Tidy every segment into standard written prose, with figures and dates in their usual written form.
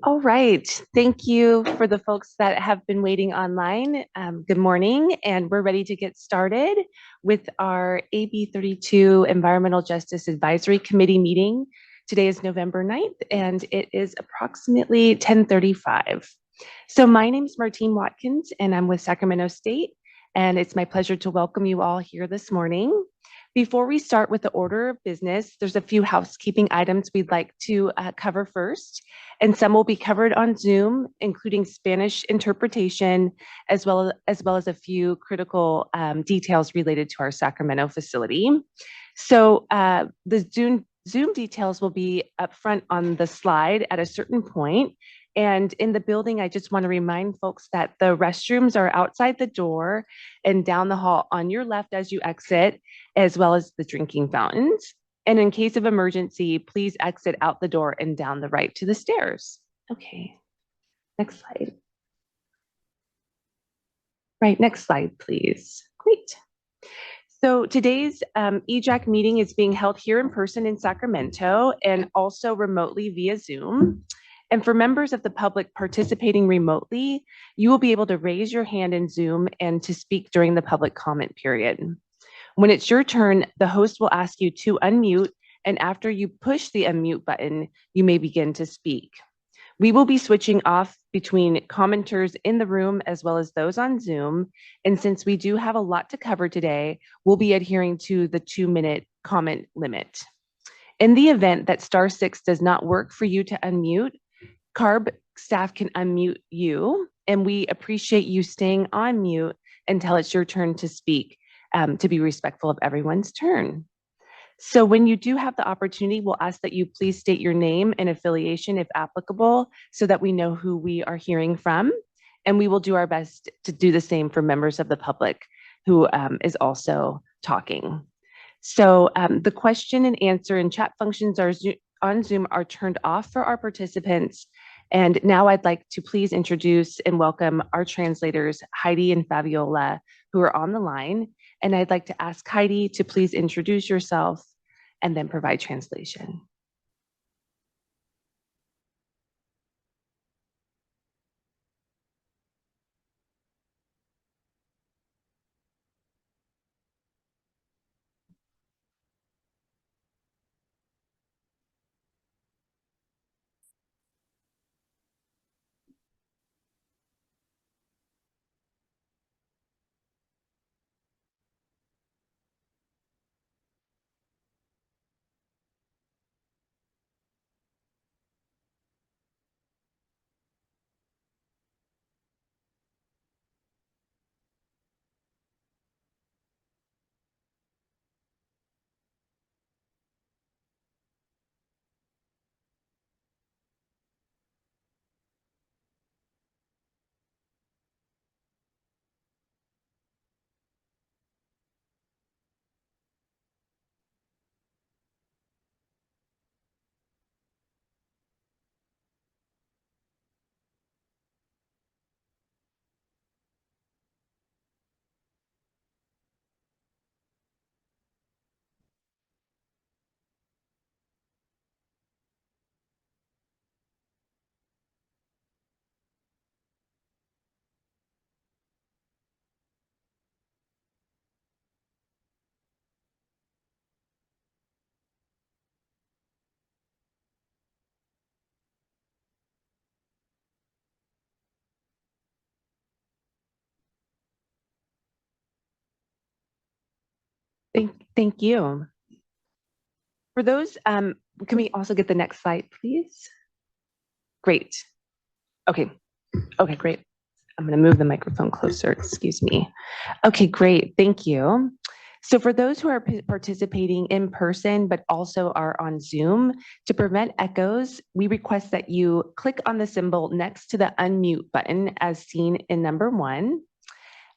All right. Thank you for the folks that have been waiting online. Good morning, and we're ready to get started with our AB 32 Environmental Justice Advisory Committee meeting. Today is November 9th, and it is approximately 10:35. So my name is Martine Watkins, and I'm with Sacramento State, and it's my pleasure to welcome you all here this morning. Before we start with the order of business, there's a few housekeeping items we'd like to cover first, and some will be covered on Zoom, including Spanish interpretation, as well as a few critical details related to our Sacramento facility. So the Zoom details will be up front on the slide at a certain point. And in the building, I just want to remind folks that the restrooms are outside the door and down the hall on your left as you exit, as well as the drinking fountains. And in case of emergency, please exit out the door and down the right to the stairs. Okay, next slide. Right, next slide, please. Great. So today's EJAC meeting is being held here in person in Sacramento and also remotely via Zoom. And for members of the public participating remotely, you will be able to raise your hand in Zoom and to speak during the public comment period. When it's your turn, the host will ask you to unmute, and after you push the unmute button, you may begin to speak. We will be switching off between commenters in the room as well as those on Zoom. And since we do have a lot to cover today, we'll be adhering to the 2-minute comment limit. In the event that *6 does not work for you to unmute, CARB staff can unmute you, and we appreciate you staying on mute until it's your turn to speak, to be respectful of everyone's turn. So when you do have the opportunity, we'll ask that you please state your name and affiliation if applicable, so that we know who we are hearing from. And we will do our best to do the same for members of the public who is also talking. So the question and answer and chat functions on Zoom are turned off for our participants. And now I'd like to please introduce and welcome our translators, Heidi and Fabiola, who are on the line. And I'd like to ask Heidi to please introduce yourself and then provide translation. Thank you. For those, can we also get the next slide, please? Great. Okay. Okay, great. I'm going to move the microphone closer. Excuse me. Okay, great. Thank you. So for those who are participating in person, but also are on Zoom, to prevent echoes, we request that you click on the symbol next to the unmute button as seen in number 1.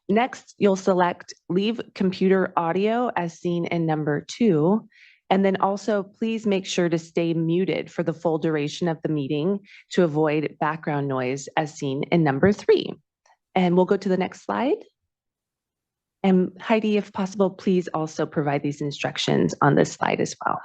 Next, you'll select Leave Computer Audio as seen in number 2. And then also, please make sure to stay muted for the full duration of the meeting to avoid background noise as seen in number 3. And we'll go to the next slide. And Heidi, if possible, please also provide these instructions on this slide as well.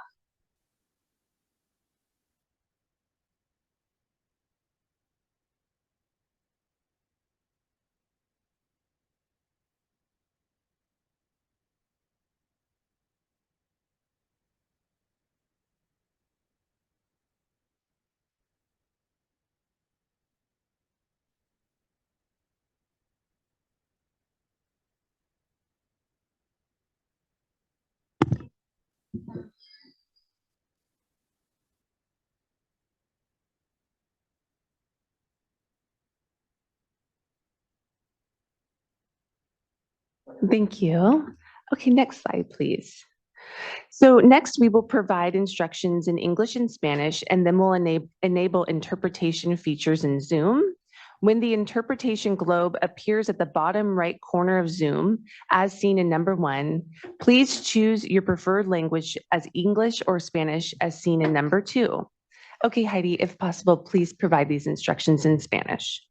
Thank you. Okay, next slide, please. So next, we will provide instructions in English and Spanish, and then we'll enable interpretation features in Zoom. When the interpretation globe appears at the bottom right corner of Zoom, as seen in number 1, please choose your preferred language as English or Spanish as seen in number 2. Okay, Heidi, if possible, please provide these instructions in Spanish.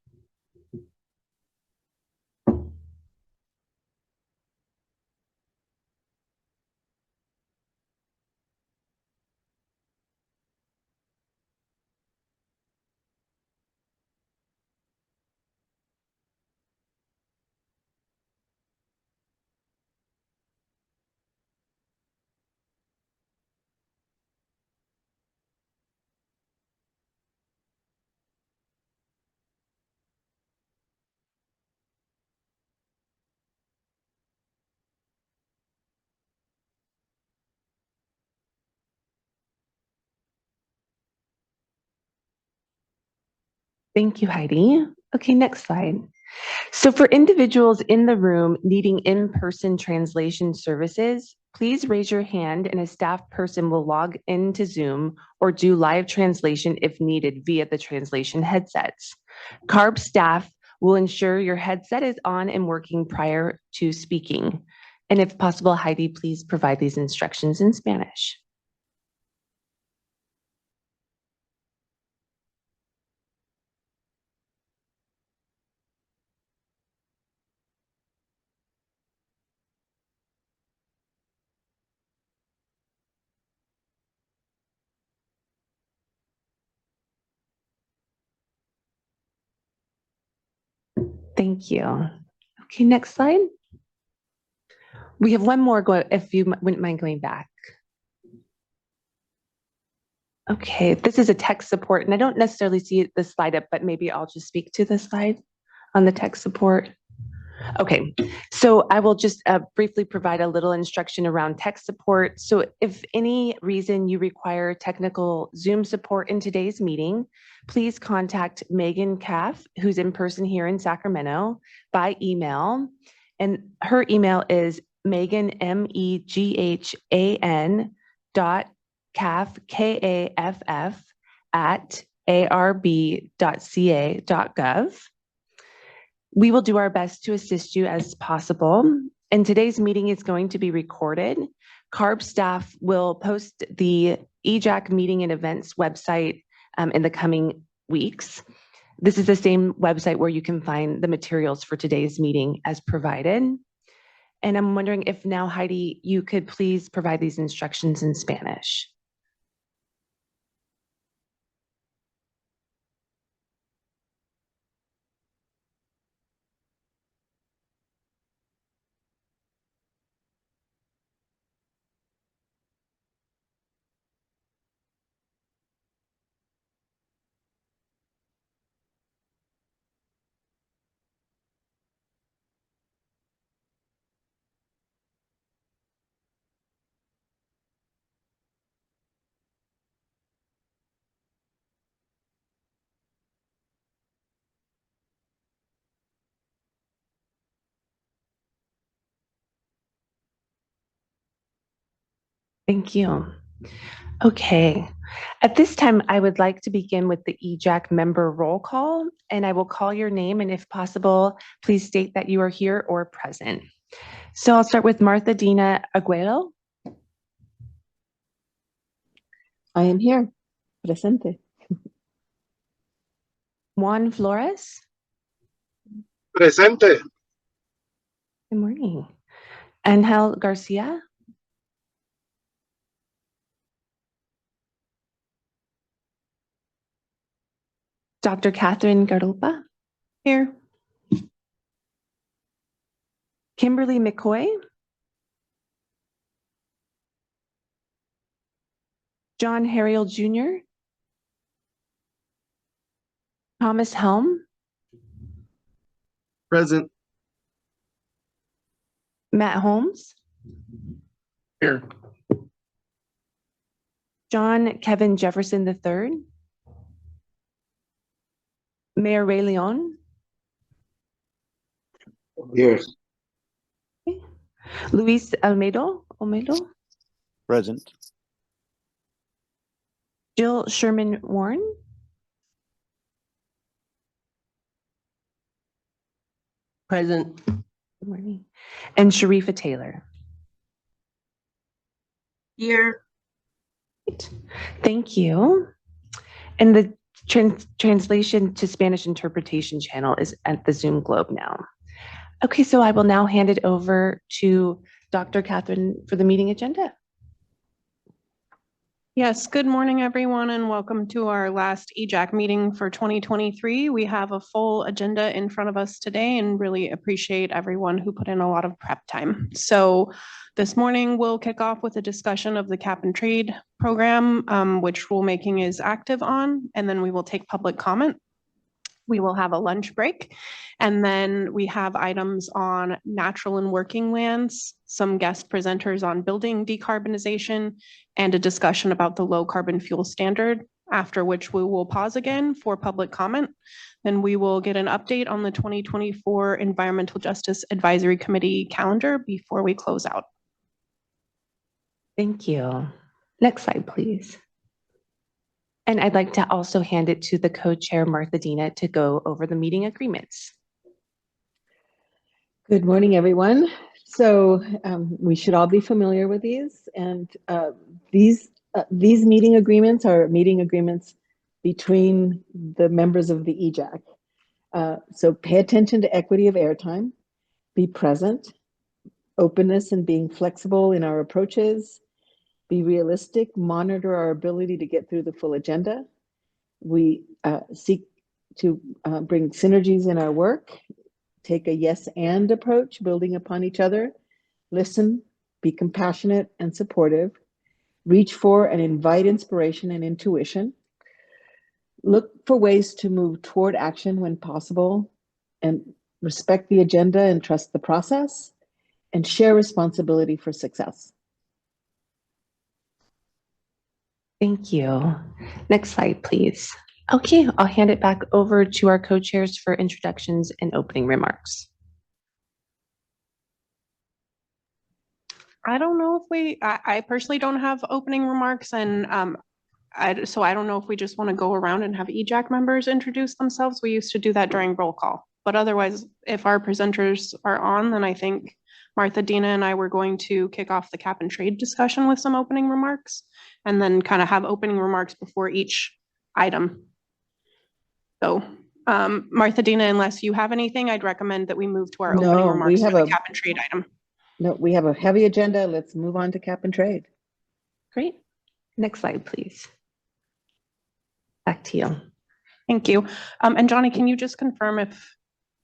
Thank you, Heidi. Okay, next slide. So for individuals in the room needing in-person translation services, please raise your hand and a staff person will log into Zoom or do live translation if needed via the translation headsets. CARB staff will ensure your headset is on and working prior to speaking. And if possible, Heidi, please provide these instructions in Spanish. Thank you. Okay, next slide. We have one more, if you wouldn't mind going back. Okay, this is a tech support, and I don't necessarily see the slide up, but maybe I'll just speak to the slide on the tech support. Okay, so I will just briefly provide a little instruction around tech support. So if any reason you require technical Zoom support in today's meeting, please contact Megan Caff, who's in person here in Sacramento, by email. And her email is Megan, MEGHAN Caff, KAFF, at arb.ca.gov. We will do our best to assist you as possible. And today's meeting is going to be recorded. CARB staff will post the EJAC meeting and events website in the coming weeks. This is the same website where you can find the materials for today's meeting as provided. And I'm wondering if now, Heidi, you could please provide these instructions in Spanish. Thank you. Okay. At this time, I would like to begin with the EJAC member roll call, and I will call your name, and if possible, please state that you are here or present. So I'll start with Martha Dina Aguero. I am here, presente. Juan Flores. Presente. Good morning. Angel Garcia. Dr. Catherine Garupa. Here. Kimberly McCoy. John Harriel Jr. Thomas Helm. Present. Matt Holmes. Here. John Kevin Jefferson III, Mayor Ray Leon, Here. Luis Almedo, Present. Jill Sherman Warren, Present. good morning, and Sharifa Taylor. Here. Great. Thank you. And the translation to Spanish interpretation channel is at the Zoom globe now. Okay, so I will now hand it over to Dr. Catherine for the meeting agenda. Yes, good morning, everyone, and welcome to our last EJAC meeting for 2023. We have a full agenda in front of us today and really appreciate everyone who put in a lot of prep time. So this morning, we'll kick off with a discussion of the cap and trade program, which rulemaking is active on, and then we will take public comment. We will have a lunch break, and then we have items on natural and working lands, some guest presenters on building decarbonization, and a discussion about the low carbon fuel standard, after which we will pause again for public comment. Then we will get an update on the 2024 Environmental Justice Advisory Committee calendar before we close out. Thank you. Next slide, please. And I'd like to also hand it to the co-chair, Martha Dina, to go over the meeting agreements. Good morning, everyone. So we should all be familiar with these, and these meeting agreements are meeting agreements between the members of the EJAC. So pay attention to equity of airtime, be present, openness and being flexible in our approaches, be realistic, monitor our ability to get through the full agenda. We seek to bring synergies in our work, take a yes and approach, building upon each other, listen, be compassionate and supportive, reach for and invite inspiration and intuition, look for ways to move toward action when possible, and respect the agenda and trust the process, and share responsibility for success. Thank you. Next slide, please. Okay, I'll hand it back over to our co-chairs for introductions and opening remarks. I don't know if I personally don't have opening remarks, and so I don't know if we just want to go around and have EJAC members introduce themselves. We used to do that during roll call, but otherwise, if our presenters are on, then I think Martha Dina and I were going to kick off the cap and trade discussion with some opening remarks, and then kind of have opening remarks before each item. So Martha Dina, unless you have anything, I'd recommend that we move to our opening remarks for the cap and trade item. No, we have a heavy agenda. Let's move on to cap and trade. Great. Next slide, please. Back to you. Thank you. And Johnny, can you just confirm if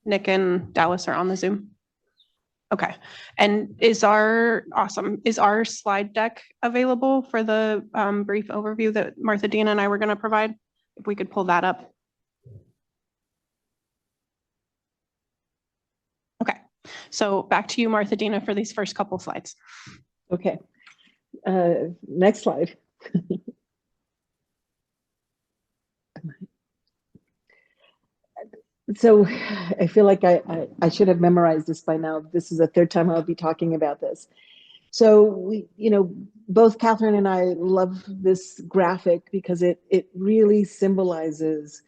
Nick and Dallas are on the Zoom? Okay. And is our slide deck available for the brief overview that Martha Dina and I were going to provide? If we could pull that up. Okay. So back to you, Martha Dina, for these first couple slides. Okay. Next slide. So I feel like I should have memorized this by now. This is the third time I'll be talking about this. So we, both Catherine and I love this graphic because it really symbolizes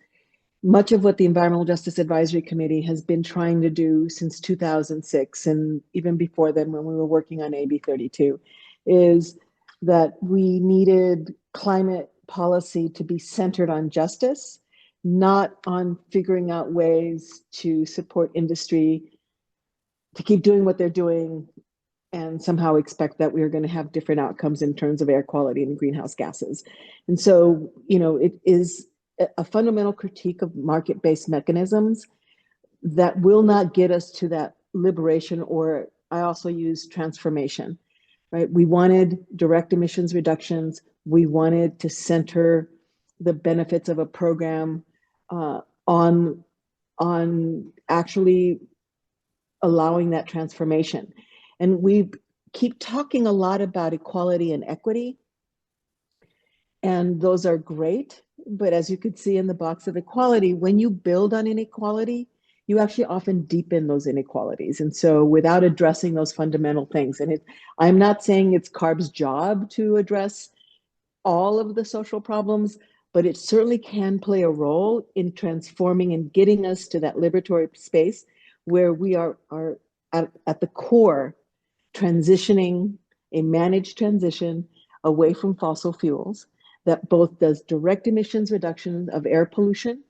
much of what the Environmental Justice Advisory Committee has been trying to do since 2006, and even before then when we were working on AB 32, is that we needed climate policy to be centered on justice, not on figuring out ways to support industry to keep doing what they're doing and somehow expect that we're going to have different outcomes in terms of air quality and greenhouse gases. And so, it is a fundamental critique of market-based mechanisms that will not get us to that liberation, or I also use transformation, right? We wanted direct emissions reductions. We wanted to center the benefits of a program on actually allowing that transformation. And we keep talking a lot about equality and equity. And those are great. But as you could see in the box of equality, when you build on inequality, you actually often deepen those inequalities. And so without addressing those fundamental things, and I'm not saying it's CARB's job to address all of the social problems, but it certainly can play a role in transforming and getting us to that liberatory space where we are at the core transitioning, a managed transition away from fossil fuels that both does direct emissions reduction of air pollution,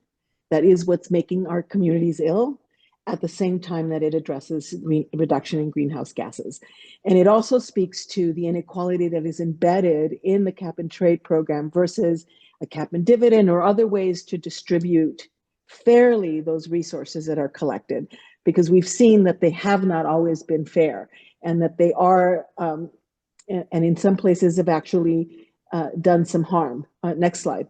that is what's making our communities ill, at the same time that it addresses reduction in greenhouse gases. And it also speaks to the inequality that is embedded in the cap and trade program versus a cap and dividend or other ways to distribute fairly those resources that are collected, because we've seen that they have not always been fair and that they are, and in some places have actually done some harm. Next slide.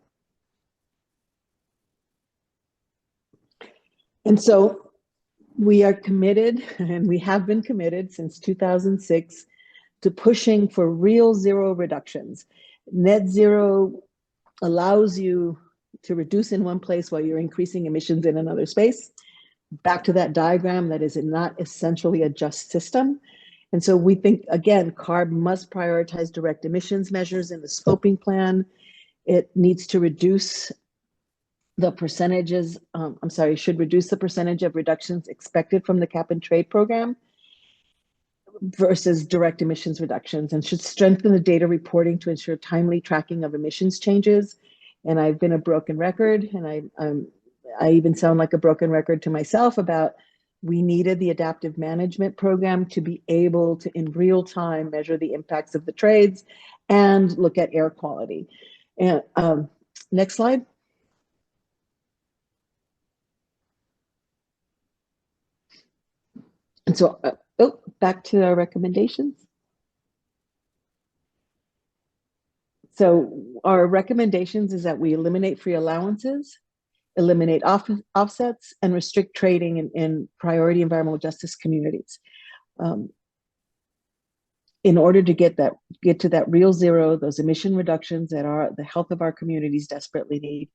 And so we are committed, and we have been committed since 2006 to pushing for real zero reductions. Net zero allows you to reduce in one place while you're increasing emissions in another space. Back to that diagram, that is not essentially a just system. And so we think, again, CARB must prioritize direct emissions measures in the scoping plan. It needs to reduce the percentages, should reduce the percentage of reductions expected from the cap and trade program versus direct emissions reductions, and should strengthen the data reporting to ensure timely tracking of emissions changes. And I've been a broken record, and I even sound like a broken record to myself about we needed the adaptive management program to be able to, in real time, measure the impacts of the trades and look at air quality. And next slide. And so, back to our recommendations. So our recommendations is that we eliminate free allowances, eliminate offsets, and restrict trading in priority environmental justice communities. In order to get to that real zero, those emission reductions that the health of our communities desperately need.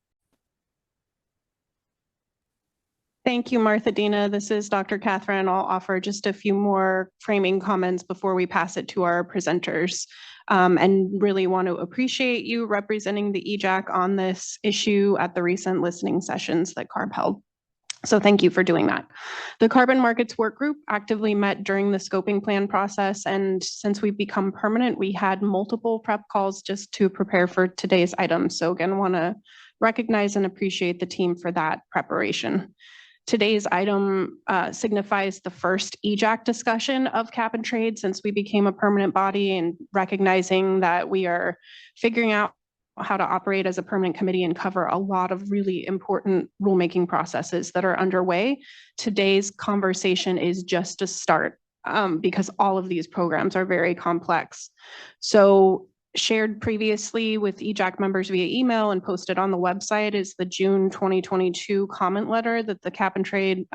Thank you, Martha Dina. This is Dr. Catherine. I'll offer just a few more framing comments before we pass it to our presenters. And really want to appreciate you representing the EJAC on this issue at the recent listening sessions that CARB held. So thank you for doing that. The Carbon Markets Work Group actively met during the scoping plan process, and since we've become permanent, we had multiple prep calls just to prepare for today's item. So again, want to recognize and appreciate the team for that preparation. Today's item signifies the first EJAC discussion of cap and trade since we became a permanent body, and recognizing that we are figuring out how to operate as a permanent committee and cover a lot of really important rulemaking processes that are underway. Today's conversation is just a start because all of these programs are very complex. So shared previously with EJAC members via email and posted on the website is the June 2022 comment letter that the Cap and Trade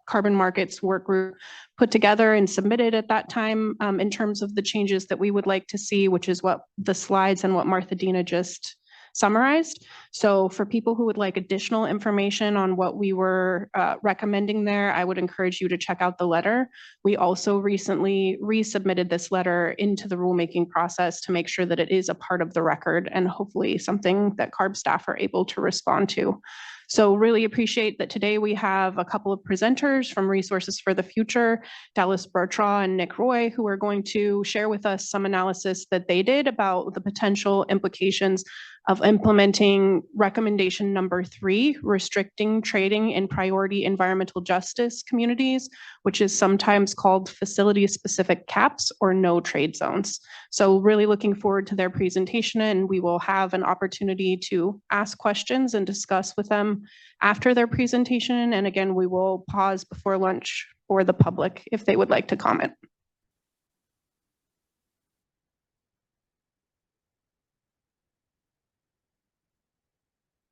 Carbon Markets Work Group put together and submitted at that time in terms of the changes that we would like to see, which is what the slides and what Martha Dina just summarized. So for people who would like additional information on what we were recommending there, I would encourage you to check out the letter. We also recently resubmitted this letter into the rulemaking process to make sure that it is a part of the record and hopefully something that CARB staff are able to respond to. So really appreciate that today we have a couple of presenters from Resources for the Future, Dallas Bertraw and Nick Roy, who are going to share with us some analysis that they did about the potential implications of implementing recommendation number 3, restricting trading in priority environmental justice communities, which is sometimes called facility-specific caps or no trade zones. So really looking forward to their presentation, and we will have an opportunity to ask questions and discuss with them after their presentation. And again, we will pause before lunch for the public if they would like to comment.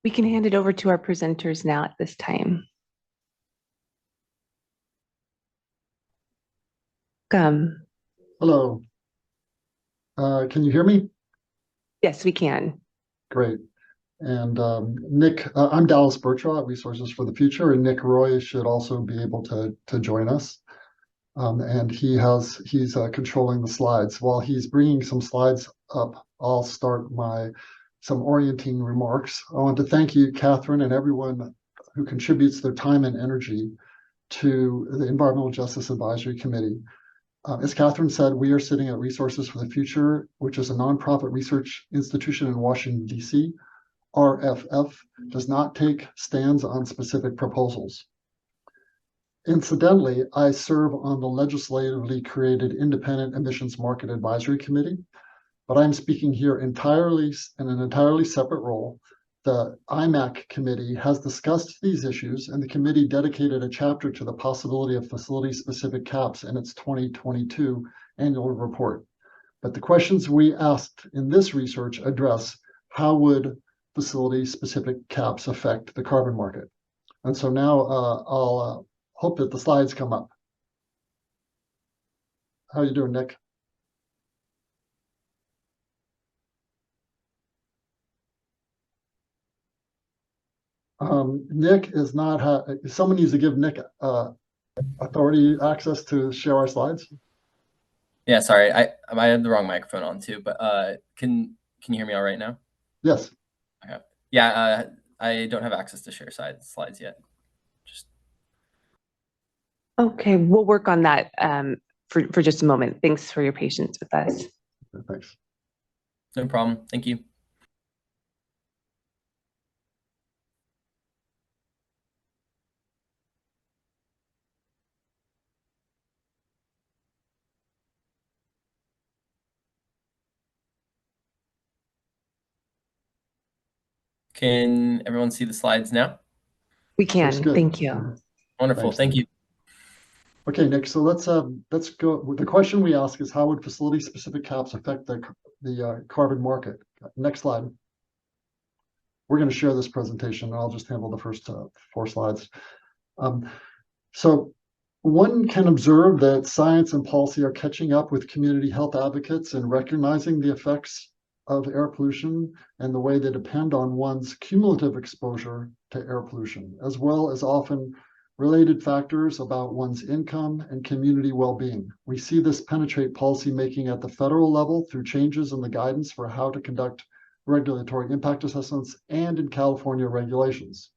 We can hand it over to our presenters now at this time. Hello. Can you hear me? Yes, we can. Great. And Nick, I'm Dallas Birchall at Resources for the Future, and Nick Roy should also be able to join us. And he's controlling the slides. While he's bringing some slides up, I'll start some orienting remarks. I want to thank you, Catherine, and everyone who contributes their time and energy to the Environmental Justice Advisory Committee. As Catherine said, we are sitting at Resources for the Future, which is a nonprofit research institution in Washington, D.C. RFF does not take stands on specific proposals. Incidentally, I serve on the legislatively created Independent Emissions Market Advisory Committee, but I'm speaking here entirely in an entirely separate role. The IMAC committee has discussed these issues, and the committee dedicated a chapter to the possibility of facility-specific caps in its 2022 annual report. But the questions we asked in this research address how would facility-specific caps affect the carbon market. And so now I'll hope that the slides come up. How are you doing, Nick? Nick is not, someone needs to give Nick authority access to share our slides. Yeah, sorry, I had the wrong microphone on too, but can you hear me all right now? Yes. Okay. Yeah, I don't have access to share slides yet. Okay, we'll work on that for just a moment. Thanks for your patience with us. Thanks. No problem. Thank you. Can everyone see the slides now? We can. Good. Thank you. Wonderful. Thanks, Thank you. Okay, Nick, so let's go. The question we ask is how would facility-specific caps affect the carbon market? Next slide. We're going to share this presentation, and I'll just handle the first 4 slides. So one can observe that science and policy are catching up with community health advocates in recognizing the effects of air pollution and the way they depend on one's cumulative exposure to air pollution, as well as often related factors about one's income and community well-being. We see this penetrate policymaking at the federal level through changes in the guidance for how to conduct regulatory impact assessments and in California regulations.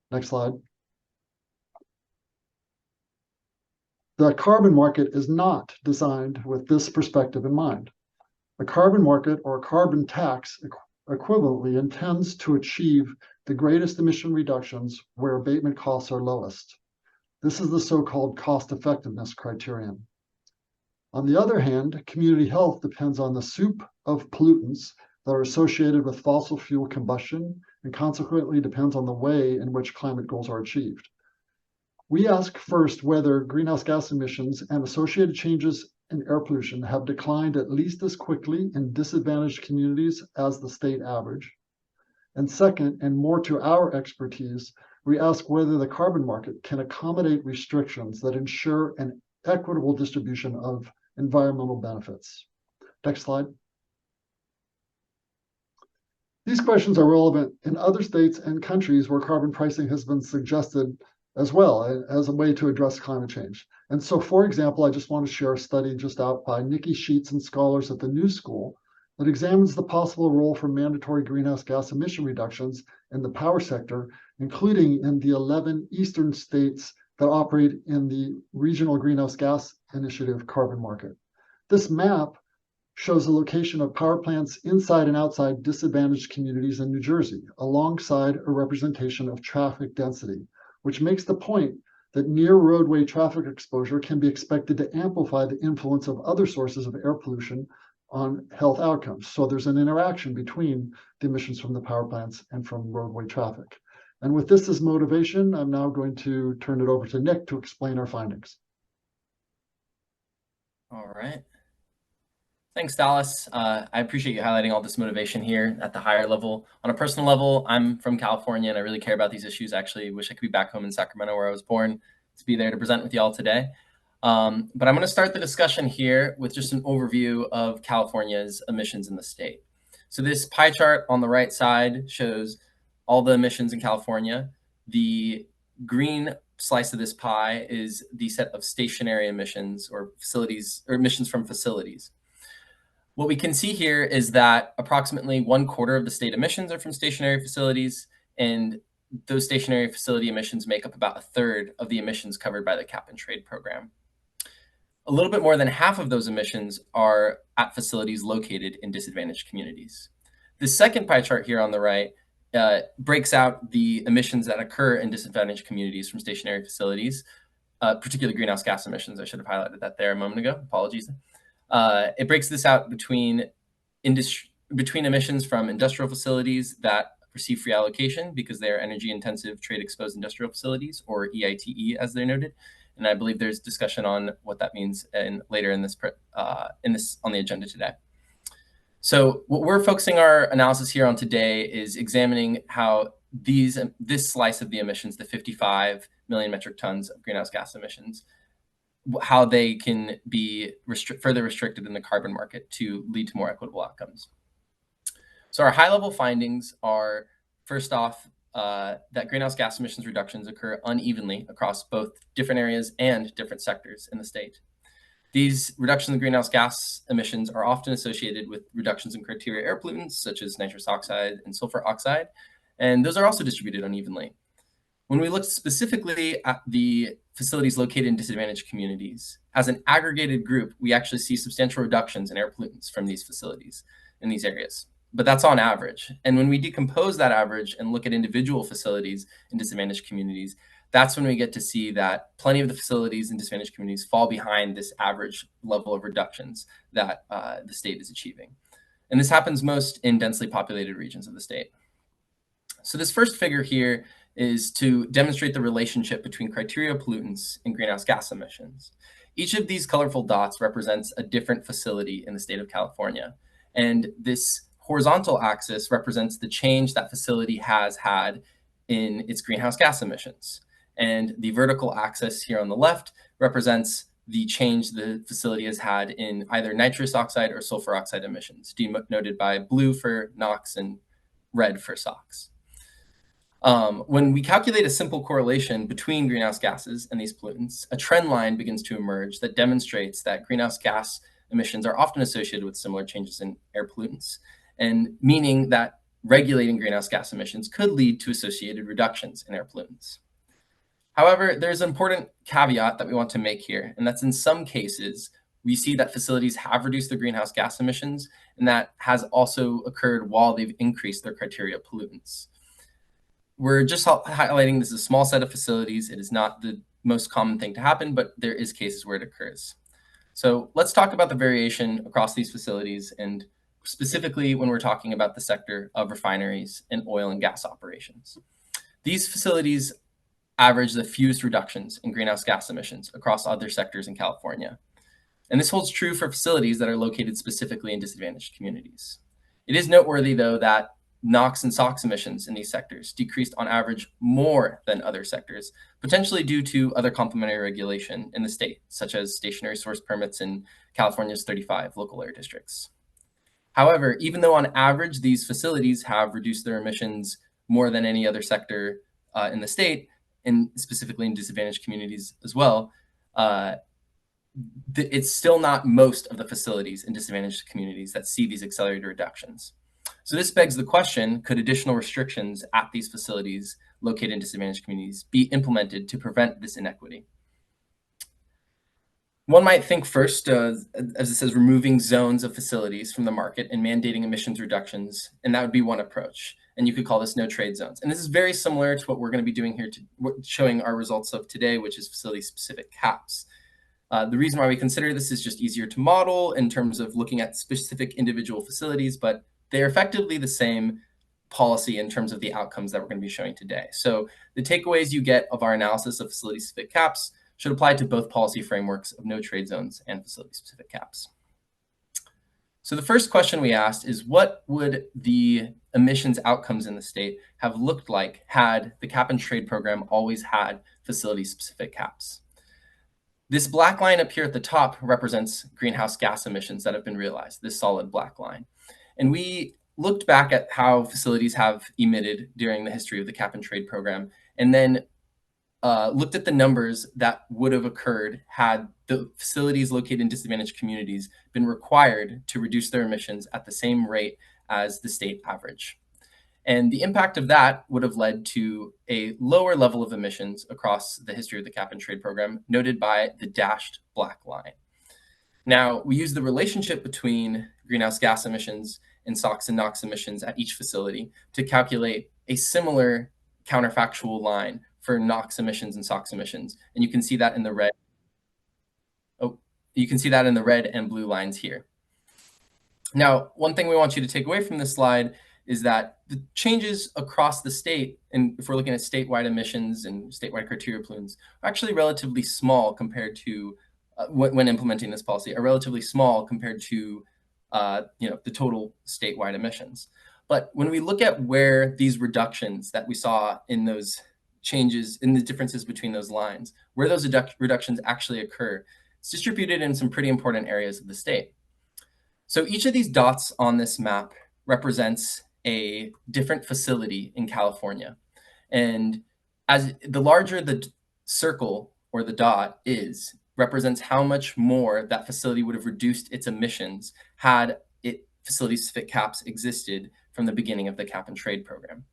Next slide. The carbon market is not designed with this perspective in mind. A carbon market or a carbon tax equivalently intends to achieve the greatest emission reductions where abatement costs are lowest. This is the so-called cost-effectiveness criterion. On the other hand, community health depends on the soup of pollutants that are associated with fossil fuel combustion and consequently depends on the way in which climate goals are achieved. We ask first whether greenhouse gas emissions and associated changes in air pollution have declined at least as quickly in disadvantaged communities as the state average. And second, and more to our expertise, we ask whether the carbon market can accommodate restrictions that ensure an equitable distribution of environmental benefits. Next slide. These questions are relevant in other states and countries where carbon pricing has been suggested as well as a way to address climate change. And so, for example, I just want to share a study just out by Nikki Sheets and scholars at the New School that examines the possible role for mandatory greenhouse gas emission reductions in the power sector, including in the 11 eastern states that operate in the Regional Greenhouse Gas Initiative carbon market. This map shows the location of power plants inside and outside disadvantaged communities in New Jersey, alongside a representation of traffic density, which makes the point that near roadway traffic exposure can be expected to amplify the influence of other sources of air pollution on health outcomes. So there's an interaction between the emissions from the power plants and from roadway traffic. And with this as motivation, I'm now going to turn it over to Nick to explain our findings. All right. Thanks, Dallas. I appreciate you highlighting all this motivation here at the higher level. On a personal level, I'm from California and I really care about these issues. Actually, wish I could be back home in Sacramento where I was born to be there to present with y'all today. But I'm going to start the discussion here with just an overview of California's emissions in the state. So this pie chart on the right side shows all the emissions in California. The green slice of this pie is the set of stationary emissions or facilities or emissions from facilities. What we can see here is that approximately 1/4 of the state emissions are from stationary facilities, and those stationary facility emissions make up about 1/3 of the emissions covered by the cap and trade program. A little bit more than half of those emissions are at facilities located in disadvantaged communities. The second pie chart here on the right breaks out the emissions that occur in disadvantaged communities from stationary facilities, particularly greenhouse gas emissions. I should have highlighted that there a moment ago. Apologies. It breaks this out between emissions from industrial facilities that receive free allocation because they are energy intensive trade exposed industrial facilities, or EITE as they're noted. And I believe there's discussion on what that means later in this on the agenda today. So what we're focusing our analysis here on today is examining how this slice of the emissions, the 55 million metric tons of greenhouse gas emissions, how they can be further restricted in the carbon market to lead to more equitable outcomes. So our high-level findings are, first off, that greenhouse gas emissions reductions occur unevenly across both different areas and different sectors in the state. These reductions in greenhouse gas emissions are often associated with reductions in criteria air pollutants, such as nitrous oxide and sulfur oxide, and those are also distributed unevenly. When we look specifically at the facilities located in disadvantaged communities, as an aggregated group, we actually see substantial reductions in air pollutants from these facilities in these areas. But that's on average. And when we decompose that average and look at individual facilities in disadvantaged communities, that's when we get to see that plenty of the facilities in disadvantaged communities fall behind this average level of reductions that the state is achieving. And this happens most in densely populated regions of the state. So this first figure here is to demonstrate the relationship between criteria pollutants and greenhouse gas emissions. Each of these colorful dots represents a different facility in the state of California. And this horizontal axis represents the change that facility has had in its greenhouse gas emissions. And the vertical axis here on the left represents the change the facility has had in either nitrous oxide or sulfur oxide emissions, denoted by blue for NOx and red for SOx. When we calculate a simple correlation between greenhouse gases and these pollutants, a trend line begins to emerge that demonstrates that greenhouse gas emissions are often associated with similar changes in air pollutants, and meaning that regulating greenhouse gas emissions could lead to associated reductions in air pollutants. However, there's an important caveat that we want to make here, and that's in some cases, we see that facilities have reduced their greenhouse gas emissions, and that has also occurred while they've increased their criteria pollutants. We're just highlighting this is a small set of facilities. It is not the most common thing to happen, but there is cases where it occurs. So let's talk about the variation across these facilities, and specifically when we're talking about the sector of refineries and oil and gas operations. These facilities average the fewest reductions in greenhouse gas emissions across other sectors in California. And this holds true for facilities that are located specifically in disadvantaged communities. It is noteworthy, though, that NOx and SOx emissions in these sectors decreased on average more than other sectors, potentially due to other complementary regulation in the state, such as stationary source permits in California's 35 local air districts. However, even though on average these facilities have reduced their emissions more than any other sector in the state, and specifically in disadvantaged communities as well, it's still not most of the facilities in disadvantaged communities that see these accelerated reductions. So this begs the question, could additional restrictions at these facilities located in disadvantaged communities be implemented to prevent this inequity? One might think first, as it says, removing zones of facilities from the market and mandating emissions reductions, and that would be one approach. And you could call this no trade zones. And this is very similar to what we're going to be doing here, showing our results of today, which is facility-specific caps. The reason why we consider this is just easier to model in terms of looking at specific individual facilities, but they're effectively the same policy in terms of the outcomes that we're going to be showing today. So the takeaways you get of our analysis of facility-specific caps should apply to both policy frameworks of no trade zones and facility-specific caps. So the first question we asked is, what would the emissions outcomes in the state have looked like had the cap and trade program always had facility-specific caps? This black line up here at the top represents greenhouse gas emissions that have been realized, this solid black line. And we looked back at how facilities have emitted during the history of the cap and trade program, and then looked at the numbers that would have occurred had the facilities located in disadvantaged communities been required to reduce their emissions at the same rate as the state average. And the impact of that would have led to a lower level of emissions across the history of the cap and trade program, noted by the dashed black line. Now, we use the relationship between greenhouse gas emissions and SOx and NOx emissions at each facility to calculate a similar counterfactual line for NOx emissions and SOx emissions. And you can see that in the red. Oh, you can see that in the red and blue lines here. Now, one thing we want you to take away from this slide is that the changes across the state, and if we're looking at statewide emissions and statewide criteria plumes, are actually relatively small compared to, when implementing this policy, are relatively small compared to the total statewide emissions. But when we look at where these reductions that we saw in those changes, in the differences between those lines, where those reductions actually occur, it's distributed in some pretty important areas of the state. So each of these dots on this map represents a different facility in California. And as the larger the circle or the dot is, represents how much more that facility would have reduced its emissions had facility-specific caps existed from the beginning of the cap and trade program.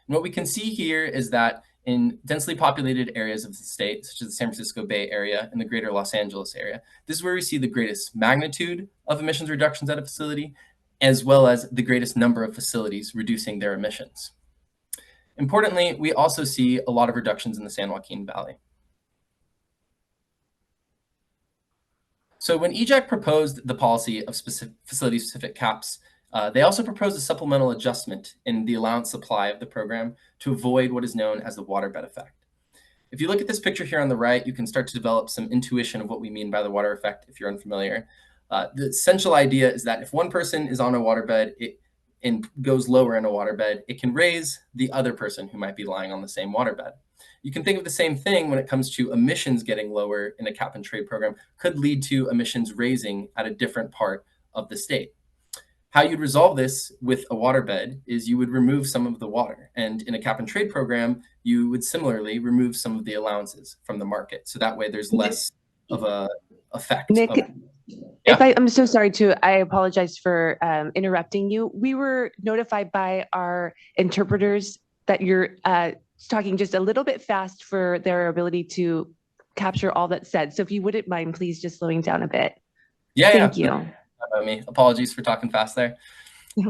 And what we can see here is that in densely populated areas of the state, such as the San Francisco Bay Area and the greater Los Angeles area, this is where we see the greatest magnitude of emissions reductions at a facility, as well as the greatest number of facilities reducing their emissions. Importantly, we also see a lot of reductions in the San Joaquin Valley. So when EJAC proposed the policy of facility-specific caps, they also proposed a supplemental adjustment in the allowance supply of the program to avoid what is known as the waterbed effect. If you look at this picture here on the right, you can start to develop some intuition of what we mean by the water effect if you're unfamiliar. The essential idea is that if one person is on a waterbed and goes lower in a waterbed, it can raise the other person who might be lying on the same waterbed. You can think of the same thing when it comes to emissions getting lower in a cap and trade program could lead to emissions raising at a different part of the state. How you'd resolve this with a waterbed is you would remove some of the water. And in a cap and trade program, you would similarly remove some of the allowances from the market. So that way there's less of a effect. Nick, I'm so sorry I apologize for interrupting you. We were notified by our interpreters that you're talking just a little bit fast for their ability to capture all that's said. So if you wouldn't mind, please just slowing down a bit. Thank you. Me. Apologies for talking fast there.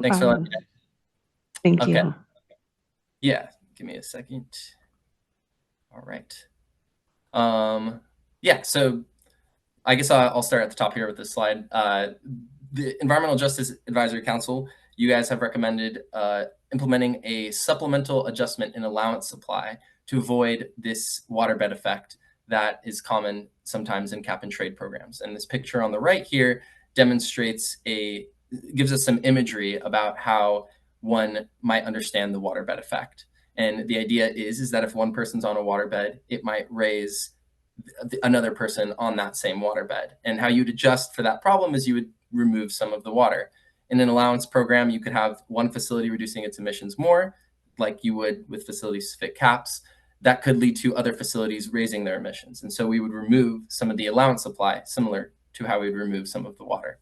Thanks for letting me know. Thank you. Yeah, give me a second. All right. Yeah, so I guess I'll start at the top here with this slide. The Environmental Justice Advisory Council, you guys have recommended implementing a supplemental adjustment in allowance supply to avoid this waterbed effect that is common sometimes in cap and trade programs. And this picture on the right here demonstrates gives us some imagery about how one might understand the waterbed effect. And the idea is that if one person's on a waterbed, it might raise another person on that same waterbed. And how you'd adjust for that problem is you would remove some of the water. In an allowance program, you could have one facility reducing its emissions more, like you would with facility-specific caps. That could lead to other facilities raising their emissions. And so we would remove some of the allowance supply, similar to how we would remove some of the water.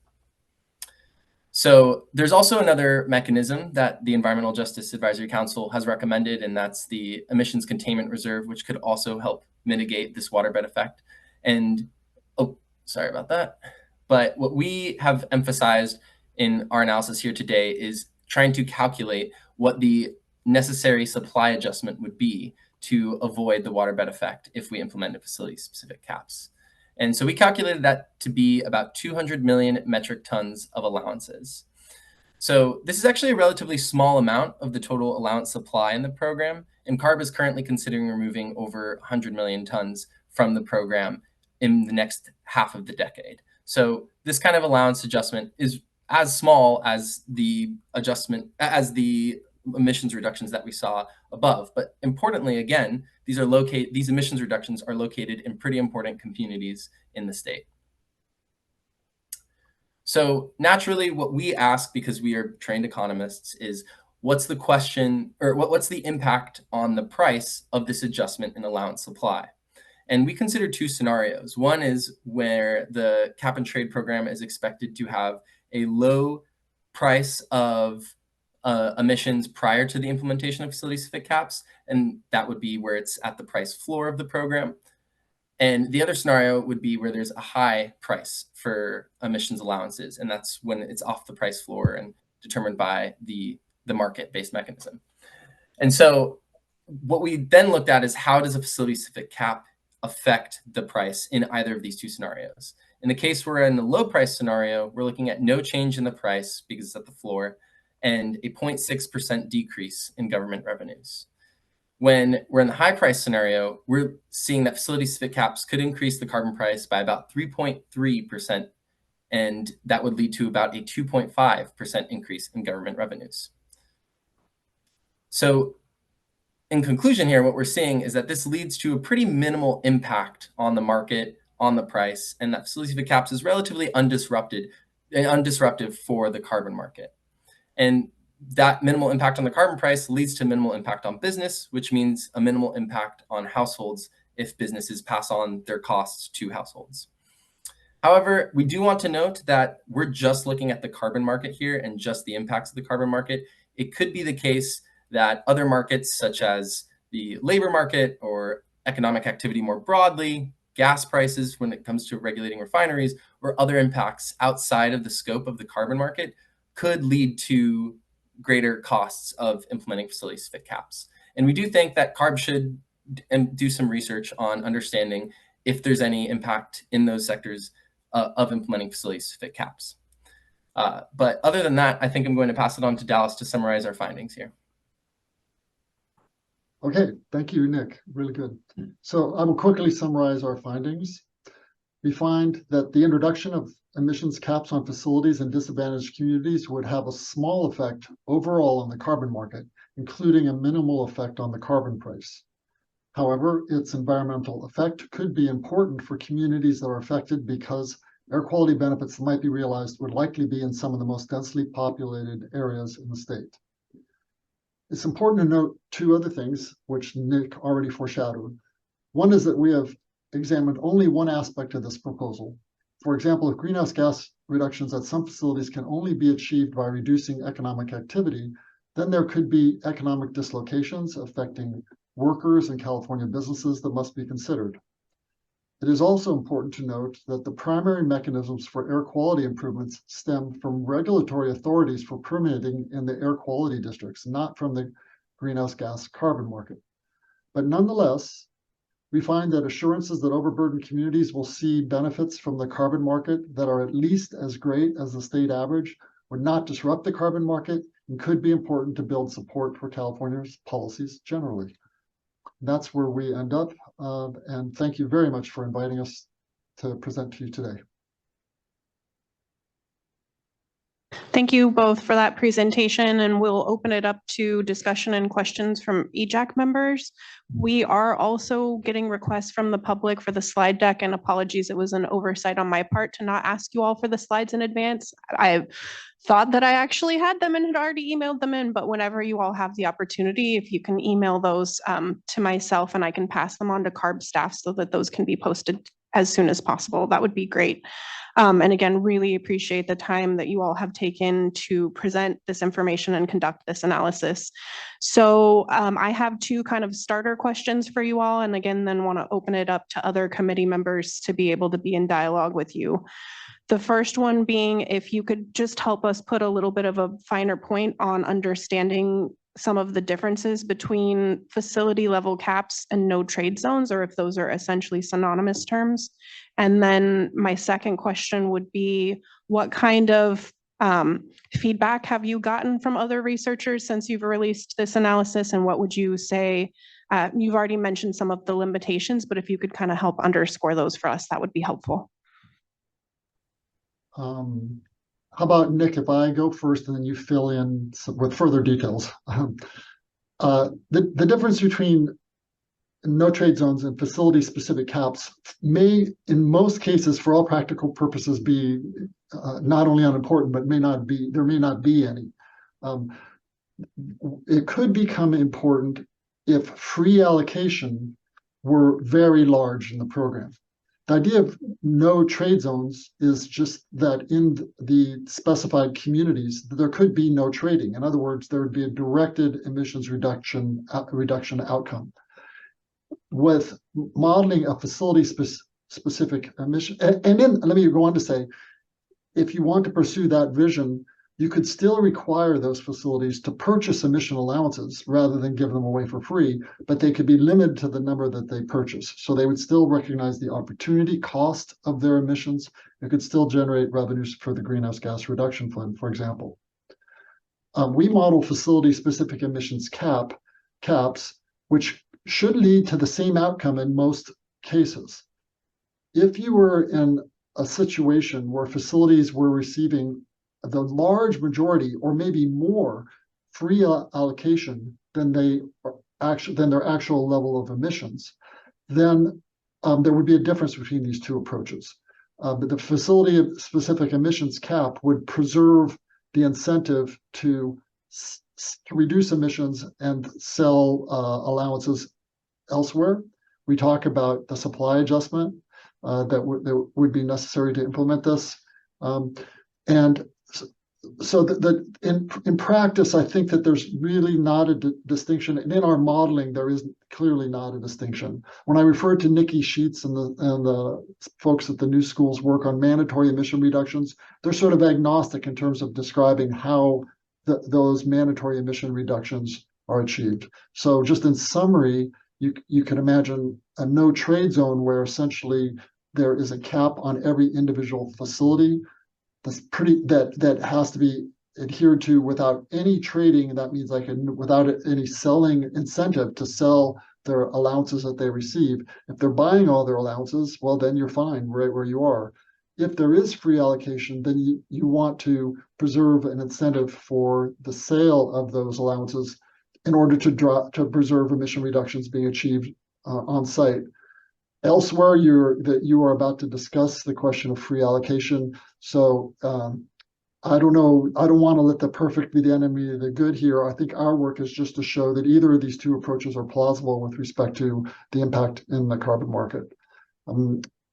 So there's also another mechanism that the Environmental Justice Advisory Council has recommended, and that's the Emissions Containment Reserve, which could also help mitigate this waterbed effect. And, oh, sorry about that. But what we have emphasized in our analysis here today is trying to calculate what the necessary supply adjustment would be to avoid the waterbed effect if we implemented facility-specific caps. And so we calculated that to be about 200 million metric tons of allowances. So this is actually a relatively small amount of the total allowance supply in the program, and CARB is currently considering removing over 100 million tons from the program in the next half of the decade. So this kind of allowance adjustment is as small as the emissions reductions that we saw above. But importantly, again, these emissions reductions are located in pretty important communities in the state. So naturally, what we ask, because we are trained economists, is what's the question, or what's the impact on the price of this adjustment in allowance supply? And we consider two scenarios. One is where the cap and trade program is expected to have a low price of emissions prior to the implementation of facility-specific caps, and that would be where it's at the price floor of the program. And the other scenario would be where there's a high price for emissions allowances, and that's when it's off the price floor and determined by the market-based mechanism. And so what we then looked at is how does a facility-specific cap affect the price in either of these two scenarios? In the case we're in the low price scenario, we're looking at no change in the price because it's at the floor and a 0.6% decrease in government revenues. When we're in the high price scenario, we're seeing that facility-specific caps could increase the carbon price by about 3.3%, and that would lead to about a 2.5% increase in government revenues. So in conclusion here, what we're seeing is that this leads to a pretty minimal impact on the market, on the price, and that facility-specific caps is relatively undisruptive for the carbon market. And that minimal impact on the carbon price leads to minimal impact on business, which means a minimal impact on households if businesses pass on their costs to households. However, we do want to note that we're just looking at the carbon market here and just the impacts of the carbon market. It could be the case that other markets, such as the labor market or economic activity more broadly, gas prices when it comes to regulating refineries, or other impacts outside of the scope of the carbon market, could lead to greater costs of implementing facility-specific caps. And we do think that CARB should do some research on understanding if there's any impact in those sectors of implementing facility-specific caps. But other than that, I think I'm going to pass it on to Dallas to summarize our findings here. Okay, thank you, Nick. Really good. So I will quickly summarize our findings. We find that the introduction of emissions caps on facilities in disadvantaged communities would have a small effect overall on the carbon market, including a minimal effect on the carbon price. However, its environmental effect could be important for communities that are affected because air quality benefits that might be realized would likely be in some of the most densely populated areas in the state. It's important to note two other things, which Nick already foreshadowed. One is that we have examined only one aspect of this proposal. For example, if greenhouse gas reductions at some facilities can only be achieved by reducing economic activity, then there could be economic dislocations affecting workers and California businesses that must be considered. It is also important to note that the primary mechanisms for air quality improvements stem from regulatory authorities for permitting in the air quality districts, not from the greenhouse gas carbon market. But nonetheless, we find that assurances that overburdened communities will see benefits from the carbon market that are at least as great as the state average would not disrupt the carbon market and could be important to build support for California's policies generally. That's where we end up. And thank you very much for inviting us to present to you today. Thank you both for that presentation, and we'll open it up to discussion and questions from EJAC members. We are also getting requests from the public for the slide deck, and apologies, it was an oversight on my part to not ask you all for the slides in advance. I thought that I actually had them and had already emailed them in, but whenever you all have the opportunity, if you can email those to myself and I can pass them on to CARB staff so that those can be posted as soon as possible, that would be great. And again, really appreciate the time that you all have taken to present this information and conduct this analysis. So I have two kind of starter questions for you all, and again, then want to open it up to other committee members to be able to be in dialogue with you. The first one being, if you could just help us put a little bit of a finer point on understanding some of the differences between facility level caps and no trade zones, or if those are essentially synonymous terms. And then my second question would be, what kind of feedback have you gotten from other researchers since you've released this analysis, and what would you say? You've already mentioned some of the limitations, but if you could kind of help underscore those for us, that would be helpful. How about, Nick, if I go first and then you fill in with further details? The difference between no trade zones and facility-specific caps may, in most cases, for all practical purposes, be not only unimportant, but there may not be any. It could become important if free allocation were very large in the program. The idea of no trade zones is just that in the specified communities, there could be no trading. In other words, there would be a directed emissions reduction outcome. With modeling a facility-specific emission, and then let me go on to say, if you want to pursue that vision, you could still require those facilities to purchase emission allowances rather than give them away for free, but they could be limited to the number that they purchase. So they would still recognize the opportunity cost of their emissions. It could still generate revenues for the Greenhouse Gas Reduction Fund, for example. We model facility-specific emissions caps, which should lead to the same outcome in most cases. If you were in a situation where facilities were receiving the large majority, or maybe more, free allocation than their actual level of emissions, then there would be a difference between these two approaches. But the facility-specific emissions cap would preserve the incentive to reduce emissions and sell allowances elsewhere. We talk about the supply adjustment that would be necessary to implement this, and so in practice, I think that there's really not a distinction. And in our modeling, there is clearly not a distinction. When I refer to Nikki Sheets and the folks at the New Schools work on mandatory emission reductions, they're sort of agnostic in terms of describing how those mandatory emission reductions are achieved. So just in summary, you can imagine a no trade zone where essentially there is a cap on every individual facility that has to be adhered to without any trading. And that means without any selling incentive to sell their allowances that they receive. If they're buying all their allowances, well, then you're fine right where you are. If there is free allocation, then you want to preserve an incentive for the sale of those allowances in order to preserve emission reductions being achieved on site. Elsewhere, you are about to discuss the question of free allocation. So I don't know. I don't want to let the perfect be the enemy of the good here. I think our work is just to show that either of these two approaches are plausible with respect to the impact in the carbon market.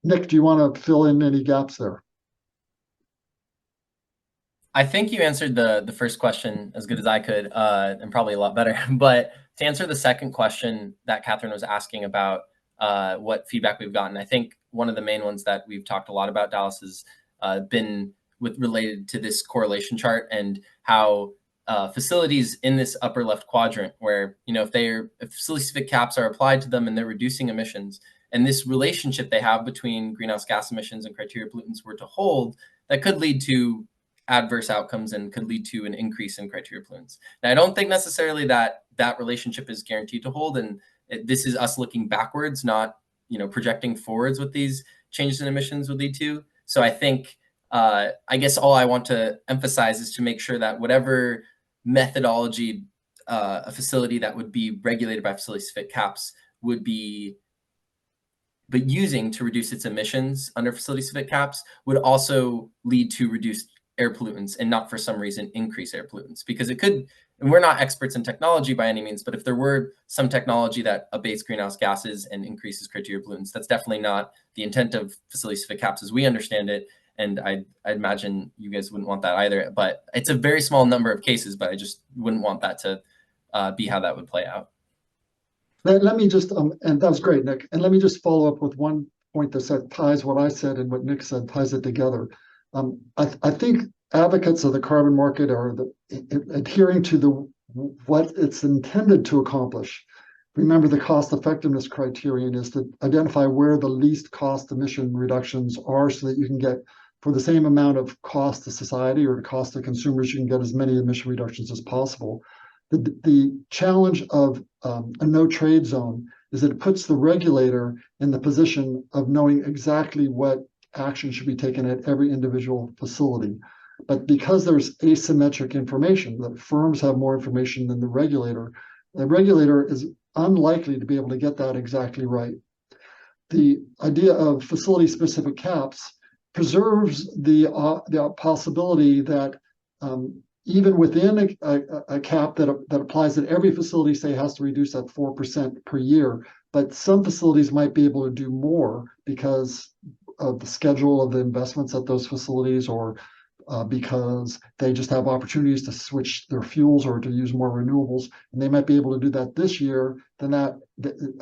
Nick, do you want to fill in any gaps there? I think you answered the first question as good as I could, and probably a lot better. But to answer the second question that Catherine was asking about what feedback we've gotten, I think one of the main ones that we've talked a lot about, Dallas, has been related to this correlation chart and how facilities in this upper left quadrant, where if facility-specific caps are applied to them and they're reducing emissions, and this relationship they have between greenhouse gas emissions and criteria pollutants were to hold, that could lead to adverse outcomes and could lead to an increase in criteria pollutants. Now, I don't think necessarily that relationship is guaranteed to hold, and this is us looking backwards, not projecting forwards what these changes in emissions would lead to. So I think, I guess all I want to emphasize is to make sure that whatever methodology a facility that would be regulated by facility-specific caps would be using to reduce its emissions under facility-specific caps would also lead to reduced air pollutants and not for some reason increase air pollutants, because it could, and we're not experts in technology by any means, but if there were some technology that abates greenhouse gases and increases criteria pollutants, that's definitely not the intent of facility-specific caps as we understand it. And I imagine you guys wouldn't want that either, but it's a very small number of cases, but I just wouldn't want that to be how that would play out. Let me just, and that was great, Nick. And let me just follow up with one point that ties what I said and what Nick said, ties it together. I think advocates of the carbon market are adhering to what it's intended to accomplish. Remember, the cost effectiveness criterion is to identify where the least cost emission reductions are so that you can get, for the same amount of cost to society or cost to consumers, you can get as many emission reductions as possible. The challenge of a no trade zone is that it puts the regulator in the position of knowing exactly what action should be taken at every individual facility. But because there's asymmetric information, that firms have more information than the regulator is unlikely to be able to get that exactly right. The idea of facility-specific caps preserves the possibility that even within a cap that applies that every facility, say, has to reduce at 4% per year, but some facilities might be able to do more because of the schedule of the investments at those facilities, or because they just have opportunities to switch their fuels or to use more renewables, and they might be able to do that this year. Then that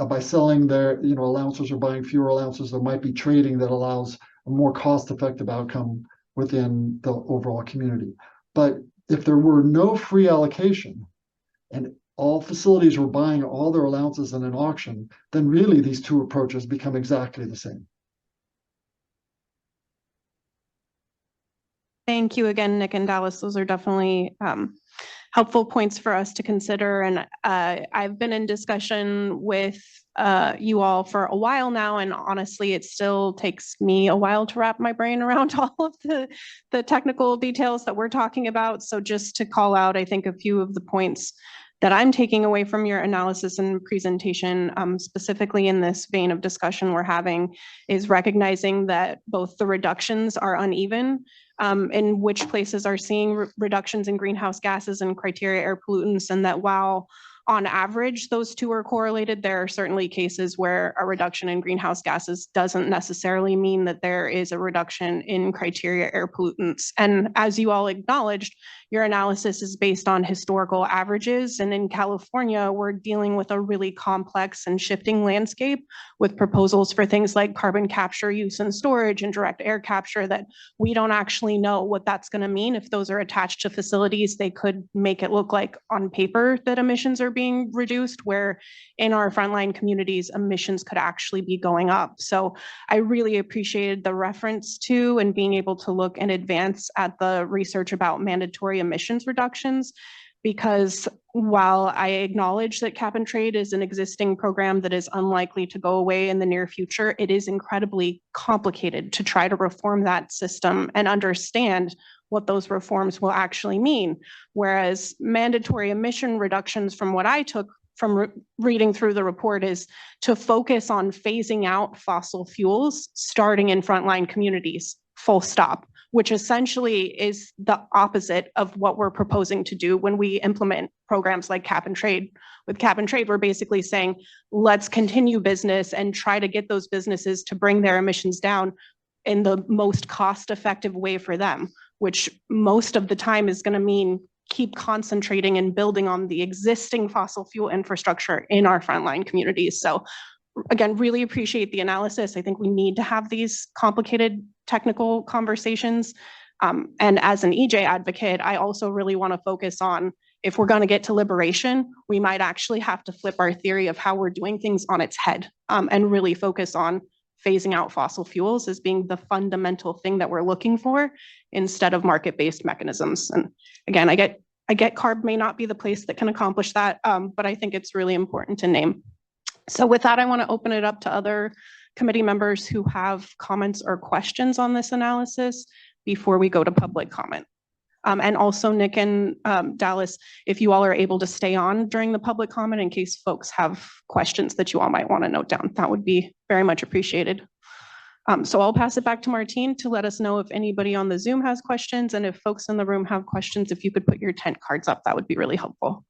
by selling their allowances or buying fewer allowances, there might be trading that allows a more cost-effective outcome within the overall community. But if there were no free allocation and all facilities were buying all their allowances in an auction, then really these two approaches become exactly the same. Thank you again, Nick and Dallas. Those are definitely helpful points for us to consider. And I've been in discussion with you all for a while now, and honestly, it still takes me a while to wrap my brain around all of the technical details that we're talking about. So just to call out, I think a few of the points that I'm taking away from your analysis and presentation, specifically in this vein of discussion we're having, is recognizing that both the reductions are uneven, in which places are seeing reductions in greenhouse gases and criteria air pollutants, and that while on average those two are correlated, there are certainly cases where a reduction in greenhouse gases doesn't necessarily mean that there is a reduction in criteria air pollutants. And as you all acknowledged, your analysis is based on historical averages. And in California, we're dealing with a really complex and shifting landscape with proposals for things like carbon capture, use and storage, and direct air capture that we don't actually know what that's going to mean. If those are attached to facilities, they could make it look like on paper that emissions are being reduced, where in our frontline communities, emissions could actually be going up. So I really appreciated the reference to and being able to look in advance at the research about mandatory emissions reductions, because while I acknowledge that cap and trade is an existing program that is unlikely to go away in the near future, it is incredibly complicated to try to reform that system and understand what those reforms will actually mean. Whereas mandatory emission reductions, from what I took from reading through the report, is to focus on phasing out fossil fuels starting in frontline communities, full stop, which essentially is the opposite of what we're proposing to do when we implement programs like cap and trade. With cap and trade, we're basically saying, let's continue business and try to get those businesses to bring their emissions down in the most cost-effective way for them, which most of the time is going to mean keep concentrating and building on the existing fossil fuel infrastructure in our frontline communities. So again, really appreciate the analysis. I think we need to have these complicated technical conversations. And as an EJ advocate, I also really want to focus on, if we're going to get to liberation, we might actually have to flip our theory of how we're doing things on its head, and really focus on phasing out fossil fuels as being the fundamental thing that we're looking for, instead of market-based mechanisms. And again, I get CARB may not be the place that can accomplish that, but I think it's really important to name. So with that, I want to open it up to other committee members who have comments or questions on this analysis before we go to public comment. And also Nick and Dallas, if you all are able to stay on during the public comment in case folks have questions that you all might want to note down, that would be very much appreciated. So I'll pass it back to Martine to let us know if anybody on the Zoom has questions, and if folks in the room have questions, if you could put your tent cards up, that would be really helpful.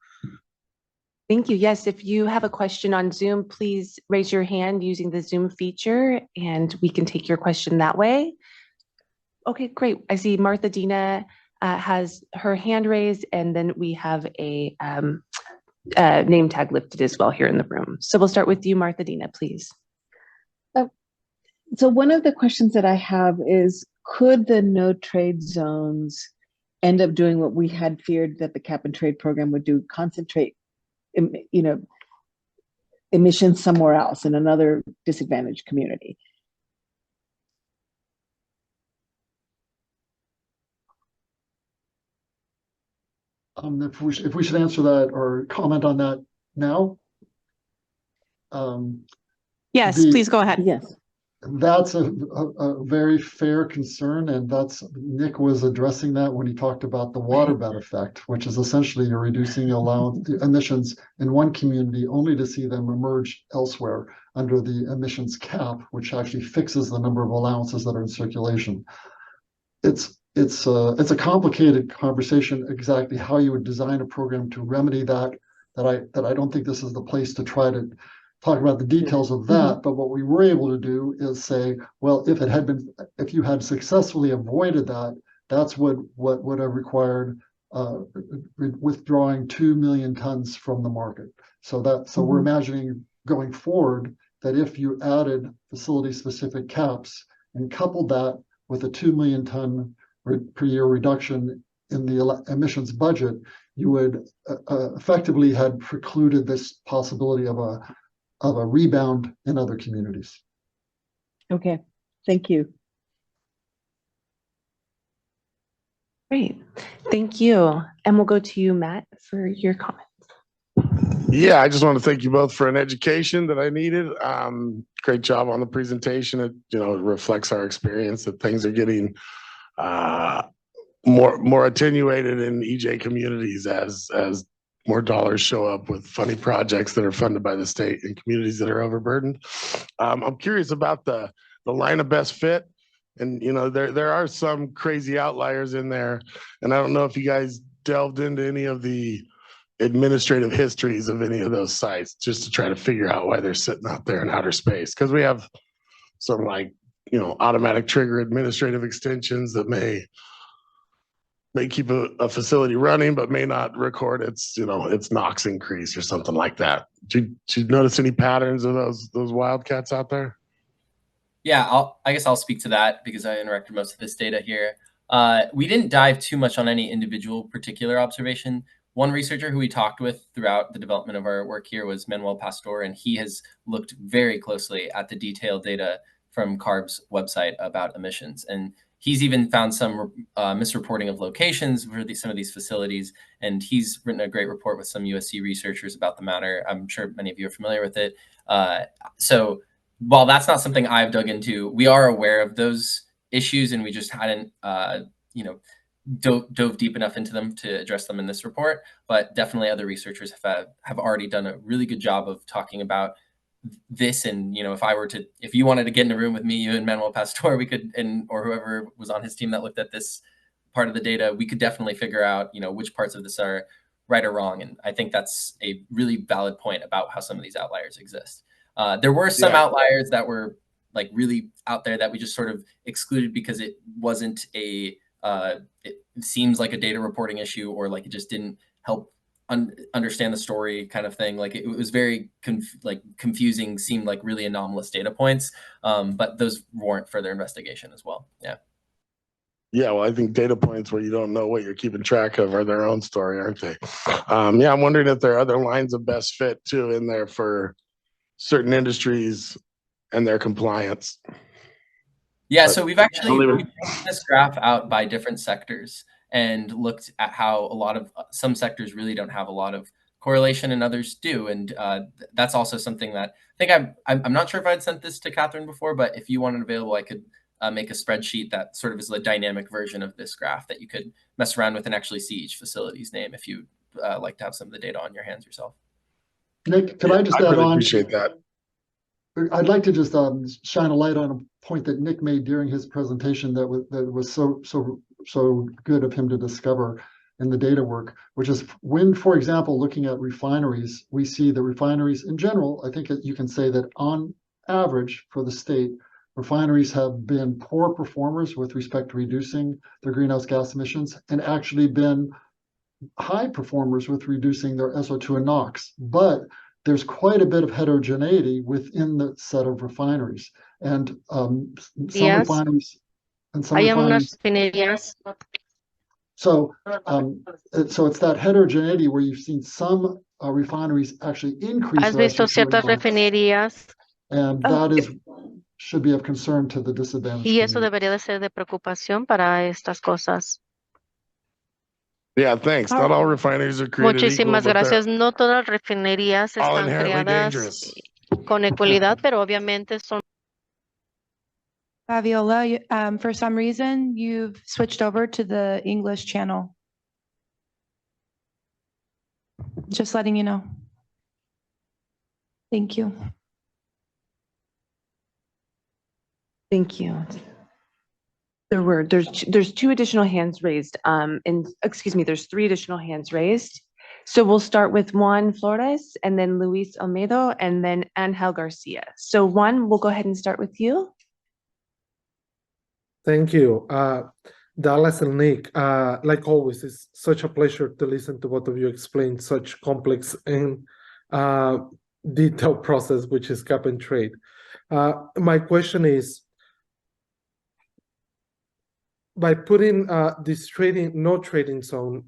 Thank you. Yes, if you have a question on Zoom, please raise your hand using the Zoom feature and we can take your question that way. Okay, great. I see Martha Dina has her hand raised, and then we have a name tag lifted as well here in the room. So we'll start with you, Martha Dina, please. So one of the questions that I have is, could the no trade zones end up doing what we had feared that the cap and trade program would do, concentrate emissions somewhere else in another disadvantaged community? If we should answer that or comment on that now. Yes, please go ahead. Yes. that's a very fair concern, and that's Nick was addressing that when he talked about the waterbed effect, which is essentially you're reducing emissions in one community only to see them emerge elsewhere under the emissions cap, which actually fixes the number of allowances that are in circulation. It's a complicated conversation exactly how you would design a program to remedy that I don't think this is the place to try to talk about the details of that. But what we were able to do is say, well, if you had successfully avoided that, that's what would have required withdrawing 2 million tons from the market. So we're imagining going forward that if you added facility specific caps and coupled that with a 2 million ton per year reduction in the emissions budget, you would effectively had precluded this possibility of a rebound in other communities. Okay, thank you. Great. Thank you. And we'll go to you, Matt, for your comment. Yeah, I just want to thank you both for an education that I needed. Great job on the presentation. It reflects our experience that things are getting more attenuated in EJ communities as more dollars show up with funny projects that are funded by the state in communities that are overburdened. I'm curious about the line of best fit. And there are some crazy outliers in there. And I don't know if you guys delved into any of the administrative histories of any of those sites just to try to figure out why they're sitting out there in outer space. Because we have some automatic trigger administrative extensions that may keep a facility running, but may not record its NOx increase or something like that. Did you notice any patterns of those wildcats out there? Yeah, I guess I'll speak to that because I interacted most of this data here. We didn't dive too much on any individual particular observation. One researcher who we talked with throughout the development of our work here was Manuel Pastor, and he has looked very closely at the detailed data from CARB's website about emissions. And he's even found some misreporting of locations for some of these facilities. And he's written a great report with some USC researchers about the matter. I'm sure many of you are familiar with it. So while that's not something I've dug into, we are aware of those issues, and we just hadn't, dove deep enough into them to address them in this report. But definitely other researchers have already done a really good job of talking about this. And if you wanted to get in a room with me, you and Manuel Pastor, we could, or whoever was on his team that looked at this part of the data, we could definitely figure out which parts of this are right or wrong. And I think that's a really valid point about how some of these outliers exist. There were some outliers that were really out there that we just sort of excluded because it wasn't it seems like a data reporting issue, or it just didn't help understand the story kind of thing. It was very confusing, seemed like really anomalous data points, but those warrant further investigation as well. Yeah. Yeah, well, I think data points where you don't know what you're keeping track of are their own story, aren't they? I'm wondering if there are other lines of best fit too in there for certain industries and their compliance. Yeah, so we've actually broken this graph out by different sectors and looked at how some sectors really don't have a lot of correlation and others do. And that's also something that I think I'm not sure if I'd sent this to Catherine before, but if you want it available, I could make a spreadsheet that sort of is a dynamic version of this graph that you could mess around with and actually see each facility's name if you'd like to have some of the data on your hands yourself. Nick, could I just add on? Appreciate that. I'd like to just shine a light on a point that Nick made during his presentation that was so good of him to discover in the data work, which is when, for example, looking at refineries, we see the refineries in general. I think you can say that on average for the state, refineries have been poor performers with respect to reducing their greenhouse gas emissions, and actually been high performers with reducing their SO2 and NOx. But there's quite a bit of heterogeneity within the set of refineries, and some refineries and some refineries. So it's that heterogeneity where you've seen some refineries actually increase. ¿Has visto ciertas refinerías? And that should be of concern to the disadvantaged. Y eso debería de ser de preocupación para estas cosas. Yeah, thanks. Not all refineries are created Muchísimas equal, gracias. No todas las refinerías all están inherently creadas dangerous. con ecualidad, pero obviamente son Fabiola, for some reason, you've switched over to the English channel. Just letting you know. Thank you. Thank you. There's two additional hands raised, and excuse me, there's three additional hands raised. So we'll start with Juan Flores and then Luis Almedo and then Angel Garcia. So Juan, we'll go ahead and start with you. Thank you. Dallas and Nick, like always, it's such a pleasure to listen to both of you explain such complex and detailed process, which is cap and trade. My question is, by putting this no trading zone,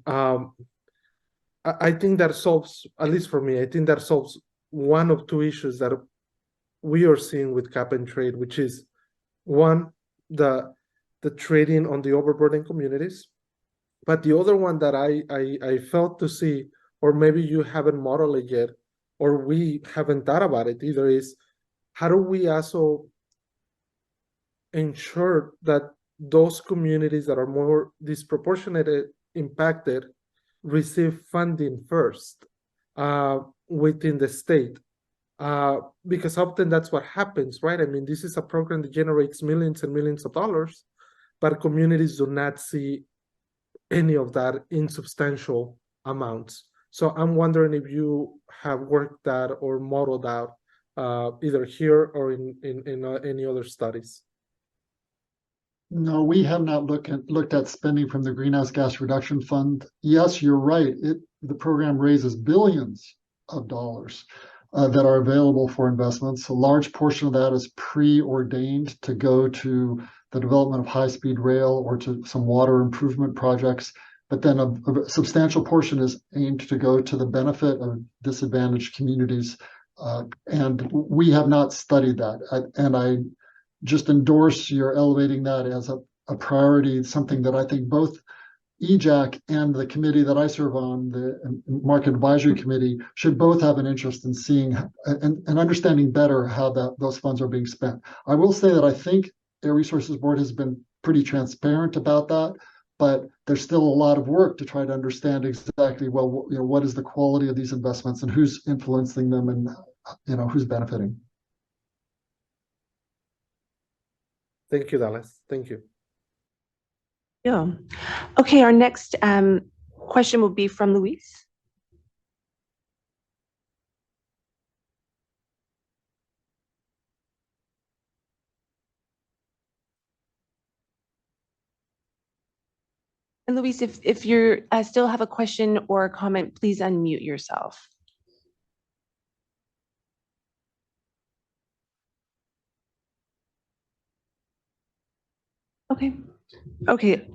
I think that solves, at least for me, I think that solves one of two issues that we are seeing with cap and trade, which is one, the trading on the overburdened communities. But the other one that I felt to see, or maybe you haven't modeled it yet, or we haven't thought about it either, is how do we also ensure that those communities that are more disproportionately impacted receive funding first within the state? Because often that's what happens, right? I mean, this is a program that generates millions and millions of dollars, but communities do not see any of that in substantial amounts. So I'm wondering if you have worked that or modeled out either here or in any other studies. No, we have not looked at spending from the Greenhouse Gas Reduction Fund. Yes, you're right. The program raises billions of dollars that are available for investments. A large portion of that is preordained to go to the development of high-speed rail or to some water improvement projects. But then a substantial portion is aimed to go to the benefit of disadvantaged communities. And we have not studied that. And I just endorse your elevating that as a priority, something that I think both EJAC and the committee that I serve on, the Market Advisory Committee, should both have an interest in seeing and understanding better how those funds are being spent. I will say that I think Air Resources Board has been pretty transparent about that, but there's still a lot of work to try to understand exactly, well, you know, what is the quality of these investments and who's influencing them and, you know, who's benefiting. Thank you, Dallas. Thank you. Yeah. Okay, our next question will be from Luis. And Luis, if you still have a question or a comment, please unmute yourself. Okay.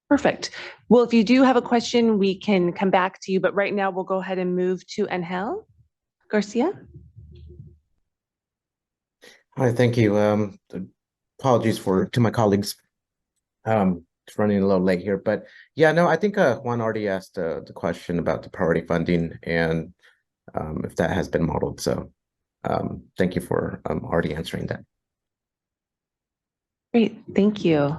Perfect. Well, if you do have a question, we can come back to you, but right now we'll go ahead and move to Angel Garcia. Hi, thank you. Apologies to my colleagues. It's running a little late here, but yeah, no, I think Juan already asked the question about the priority funding and if that has been modeled. So thank you for already answering that. Great, thank you.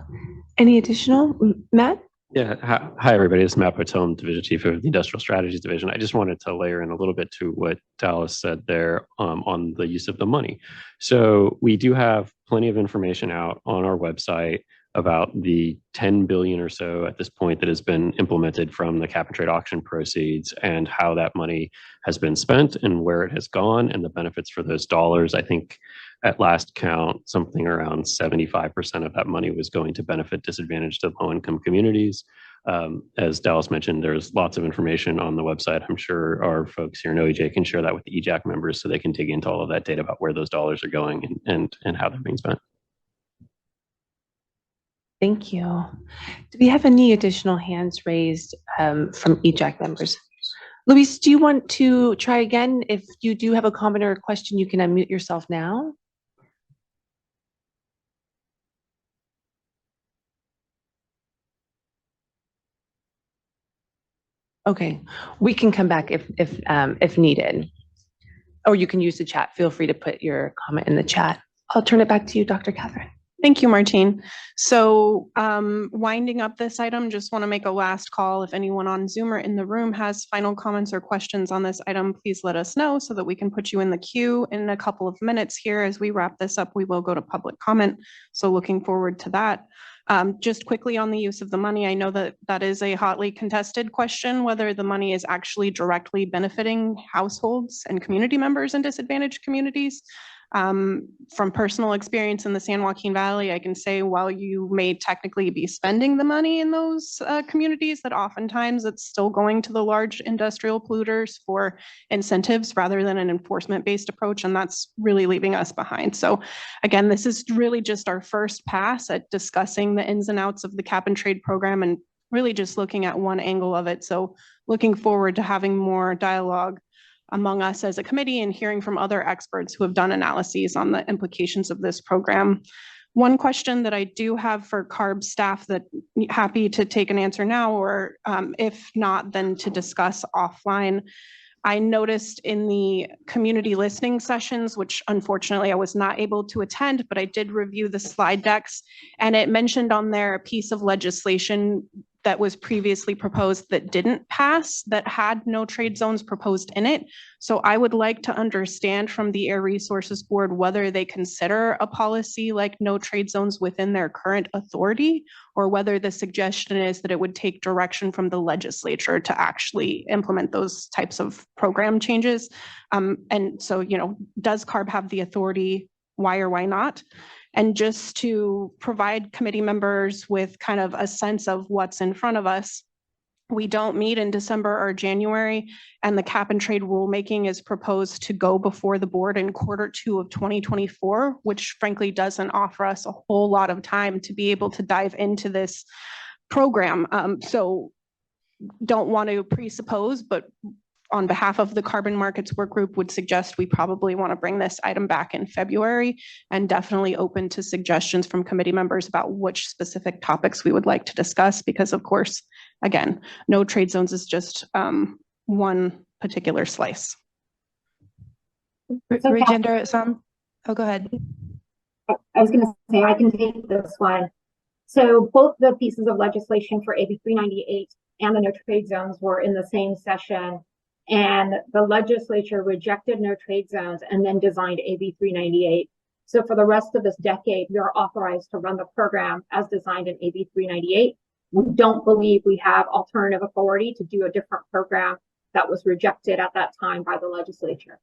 Any additional, Matt? Yeah, hi everybody. It's Matt Patone, Division Chief of the Industrial Strategies Division. I just wanted to layer in a little bit to what Dallas said there on the use of the money. So we do have plenty of information out on our website about the 10 billion or so at this point that has been implemented from the cap and trade auction proceeds and how that money has been spent and where it has gone and the benefits for those dollars. I think at last count, something around 75% of that money was going to benefit disadvantaged and low-income communities. As Dallas mentioned, there's lots of information on the website. I'm sure our folks here in OEJ can share that with the EJAC members so they can dig into all of that data about where those dollars are going and how they're being spent. Thank you. Do we have any additional hands raised from EJAC members? Luis, do you want to try again? If you do have a comment or a question, you can unmute yourself now. Okay, we can come back if needed, or you can use the chat. Feel free to put your comment in the chat. I'll turn it back to you, Dr. Catherine. Thank you, Martine. So winding up this item, just want to make a last call. If anyone on Zoom or in the room has final comments or questions on this item, please let us know so that we can put you in the queue in a couple of minutes here. As we wrap this up, we will go to public comment. So looking forward to that. Just quickly on the use of the money, I know that that is a hotly contested question, whether the money is actually directly benefiting households and community members in disadvantaged communities. From personal experience in the San Joaquin Valley, I can say while you may technically be spending the money in those communities, that oftentimes it's still going to the large industrial polluters for incentives rather than an enforcement-based approach, and that's really leaving us behind. So again, this is really just our first pass at discussing the ins and outs of the cap and trade program and really just looking at one angle of it. So looking forward to having more dialogue among us as a committee and hearing from other experts who have done analyses on the implications of this program. One question that I do have for CARB staff that happy to take an answer now, or if not, then to discuss offline. I noticed in the community listening sessions, which unfortunately I was not able to attend, but I did review the slide decks, and it mentioned on there a piece of legislation that was previously proposed that didn't pass, that had no trade zones proposed in it. So I would like to understand from the Air Resources Board whether they consider a policy like no trade zones within their current authority, or whether the suggestion is that it would take direction from the legislature to actually implement those types of program changes. And so, you know, does CARB have the authority? Why or why not? And just to provide committee members with kind of a sense of what's in front of us, we don't meet in December or January, and the cap and trade rulemaking is proposed to go before the board in Q2 of 2024, which frankly doesn't offer us a whole lot of time to be able to dive into this program. So don't want to presuppose, but on behalf of the Carbon Markets Work Group would suggest we probably want to bring this item back in February, and definitely open to suggestions from committee members about which specific topics we would like to discuss, because of course, again, no trade zones is just one particular slice. Rajendra, oh, go ahead. I was going to say, I can take this one. So both the pieces of legislation for AB 398 and the no trade zones were in the same session. And the legislature rejected no trade zones and then designed AB 398. So for the rest of this decade, we are authorized to run the program as designed in AB 398. We don't believe we have alternative authority to do a different program that was rejected at that time by the legislature.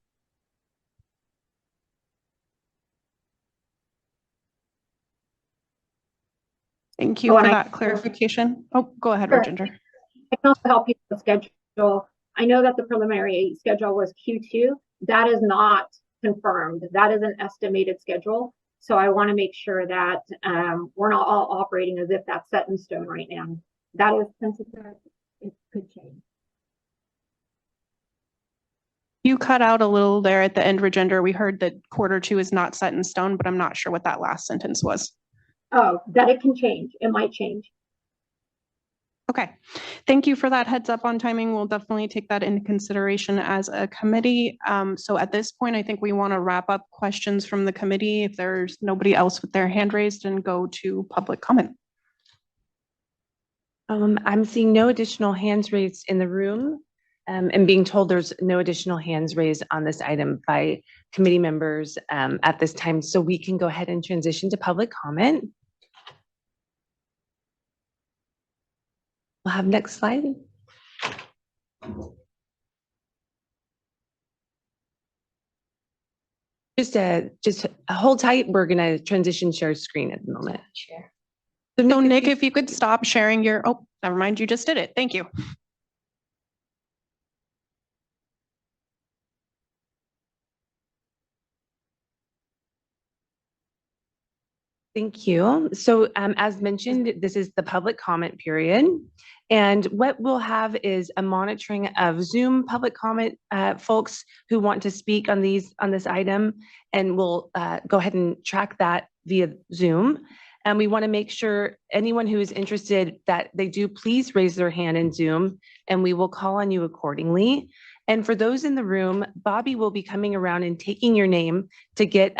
Thank you for that clarification. Oh, go ahead, Rajendra. I can also help you with the schedule. I know that the preliminary schedule was Q2. That is not confirmed. That is an estimated schedule. So I want to make sure that we're not all operating as if that's set in stone right now. That is sensitive. It could change. You cut out a little there at the end, Rajendra. We heard that Q2 is not set in stone, but I'm not sure what that last sentence was. Oh, that it can change. It might change. Okay, thank you for that heads up on timing. We'll definitely take that into consideration as a committee. So at this point, I think we want to wrap up questions from the committee if there's nobody else with their hand raised, and go to public comment. I'm seeing no additional hands raised in the room, and being told there's no additional hands raised on this item by committee members at this time. So we can go ahead and transition to public comment. We'll have next slide. Just hold tight. We're going to transition share screen at the moment. Share. So Nick, if you could stop sharing your, oh, never mind, you just did it. Thank you. Thank you. So as mentioned, this is the public comment period. And what we'll have is a monitoring of Zoom public comment folks who want to speak on this item, and we'll go ahead and track that via Zoom. And we want to make sure anyone who is interested that they do please raise their hand in Zoom, and we will call on you accordingly. And for those in the room, Bobby will be coming around and taking your name to get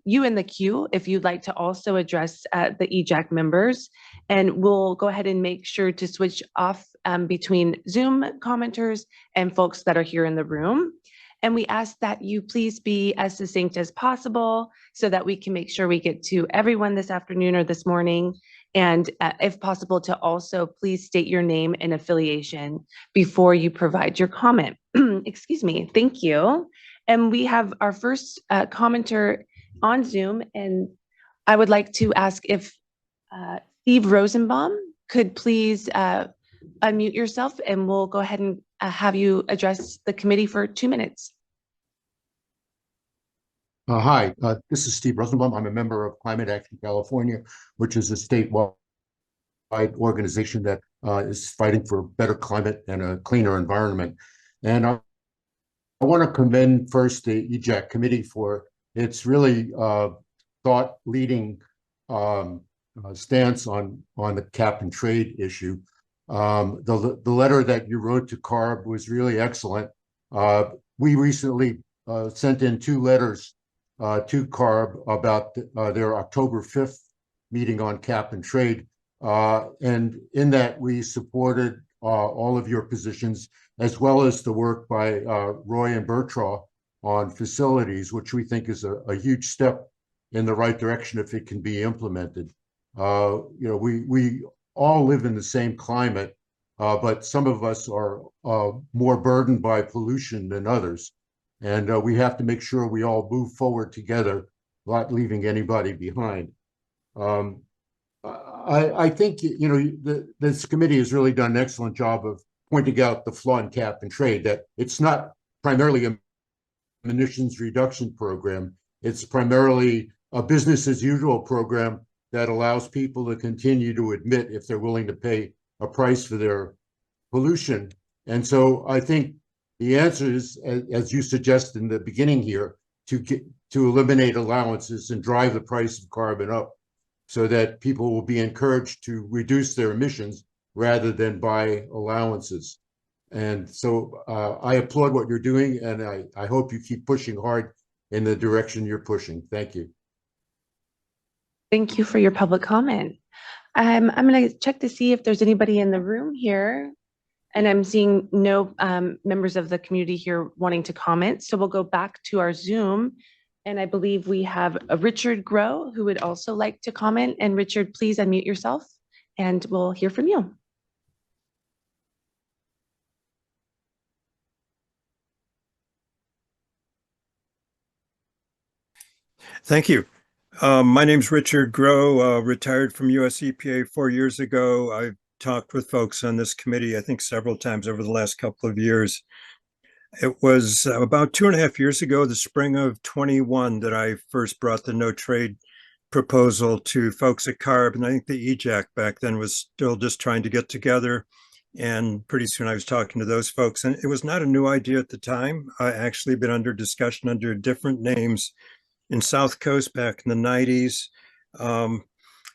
you in the queue if you'd like to also address the EJAC members. And we'll go ahead and make sure to switch off between Zoom commenters and folks that are here in the room. And we ask that you please be as succinct as possible so that we can make sure we get to everyone this afternoon or this morning. And if possible, to also please state your name and affiliation before you provide your comment. Excuse me. Thank you. And we have our first commenter on Zoom. And I would like to ask if Steve Rosenbaum could please unmute yourself, and we'll go ahead and have you address the committee for 2 minutes. Hi, this is Steve Rosenbaum. I'm a member of Climate Action California, which is a statewide organization that is fighting for better climate and a cleaner environment. And I want to commend first the EJAC committee for its really thought-leading stance on the cap and trade issue. The letter that you wrote to CARB was really excellent. We recently sent in 2 letters to CARB about their October 5th meeting on cap and trade. And in that, we supported all of your positions, as well as the work by Roy and Bertraw on facilities, which we think is a huge step in the right direction if it can be implemented. You know, we all live in the same climate, but some of us are more burdened by pollution than others. And we have to make sure we all move forward together, not leaving anybody behind. I think, you know, this committee has really done an excellent job of pointing out the flaw in cap and trade, that it's not primarily a emissions reduction program. It's primarily a business as usual program that allows people to continue to emit if they're willing to pay a price for their pollution. And so I think the answer is, as you suggested in the beginning here, to eliminate allowances and drive the price of carbon up so that people will be encouraged to reduce their emissions rather than buy allowances. And so I applaud what you're doing, and I hope you keep pushing hard in the direction you're pushing. Thank you. Thank you for your public comment. I'm going to check to see if there's anybody in the room here. And I'm seeing no members of the community here wanting to comment. So we'll go back to our Zoom. And I believe we have a Richard Grow who would also like to comment. And Richard, please unmute yourself and we'll hear from you. Thank you. My name's Richard Grow, retired from US EPA 4 years ago. I've talked with folks on this committee, I think several times over the last couple of years. It was about 2.5 years ago, the spring of 21, that I first brought the no trade proposal to folks at CARB. And I think the EJAC back then was still just trying to get together. And pretty soon I was talking to those folks. And it was not a new idea at the time. I actually been under discussion under different names in South Coast back in the 90s.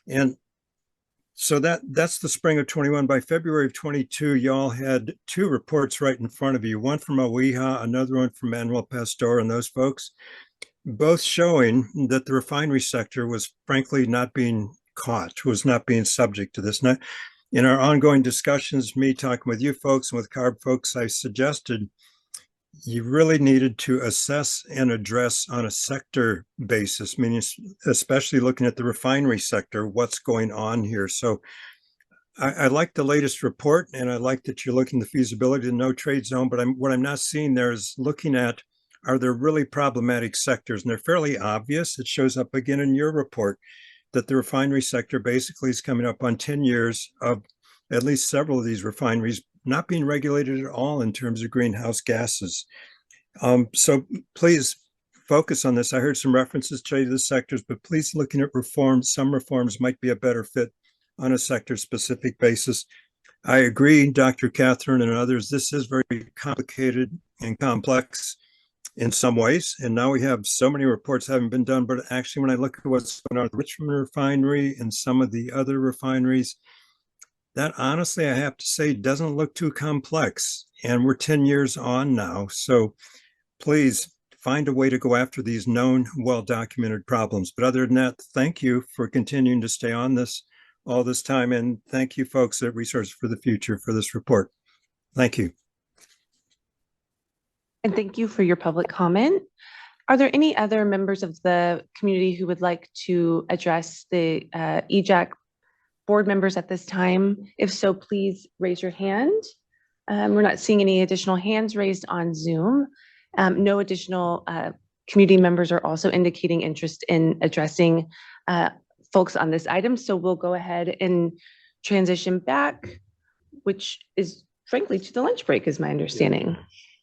And so that's the spring of 21. By February of 22, y'all had 2 reports right in front of you, one from OEHA, another one from Manuel Pastor and those folks, both showing that the refinery sector was frankly not being caught, was not being subject to this. Now, in our ongoing discussions, me talking with you folks and with CARB folks, I suggested you really needed to assess and address on a sector basis, meaning especially looking at the refinery sector, what's going on here. So I like the latest report, and I like that you're looking at the feasibility of the no trade zone, but what I'm not seeing there is looking at, are there really problematic sectors? And they're fairly obvious. It shows up again in your report that the refinery sector basically is coming up on 10 years of at least several of these refineries not being regulated at all in terms of greenhouse gases. So please focus on this. I heard some references to the sectors, but please looking at reforms. Some reforms might be a better fit on a sector-specific basis. I agree, Dr. Catherine and others, this is very complicated and complex in some ways. And now we have so many reports having been done, but actually when I look at what's going on with the Richmond refinery and some of the other refineries, that honestly, I have to say, doesn't look too complex. And we're 10 years on now. So please find a way to go after these known, well-documented problems. But other than that, thank you for continuing to stay on this all this time. And thank you folks at Resources for the Future for this report. Thank you. And thank you for your public comment. Are there any other members of the community who would like to address the EJAC board members at this time? If so, please raise your hand. We're not seeing any additional hands raised on Zoom. No additional community members are also indicating interest in addressing folks on this item. So we'll go ahead and transition back, which is frankly to the lunch break is my understanding.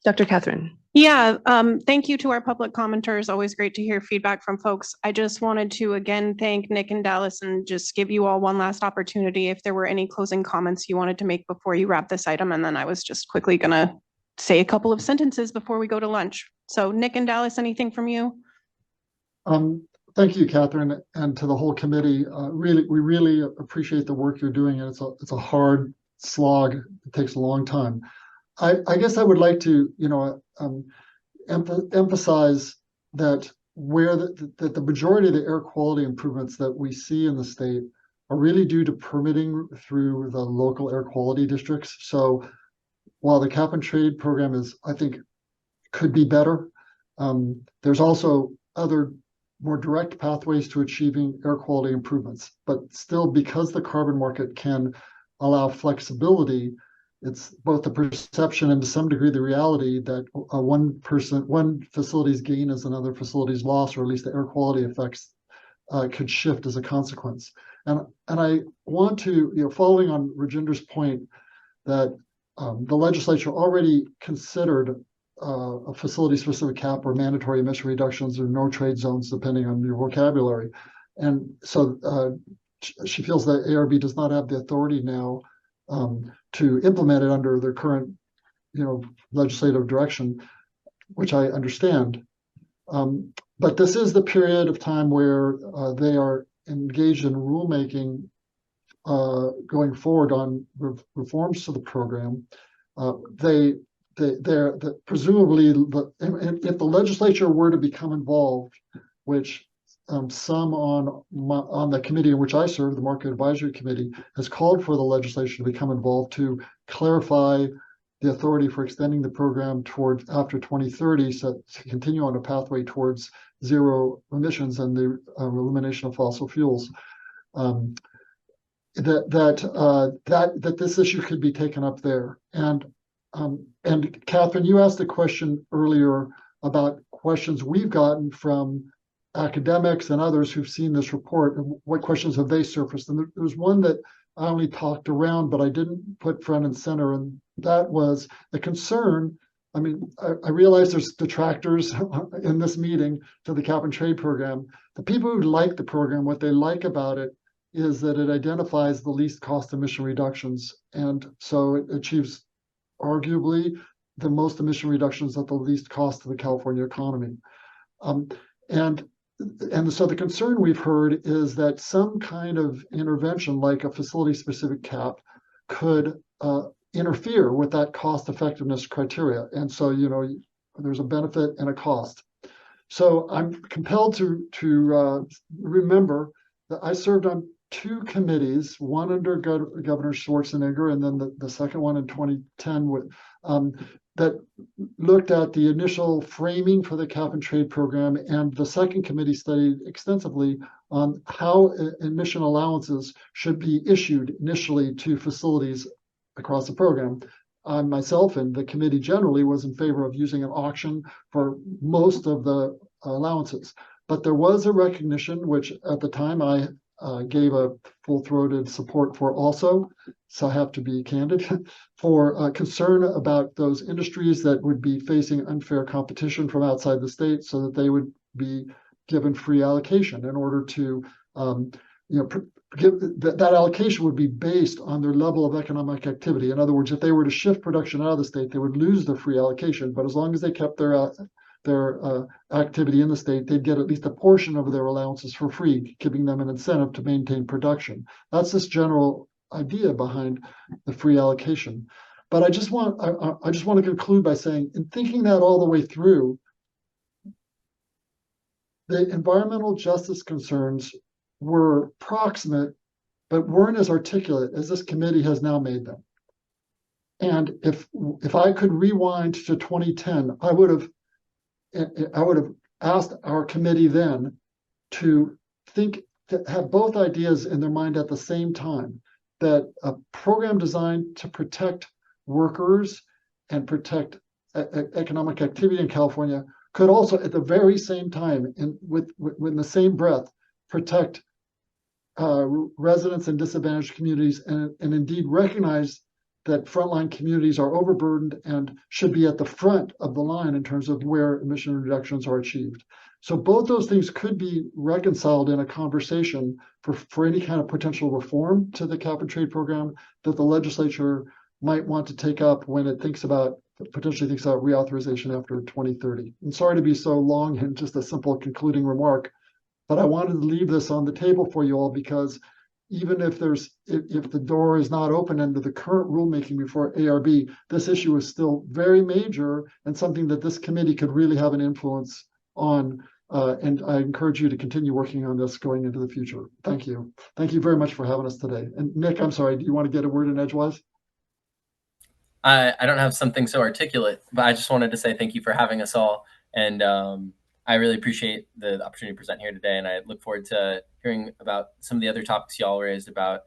Dr. Catherine. Yeah, thank you to our public commenters. Always great to hear feedback from folks. I just wanted to again thank Nick and Dallas and just give you all one last opportunity if there were any closing comments you wanted to make before you wrap this item. And then I was just quickly gonna say a couple of sentences before we go to lunch. So Nick and Dallas, anything from you? Thank you, Catherine, and to the whole committee. We really appreciate the work you're doing, and it's a hard slog. It takes a long time. I guess I would like to, emphasize that that the majority of the air quality improvements that we see in the state are really due to permitting through the local air quality districts. So while the cap and trade program is, I think, could be better, there's also other more direct pathways to achieving air quality improvements. But still, because the carbon market can allow flexibility, it's both the perception and to some degree the reality that one facility's gain is another facility's loss, or at least the air quality effects could shift as a consequence. And I want to, following on Rajender's point that the legislature already considered a facility-specific cap or mandatory emission reductions or no trade zones, depending on your vocabulary. And so she feels that ARB does not have the authority now to implement it under their current, legislative direction, which I understand. But this is the period of time where they are engaged in rulemaking going forward on reforms to the program. Presumably, if the legislature were to become involved, which some on the committee in which I serve, the Market Advisory Committee, has called for the legislation to become involved to clarify the authority for extending the program toward after 2030, so to continue on a pathway towards zero emissions and the elimination of fossil fuels. That this issue could be taken up there. And Catherine, you asked a question earlier about questions we've gotten from academics and others who've seen this report, and what questions have they surfaced? And there was one that I only talked around, but I didn't put front and center, and that was the concern. I mean, I realize there's detractors in this meeting to the cap and trade program. The people who like the program, what they like about it is that it identifies the least cost emission reductions. And so it achieves arguably the most emission reductions at the least cost to the California economy. And so the concern we've heard is that some kind of intervention, like a facility-specific cap, could interfere with that cost effectiveness criteria. And so, there's a benefit and a cost. So I'm compelled to remember that I served on two committees, one under Governor Schwarzenegger, and then the second one in 2010 with, that looked at the initial framing for the cap and trade program, and the second committee studied extensively on how emission allowances should be issued initially to facilities across the program. I myself and the committee generally was in favor of using an auction for most of the allowances. But there was a recognition, which at the time I gave a full-throated support for also, so I have to be candid, for concern about those industries that would be facing unfair competition from outside the state, so that they would be given free allocation in order to, give that allocation would be based on their level of economic activity. In other words, if they were to shift production out of the state, they would lose the free allocation, but as long as they kept their activity in the state, they'd get at least a portion of their allowances for free, giving them an incentive to maintain production. That's this general idea behind the free allocation. But I just want to conclude by saying, in thinking that all the way through, the environmental justice concerns were proximate, but weren't as articulate as this committee has now made them. And if I could rewind to 2010, I would have asked our committee then to have both ideas in their mind at the same time, that a program designed to protect workers and protect economic activity in California could also at the very same time and with the same breath protect residents in disadvantaged communities and indeed recognize that frontline communities are overburdened and should be at the front of the line in terms of where emission reductions are achieved. So both those things could be reconciled in a conversation for any kind of potential reform to the cap and trade program that the legislature might want to take up when it potentially thinks about reauthorization after 2030. And sorry to be so long and just a simple concluding remark, but I wanted to leave this on the table for you all because even if the door is not open under the current rulemaking before ARB, this issue is still very major and something that this committee could really have an influence on. And I encourage you to continue working on this going into the future. Thank you. Thank you very much for having us today. And Nick, I'm sorry, do you want to get a word in edgewise? I don't have something so articulate, but I just wanted to say thank you for having us all. And I really appreciate the opportunity to present here today. And I look forward to hearing about some of the other topics y'all raised about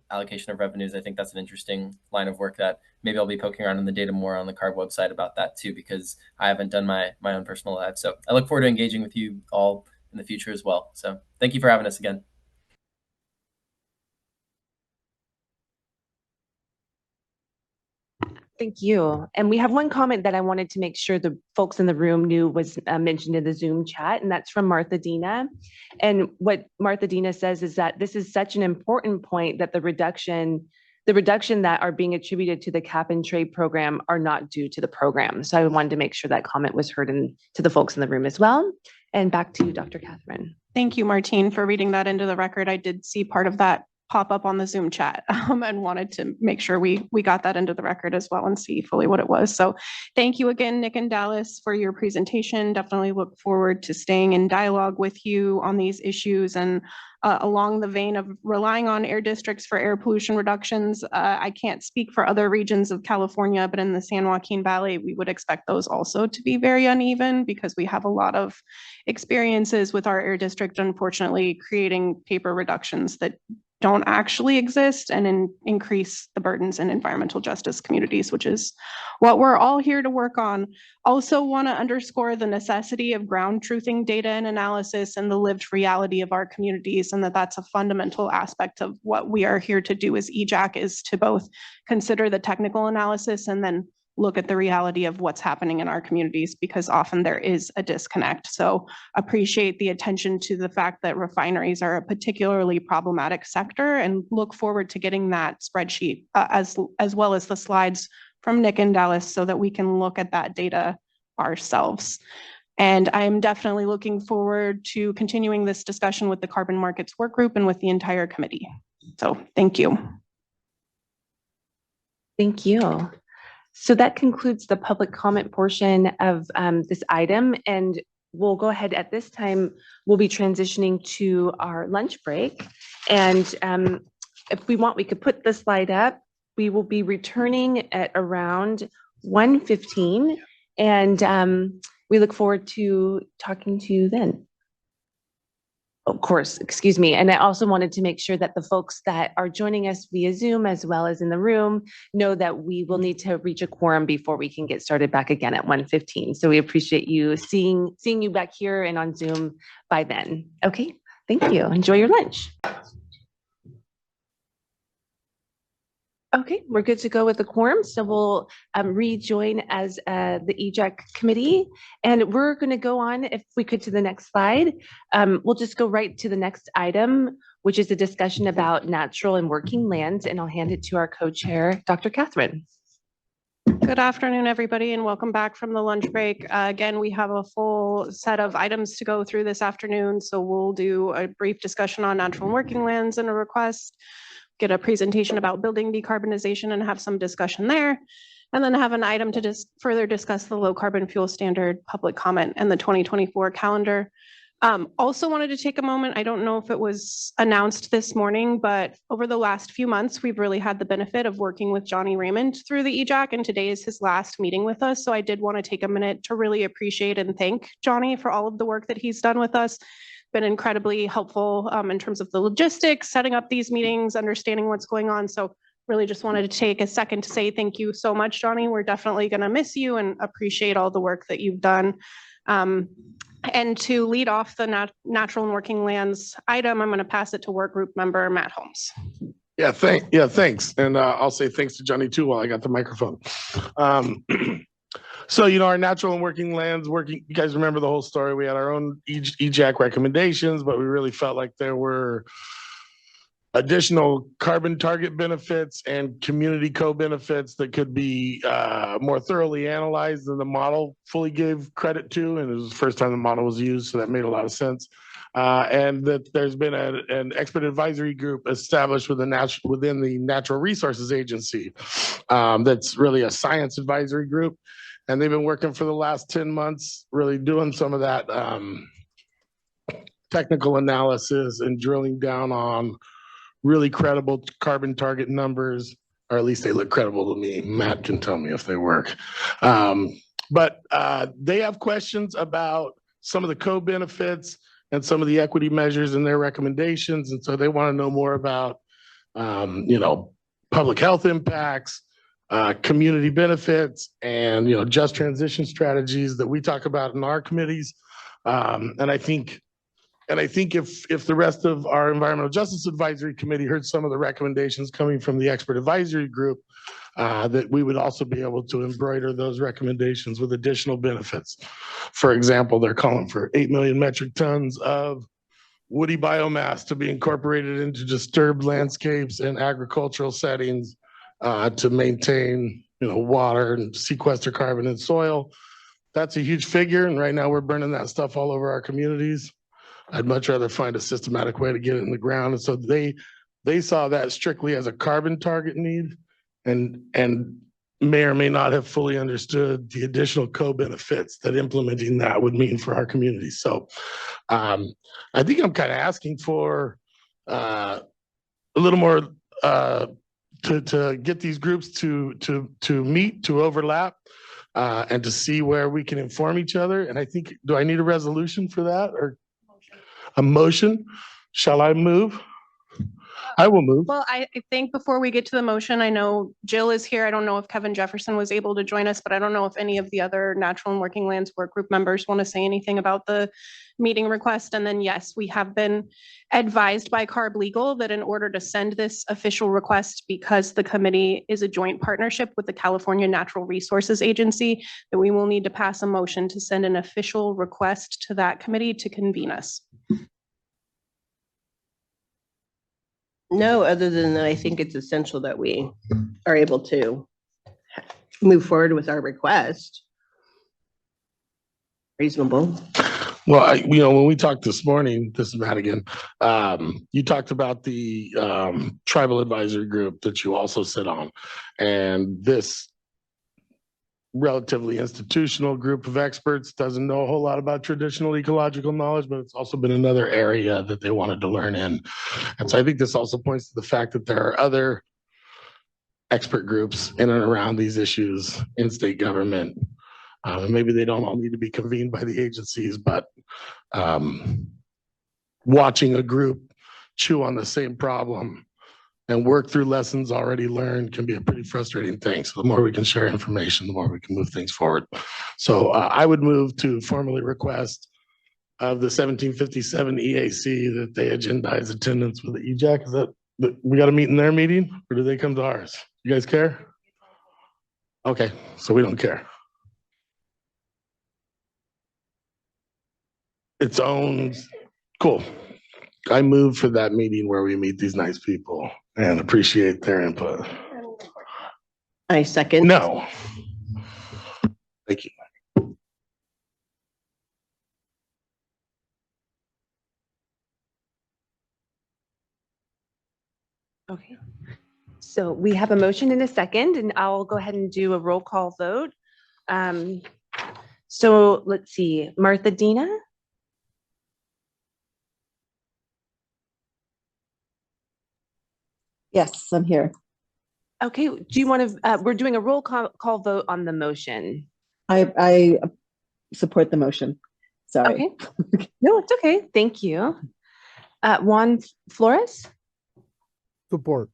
allocation of revenues. I think that's an interesting line of work that maybe I'll be poking around in the data more on the CARB website about that too, because I haven't done my own personal life. So I look forward to engaging with you all in the future as well. So thank you for having us again. Thank you. And we have one comment that I wanted to make sure the folks in the room knew was mentioned in the Zoom chat, and that's from Martha Dina. And what Martha Dina says is that this is such an important point that the reduction that are being attributed to the cap and trade program are not due to the program. So I wanted to make sure that comment was heard to the folks in the room as well. And back to you, Dr. Catherine. Thank you, Martine, for reading that into the record. I did see part of that pop up on the Zoom chat and wanted to make sure we got that into the record as well and see fully what it was. So thank you again, Nick and Dallas, for your presentation. Definitely look forward to staying in dialogue with you on these issues. And along the vein of relying on air districts for air pollution reductions, I can't speak for other regions of California, but in the San Joaquin Valley, we would expect those also to be very uneven because we have a lot of experiences with our air district, unfortunately, creating paper reductions that don't actually exist and increase the burdens in environmental justice communities, which is what we're all here to work on. Also want to underscore the necessity of ground truthing data and analysis and the lived reality of our communities, and that's a fundamental aspect of what we are here to do as EJAC, is to both consider the technical analysis and then look at the reality of what's happening in our communities, because often there is a disconnect. So appreciate the attention to the fact that refineries are a particularly problematic sector, and look forward to getting that spreadsheet as well as the slides from Nick and Dallas so that we can look at that data ourselves. And I'm definitely looking forward to continuing this discussion with the Carbon Markets Work Group and with the entire committee. So thank you. Thank you. So that concludes the public comment portion of this item, and we'll go ahead at this time. We'll be transitioning to our lunch break, and if we want, we could put the slide up. We will be returning at around 1:15, and we look forward to talking to you then. Of course, excuse me. And I also wanted to make sure that the folks that are joining us via Zoom as well as in the room know that we will need to reach a quorum before we can get started back again at 1:15. So we appreciate you seeing you back here and on Zoom by then. Okay, thank you. Enjoy your lunch. Okay, we're good to go with the quorum. So we'll rejoin as the EJAC committee, and we're going to go on, if we could, to the next slide. We'll just go right to the next item, which is a discussion about natural and working lands, and I'll hand it to our co-chair, Dr. Catherine. Good afternoon, everybody, and welcome back from the lunch break. Again, we have a full set of items to go through this afternoon, so we'll do a brief discussion on natural and working lands and a request. get a presentation about building decarbonization and have some discussion there. And then have an item to just further discuss the low carbon fuel standard, public comment, and the 2024 calendar. Also wanted to take a moment. I don't know if it was announced this morning, but over the last few months, we've really had the benefit of working with Johnny Raymond through the EJAC, and today is his last meeting with us. So I did want to take a minute to really appreciate and thank Johnny for all of the work that he's done with us. Been incredibly helpful in terms of the logistics, setting up these meetings, understanding what's going on. So really just wanted to take a second to say thank you so much, Johnny. We're definitely going to miss you and appreciate all the work that you've done. And to lead off the natural and working lands item, I'm going to pass it to work group member Matt Holmes. Yeah, thanks. And I'll say thanks to Johnny too while I got the microphone. So, our natural and working lands, you guys remember the whole story. We had our own EJAC recommendations, but we really felt like there were additional carbon target benefits and community co-benefits that could be more thoroughly analyzed than the model fully gave credit to. And it was the first time the model was used, so that made a lot of sense. And that there's been an expert advisory group established within the Natural Resources Agency that's really a science advisory group. And they've been working for the last 10 months, really doing some of that technical analysis and drilling down on really credible carbon target numbers, or at least they look credible to me. Matt can tell me if they work. But they have questions about some of the co-benefits and some of the equity measures in their recommendations. And so they want to know more about, public health impacts, community benefits, and, just transition strategies that we talk about in our committees. And I think if the rest of our Environmental Justice Advisory Committee heard some of the recommendations coming from the expert advisory group, that we would also be able to embroider those recommendations with additional benefits. For example, they're calling for 8 million metric tons of woody biomass to be incorporated into disturbed landscapes and agricultural settings to maintain, water and sequester carbon in soil. That's a huge figure, and right now we're burning that stuff all over our communities. I'd much rather find a systematic way to get it in the ground. And so they saw that strictly as a carbon target need and may or may not have fully understood the additional co-benefits that implementing that would mean for our community. So I think I'm kind of asking for a little more to get these groups to meet, to overlap, and to see where we can inform each other. And I think, do I need a resolution for that, or a motion? Shall I move? I will move. Well, I think before we get to the motion, I know Jill is here. I don't know if Kevin Jefferson was able to join us, but I don't know if any of the other natural and working lands work group members want to say anything about the meeting request. And then, yes, we have been advised by CARB Legal that in order to send this official request, because the committee is a joint partnership with the California Natural Resources Agency, that we will need to pass a motion to send an official request to that committee to convene us. No, other than I think it's essential that we are able to move forward with our request. Reasonable. Well, when we talked this morning, this is Matt again, you talked about the tribal advisory group that you also sit on. And this relatively institutional group of experts doesn't know a whole lot about traditional ecological knowledge, but it's also been another area that they wanted to learn in. And so I think this also points to the fact that there are other expert groups in and around these issues in state government. Maybe they don't all need to be convened by the agencies, but watching a group chew on the same problem and work through lessons already learned can be a pretty frustrating thing. So the more we can share information, the more we can move things forward. So I would move to formally request of the 1757 EAC that they agendize attendance with the EJAC. Is that we got to meet in their meeting, or do they come to ours? You guys care? Okay, so we don't care. Its own, cool. I move for that meeting where we meet these nice people and appreciate their input. I second. No. Thank you. Okay. So we have a motion and a second, and I'll go ahead and do a roll call vote. So let's see, Martha Dina, Yes, I'm here. okay, do you want to, we're doing a roll call vote on the motion. I support the motion. Sorry. Okay. No, it's okay. Thank you. Juan Flores? Support.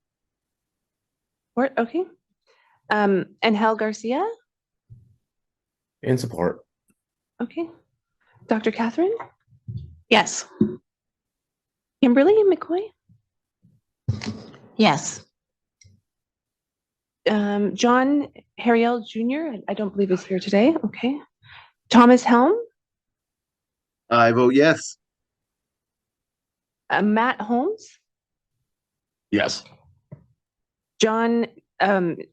Support, okay. Angel Garcia? In support. Okay. Dr. Catherine? Yes. Kimberly McCoy? Yes. John Harriel Jr., I don't believe is here today. Okay. Thomas Helm? I vote yes. Matt Holmes? Yes. John,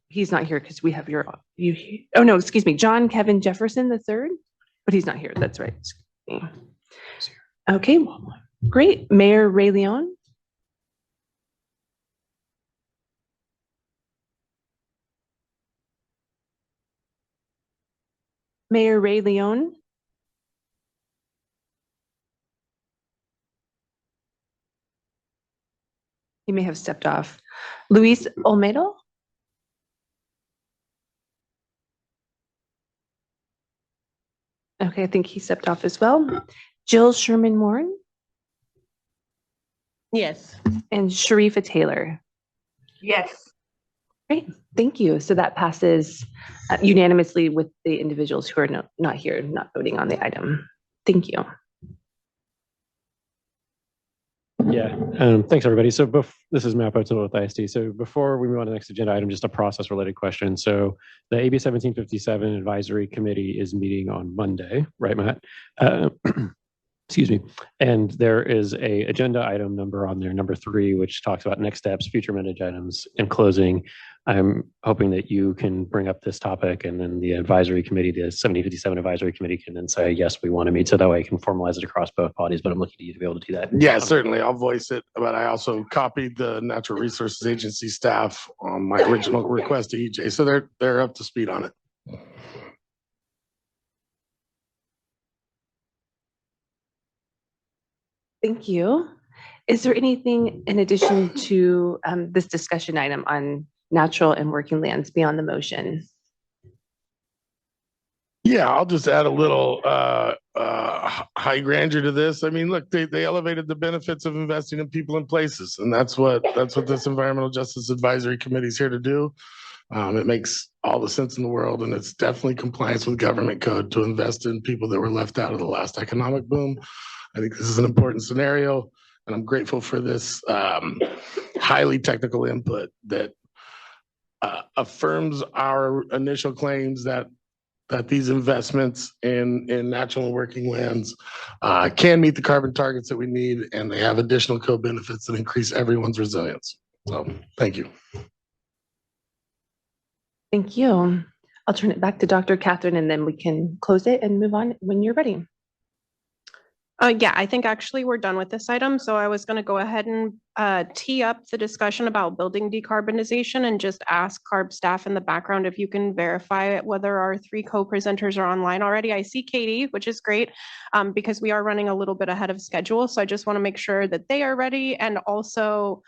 he's not here because we have oh no, excuse me, John Kevin Jefferson III, but he's not here. That's right. Okay, great. Mayor Ray Leon? Mayor Ray Leon? He may have stepped off. Luis Olmedo? Okay, I think he stepped off as well. Jill Sherman Warren? Yes. And Sharifa Taylor? Yes. Great, thank you. So that passes unanimously with the individuals who are not here, not voting on the item. Thank you. Yeah, thanks everybody. So this is Matt Potel with ISD. So before we move on to the next agenda item, just a process related question. So the AB 1757 Advisory Committee is meeting on Monday, right, Matt? Excuse me. And there is a agenda item number on there, number 3, which talks about next steps, future managed items. In closing, I'm hoping that you can bring up this topic, and then the advisory committee, the 1757 advisory committee, can then say, yes, we want to meet, so that way I can formalize it across both bodies, but I'm looking to you to be able to do that. Yeah, certainly. I'll voice it, but I also copied the Natural Resources Agency staff on my original request to EJ, so they're up to speed on it. Thank you. Is there anything in addition to this discussion item on natural and working lands beyond the motion? Yeah, I'll just add a little high grandeur to this. I mean, look, they elevated the benefits of investing in people and places, and that's what this Environmental Justice Advisory Committee is here to do. It makes all the sense in the world, and it's definitely compliance with government code to invest in people that were left out of the last economic boom. I think this is an important scenario, and I'm grateful for this highly technical input that affirms our initial claims that these investments in natural and working lands can meet the carbon targets that we need, and they have additional co-benefits that increase everyone's resilience. So, thank you. Thank you. I'll turn it back to Dr. Catherine, and then we can close it and move on when you're ready. Yeah, I think actually we're done with this item. So I was going to go ahead and tee up the discussion about building decarbonization and just ask CARB staff in the background if you can verify whether our 3 co-presenters are online already. I see Katie, which is great because we are running a little bit ahead of schedule. So I just want to make sure that they are ready. And also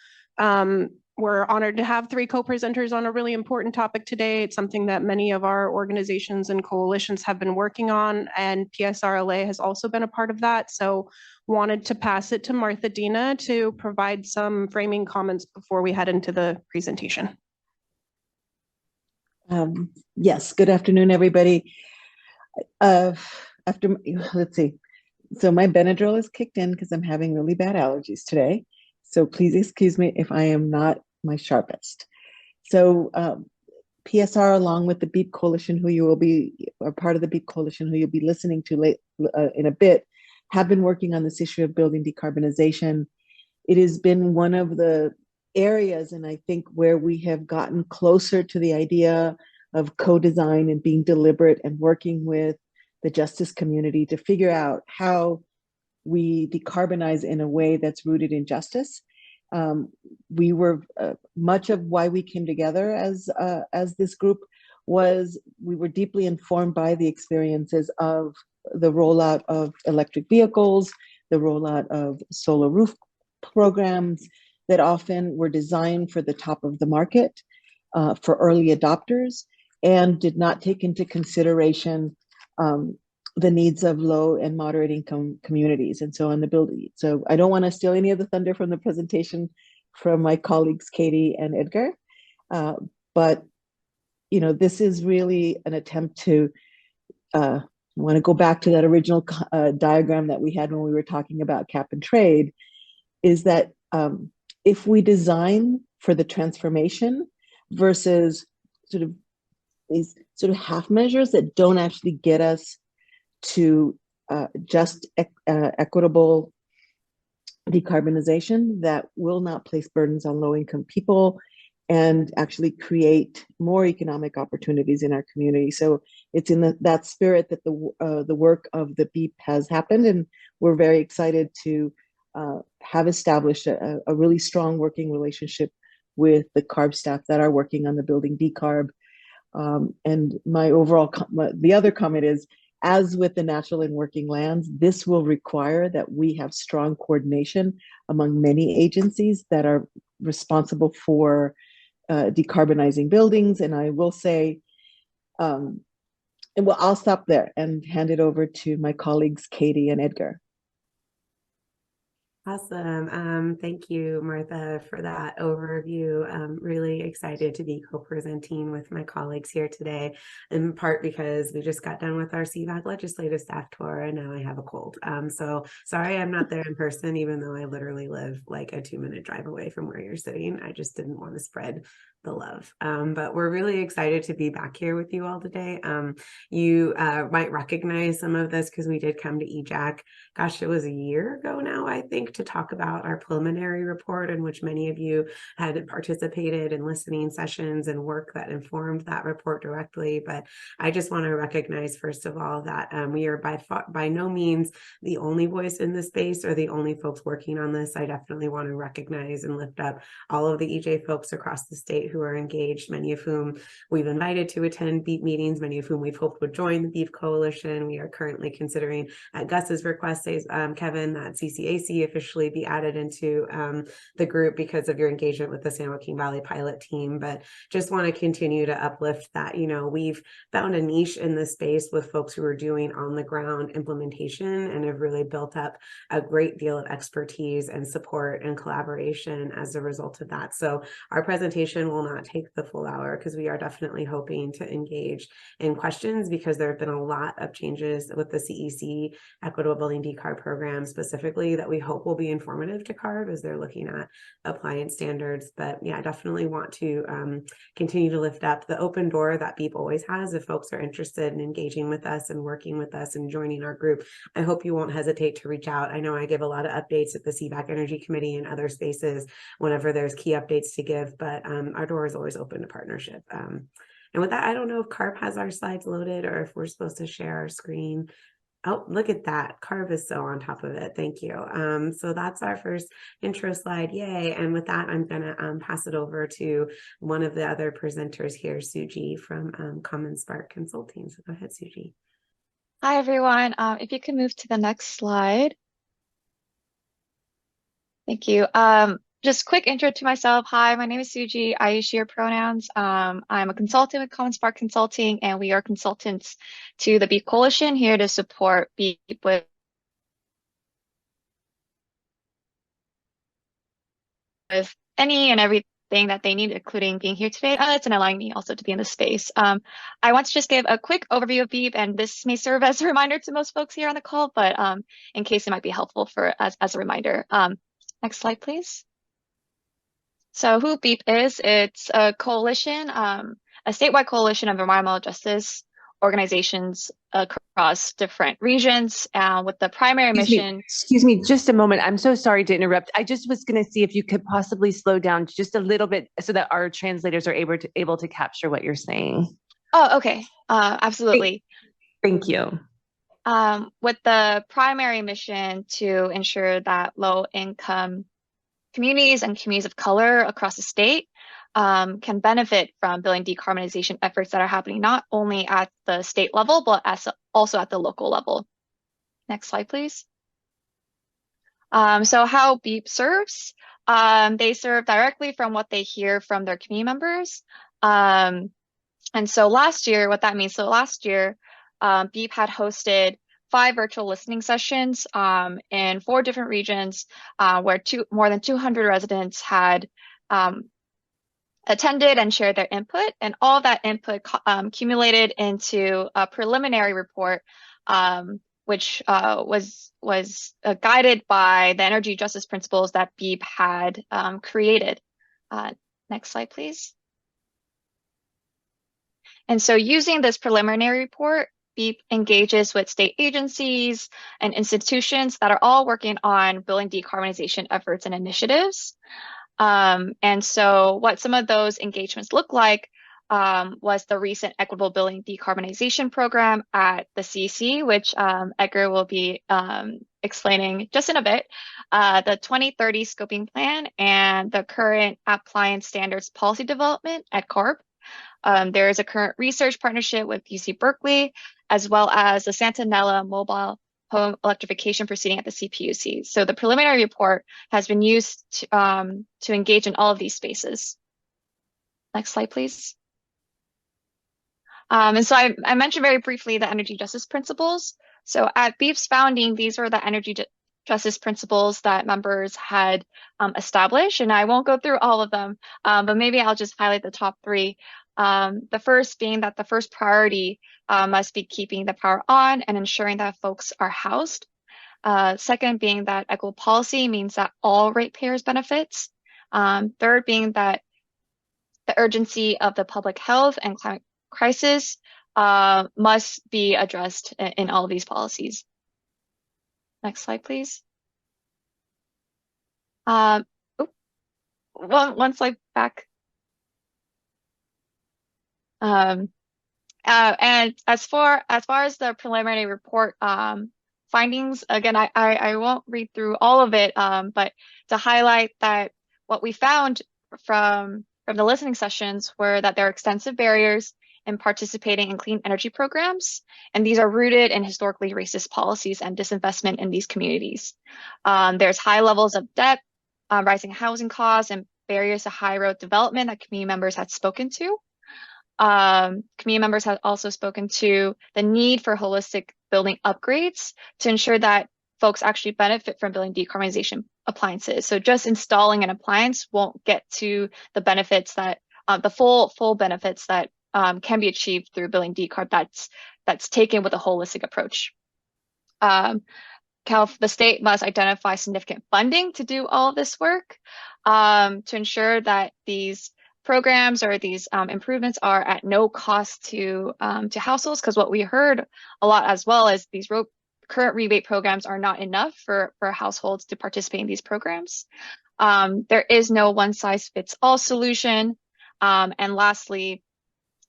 we're honored to have 3 co-presenters on a really important topic today. It's something that many of our organizations and coalitions have been working on, and PSRLA has also been a part of that. So wanted to pass it to Martha Dina to provide some framing comments before we head into the presentation. Yes, good afternoon, everybody. Let's see. So my Benadryl is kicked in because I'm having really bad allergies today. So please excuse me if I am not my sharpest. So PSR, along with the BEEP Coalition, who you will be, or part of the BEEP Coalition, who you'll be listening to in a bit, have been working on this issue of building decarbonization. It has been one of the areas, and I think where we have gotten closer to the idea of co-design and being deliberate and working with the justice community to figure out how we decarbonize in a way that's rooted in justice. We were much of why we came together as this group was we were deeply informed by the experiences of the rollout of electric vehicles, the rollout of solar roof programs that often were designed for the top of the market, for early adopters, and did not take into consideration the needs of low and moderate income communities. And so on the building. So I don't want to steal any of the thunder from the presentation from my colleagues, Katie and Edgar. But, you know, this is really an attempt to, I want to go back to that original diagram that we had when we were talking about cap and trade, is that if we design for the transformation versus sort of these sort of half measures that don't actually get us to just equitable decarbonization, that will not place burdens on low-income people and actually create more economic opportunities in our community. So it's in that spirit that the work of the BEEP has happened, and we're very excited to have established a really strong working relationship with the CARB staff that are working on the building decarb. And my overall, the other comment is, as with the natural and working lands, this will require that we have strong coordination among many agencies that are responsible for decarbonizing buildings. And I will say, and well, I'll stop there and hand it over to my colleagues, Katie and Edgar. Awesome. Thank you, Martha, for that overview. I'm really excited to be co-presenting with my colleagues here today, in part because we just got done with our CVAG legislative staff tour and now I have a cold. So sorry I'm not there in person, even though I literally live like a 2-minute drive away from where you're sitting. I just didn't want to spread the love. But we're really excited to be back here with you all today. You might recognize some of this because we did come to EJAC, gosh, it was a year ago now, I think, to talk about our preliminary report, in which many of you had participated in listening sessions and work that informed that report directly. But I just want to recognize, first of all, that we are by no means the only voice in this space or the only folks working on this. I definitely want to recognize and lift up all of the EJ folks across the state who are engaged, many of whom we've invited to attend BEEP meetings, many of whom we've hoped would join the BEEP Coalition. We are currently considering, at Gus's request, Kevin, that CCAC officially be added into the group because of your engagement with the San Joaquin Valley pilot team. But just want to continue to uplift that, you know, we've found a niche in this space with folks who are doing on the ground implementation and have really built up a great deal of expertise and support and collaboration as a result of that. So our presentation will not take the full hour because we are definitely hoping to engage in questions, because there have been a lot of changes with the CEC Equitable Building Decarb program specifically that we hope will be informative to CARB as they're looking at appliance standards. But yeah, I definitely want to continue to lift up the open door that BEEP always has. If folks are interested in engaging with us and working with us and joining our group, I hope you won't hesitate to reach out. I know I give a lot of updates at the CVAC Energy Committee and other spaces whenever there's key updates to give, but our door is always open to partnership. And with that, I don't know if CARB has our slides loaded or if we're supposed to share our screen. Oh, look at that. CARB is so on top of it. Thank you. So that's our first intro slide. Yay. And with that, I'm going to pass it over to one of the other presenters here, Suji from Common Spark Consulting. So go ahead, Suji. Hi, everyone. If you can move to the next slide. Thank you. Just quick intro to myself. Hi, my name is Suji. I use she, her pronouns. I'm a consultant with Common Spark Consulting, and we are consultants to the BEEP Coalition, here to support BEEP with any and everything that they need, including being here today. And allowing me also to be in this space. I want to just give a quick overview of BEEP, and this may serve as a reminder to most folks here on the call, but in case it might be helpful for as a reminder. Next slide, please. So who BEEP is, it's a coalition, a statewide coalition of environmental justice organizations across different regions with the primary mission. Excuse me, just a moment. I'm so sorry to interrupt. I just was going to see if you could possibly slow down just a little bit so that our translators are able to capture what you're saying. Oh, okay. Absolutely. Thank you. With the primary mission to ensure that low income communities and communities of color across the state can benefit from building decarbonization efforts that are happening not only at the state level, but also at the local level. Next slide, please. So how BEEP serves, they serve directly from what they hear from their community members. And so last year, what that means, so last year, BEEP had hosted 5 virtual listening sessions in 4 different regions where more than 200 residents had attended and shared their input, and all that input accumulated into a preliminary report, which was guided by the energy justice principles that BEEP had created. Next slide, please. And so using this preliminary report, BEEP engages with state agencies and institutions that are all working on building decarbonization efforts and initiatives. And so what some of those engagements look like was the recent Equitable Building Decarbonization Program at the CEC, which Edgar will be explaining just in a bit, the 2030 Scoping Plan, and the current Appliance Standards Policy Development at CARB. There is a current research partnership with UC Berkeley, as well as the Santa Nella Mobile Home Electrification Proceeding at the CPUC. So the preliminary report has been used to engage in all of these spaces. Next slide, please. And so I mentioned very briefly the energy justice principles. So at BEEP's founding, these were the energy justice principles that members had established, and I won't go through all of them, but maybe I'll just highlight the top 3. The first being that the first priority must be keeping the power on and ensuring that folks are housed. Second being that equitable policy means that all ratepayers benefits. Third being that the urgency of the public health and climate crisis must be addressed in all of these policies. Next slide, please. One slide back. And as far as the preliminary report findings, again, I won't read through all of it, but to highlight that what we found from the listening sessions were that there are extensive barriers in participating in clean energy programs, and these are rooted in historically racist policies and disinvestment in these communities. There's high levels of debt, rising housing costs, and barriers to high road development that community members had spoken to. Community members have also spoken to the need for holistic building upgrades to ensure that folks actually benefit from building decarbonization appliances. So just installing an appliance won't get to the benefits that the full benefits that can be achieved through building decarb that's taken with a holistic approach. The state must identify significant funding to do all of this work to ensure that these programs or these improvements are at no cost to households, because what we heard a lot as well is these current rebate programs are not enough for households to participate in these programs. There is no one-size-fits-all solution. And lastly,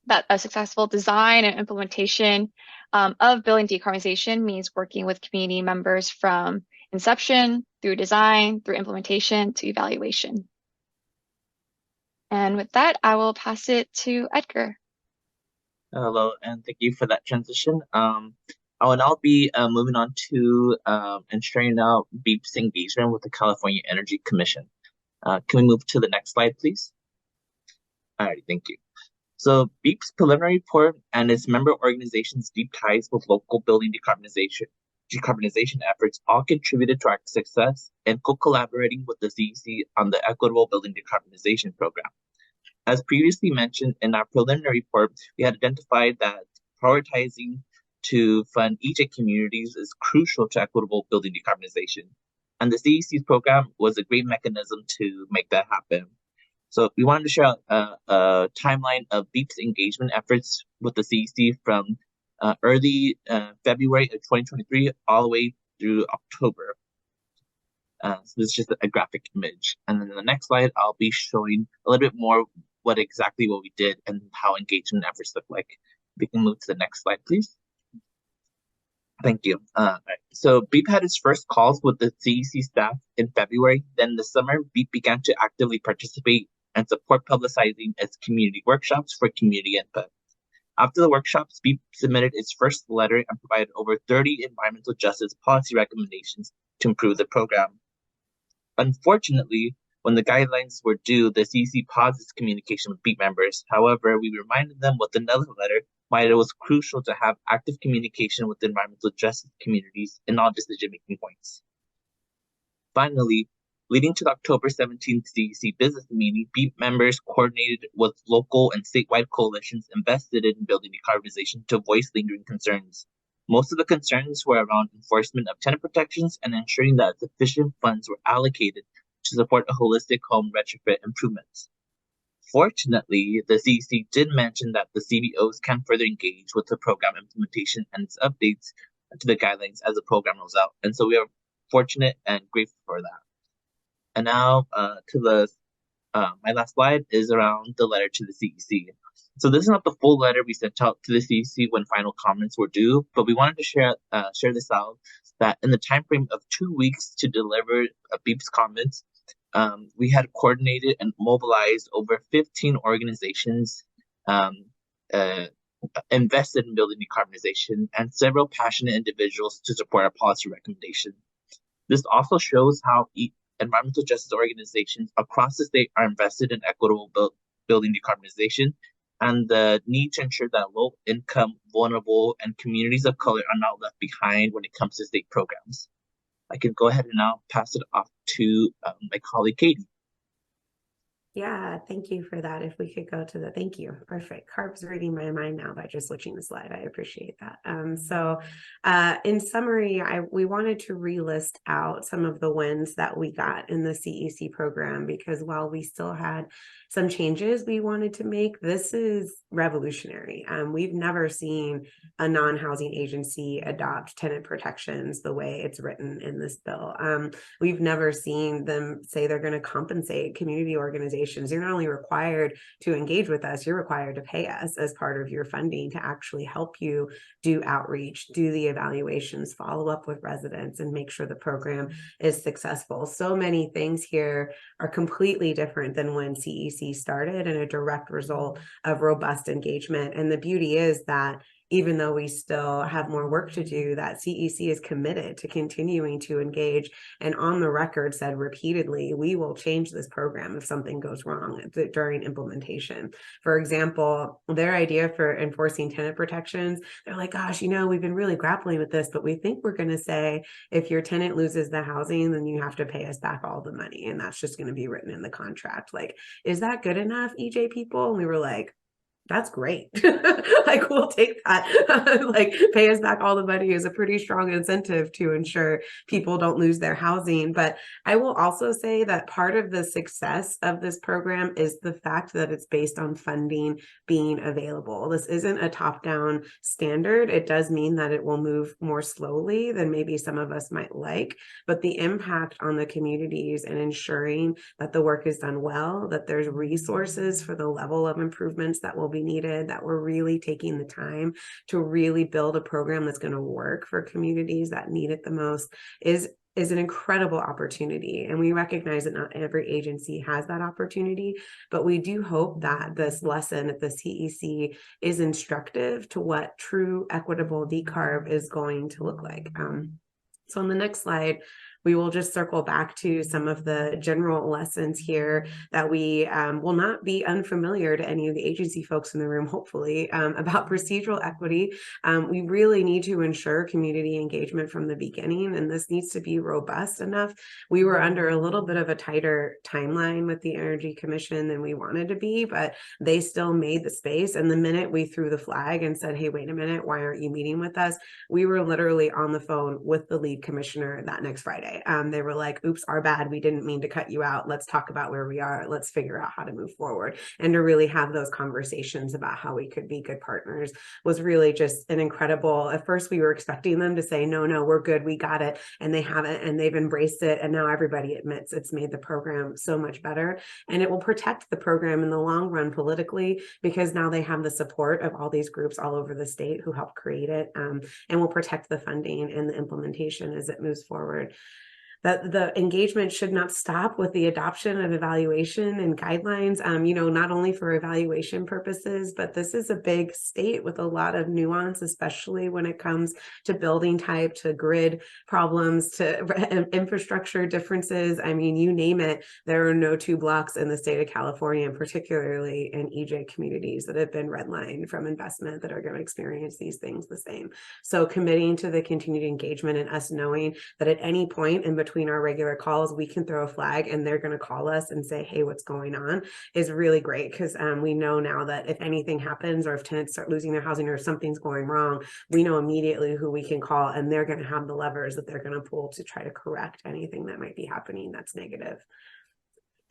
that a successful design and implementation of building decarbonization means working with community members from inception, through design, through implementation, to evaluation. And with that, I will pass it to Edgar. Hello, and thank you for that transition. I will now be moving on to and sharing out BEEP's engagement with the California Energy Commission. Can we move to the next slide, please? All right, thank you. So BEEP's preliminary report and its member organizations' deep ties with local building decarbonization efforts all contributed to our success and co-collaborating with the CEC on the Equitable Building Decarbonization Program. As previously mentioned in our preliminary report, we had identified that prioritizing to fund EJ communities is crucial to equitable building decarbonization, and the CEC's program was a great mechanism to make that happen. So we wanted to share a timeline of BEEP's engagement efforts with the CEC from early February of 2023 all the way through October. So this is just a graphic image. And then in the next slide, I'll be showing a little bit more what we did and how engagement efforts look like. We can move to the next slide, please. Thank you. So BEEP had its first calls with the CEC staff in February. Then this summer, BEEP began to actively participate and support publicizing its community workshops for community input. After the workshops, BEEP submitted its first letter and provided over 30 environmental justice policy recommendations to improve the program. Unfortunately, when the guidelines were due, the CEC paused its communication with BEEP members. However, we reminded them with another letter why it was crucial to have active communication with the environmental justice communities in all decision-making points. Finally, leading to the October 17th CEC business meeting, BEEP members coordinated with local and statewide coalitions invested in building decarbonization to voice lingering concerns. Most of the concerns were around enforcement of tenant protections and ensuring that sufficient funds were allocated to support a holistic home retrofit improvements. Fortunately, the CEC did mention that the CBOs can further engage with the program implementation and its updates to the guidelines as the program rolls out. And so we are fortunate and grateful for that. And now to the my last slide is around the letter to the CEC. So this is not the full letter we sent out to the CEC when final comments were due, but we wanted to share this out that in the time frame of 2 weeks to deliver BEEP's comments, we had coordinated and mobilized over 15 organizations invested in building decarbonization and several passionate individuals to support our policy recommendation. This also shows how environmental justice organizations across the state are invested in equitable building decarbonization and the need to ensure that low-income, vulnerable, and communities of color are not left behind when it comes to state programs. I can go ahead and now pass it off to my colleague, Katie. Yeah, thank you for that. If we could go to the, thank you. Perfect. Carp's reading my mind now by just switching the slide. I appreciate that. In summary, we wanted to relist out some of the wins that we got in the CEC program, because while we still had some changes we wanted to make, this is revolutionary. We've never seen a non-housing agency adopt tenant protections the way it's written in this bill. We've never seen them say they're going to compensate community organizations. You're not only required to engage with us, you're required to pay us as part of your funding to actually help you do outreach, do the evaluations, follow up with residents, and make sure the program is successful. So many things here are completely different than when CEC started, and a direct result of robust engagement. And the beauty is that even though we still have more work to do, that CEC is committed to continuing to engage, and on the record said repeatedly, we will change this program if something goes wrong during implementation. For example, their idea for enforcing tenant protections, they're like, gosh, we've been really grappling with this, but we think we're going to say, if your tenant loses the housing, then you have to pay us back all the money. And that's just going to be written in the contract. Like, is that good enough, EJ people? And we were like, that's great. Like, we'll take that. Like, pay us back all the money is a pretty strong incentive to ensure people don't lose their housing. But I will also say that part of the success of this program is the fact that it's based on funding being available. This isn't a top-down standard. It does mean that it will move more slowly than maybe some of us might like, but the impact on the communities and ensuring that the work is done well, that there's resources for the level of improvements that will be needed, that we're really taking the time to really build a program that's going to work for communities that need it the most is an incredible opportunity. And we recognize that not every agency has that opportunity, but we do hope that this lesson at the CEC is instructive to what true equitable decarb is going to look like. So on the next slide, we will just circle back to some of the general lessons here that we will not be unfamiliar to any of the agency folks in the room, hopefully, about procedural equity. We really need to ensure community engagement from the beginning, and this needs to be robust enough. We were under a little bit of a tighter timeline with the Energy Commission than we wanted to be, but they still made the space. And the minute we threw the flag and said, hey, wait a minute, why aren't you meeting with us? We were literally on the phone with the lead commissioner that next Friday. day. They were like, oops, our bad. We didn't mean to cut you out. Let's talk about where we are. Let's figure out how to move forward. And to really have those conversations about how we could be good partners was really just an incredible, at first we were expecting them to say, no, we're good. We got it. And they haven't, and they've embraced it. And now everybody admits it's made the program so much better. And it will protect the program in the long run politically, because now they have the support of all these groups all over the state who helped create it, and will protect the funding and the implementation as it moves forward. That the engagement should not stop with the adoption of evaluation and guidelines, not only for evaluation purposes, but this is a big state with a lot of nuance, especially when it comes to building type, to grid problems, to infrastructure differences. I mean, you name it, there are no two blocks in the state of California, and particularly in EJ communities that have been redlined from investment that are going to experience these things the same. So committing to the continued engagement and us knowing that at any point in between our regular calls, we can throw a flag and they're going to call us and say, hey, what's going on, is really great, because we know now that if anything happens, or if tenants start losing their housing, or if something's going wrong, we know immediately who we can call, and they're going to have the levers that they're going to pull to try to correct anything that might be happening that's negative.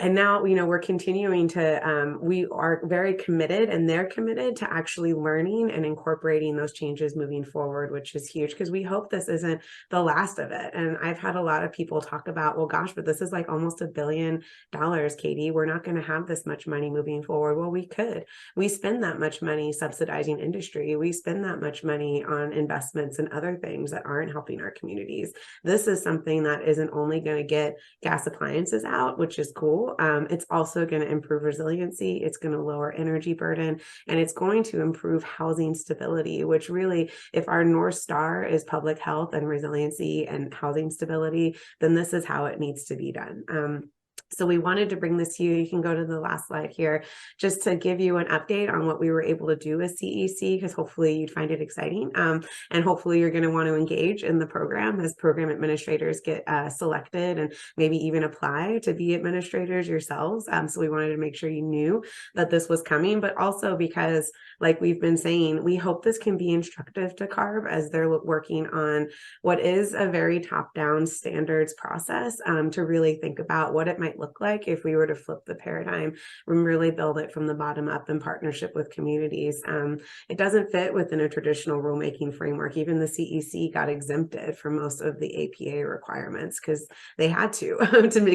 And now, we're continuing to, we are very committed, and they're committed to actually learning and incorporating those changes moving forward, which is huge, because we hope this isn't the last of it. And I've had a lot of people talk about, well, gosh, but this is like almost $1 billion, Katie. We're not going to have this much money moving forward. Well, we could. We spend that much money subsidizing industry. We spend that much money on investments and other things that aren't helping our communities. This is something that isn't only going to get gas appliances out, which is cool. It's also going to improve resiliency. It's going to lower energy burden, and it's going to improve housing stability, which really, if our North Star is public health and resiliency and housing stability, then this is how it needs to be done. So we wanted to bring this to you. You can go to the last slide here, just to give you an update on what we were able to do with CEC, because hopefully you'd find it exciting. And hopefully you're going to want to engage in the program as program administrators get selected, and maybe even apply to be administrators yourselves. So we wanted to make sure you knew that this was coming, but also because, like we've been saying, we hope this can be instructive to CARB as they're working on what is a very top-down standards process, to really think about what it might look like if we were to flip the paradigm and really build it from the bottom up in partnership with communities. It doesn't fit within a traditional rulemaking framework. Even the CEC got exempted from most of the APA requirements because they had to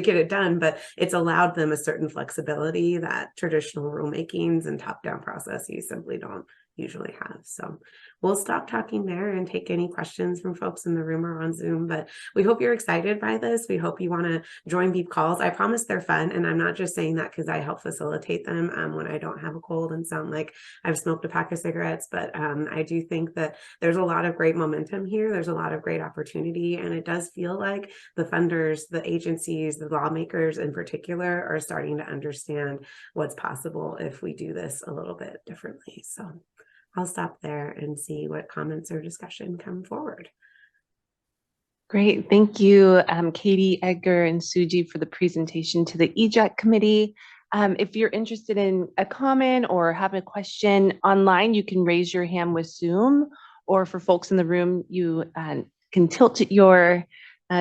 get it done, but it's allowed them a certain flexibility that traditional rulemakings and top-down processes simply don't usually have. So we'll stop talking there and take any questions from folks in the room or on Zoom, but we hope you're excited by this. We hope you want to join Beep calls. I promise they're fun, and I'm not just saying that because I help facilitate them when I don't have a cold and sound like I've smoked a pack of cigarettes, but I do think that there's a lot of great momentum here. There's a lot of great opportunity, and it does feel like the funders, the agencies, the lawmakers in particular are starting to understand what's possible if we do this a little bit differently. So I'll stop there and see what comments or discussion come forward. Great. Thank you, Katie, Edgar, and Suji for the presentation to the EJAC committee. If you're interested in a comment or have a question online, you can raise your hand with Zoom, or for folks in the room, you can tilt your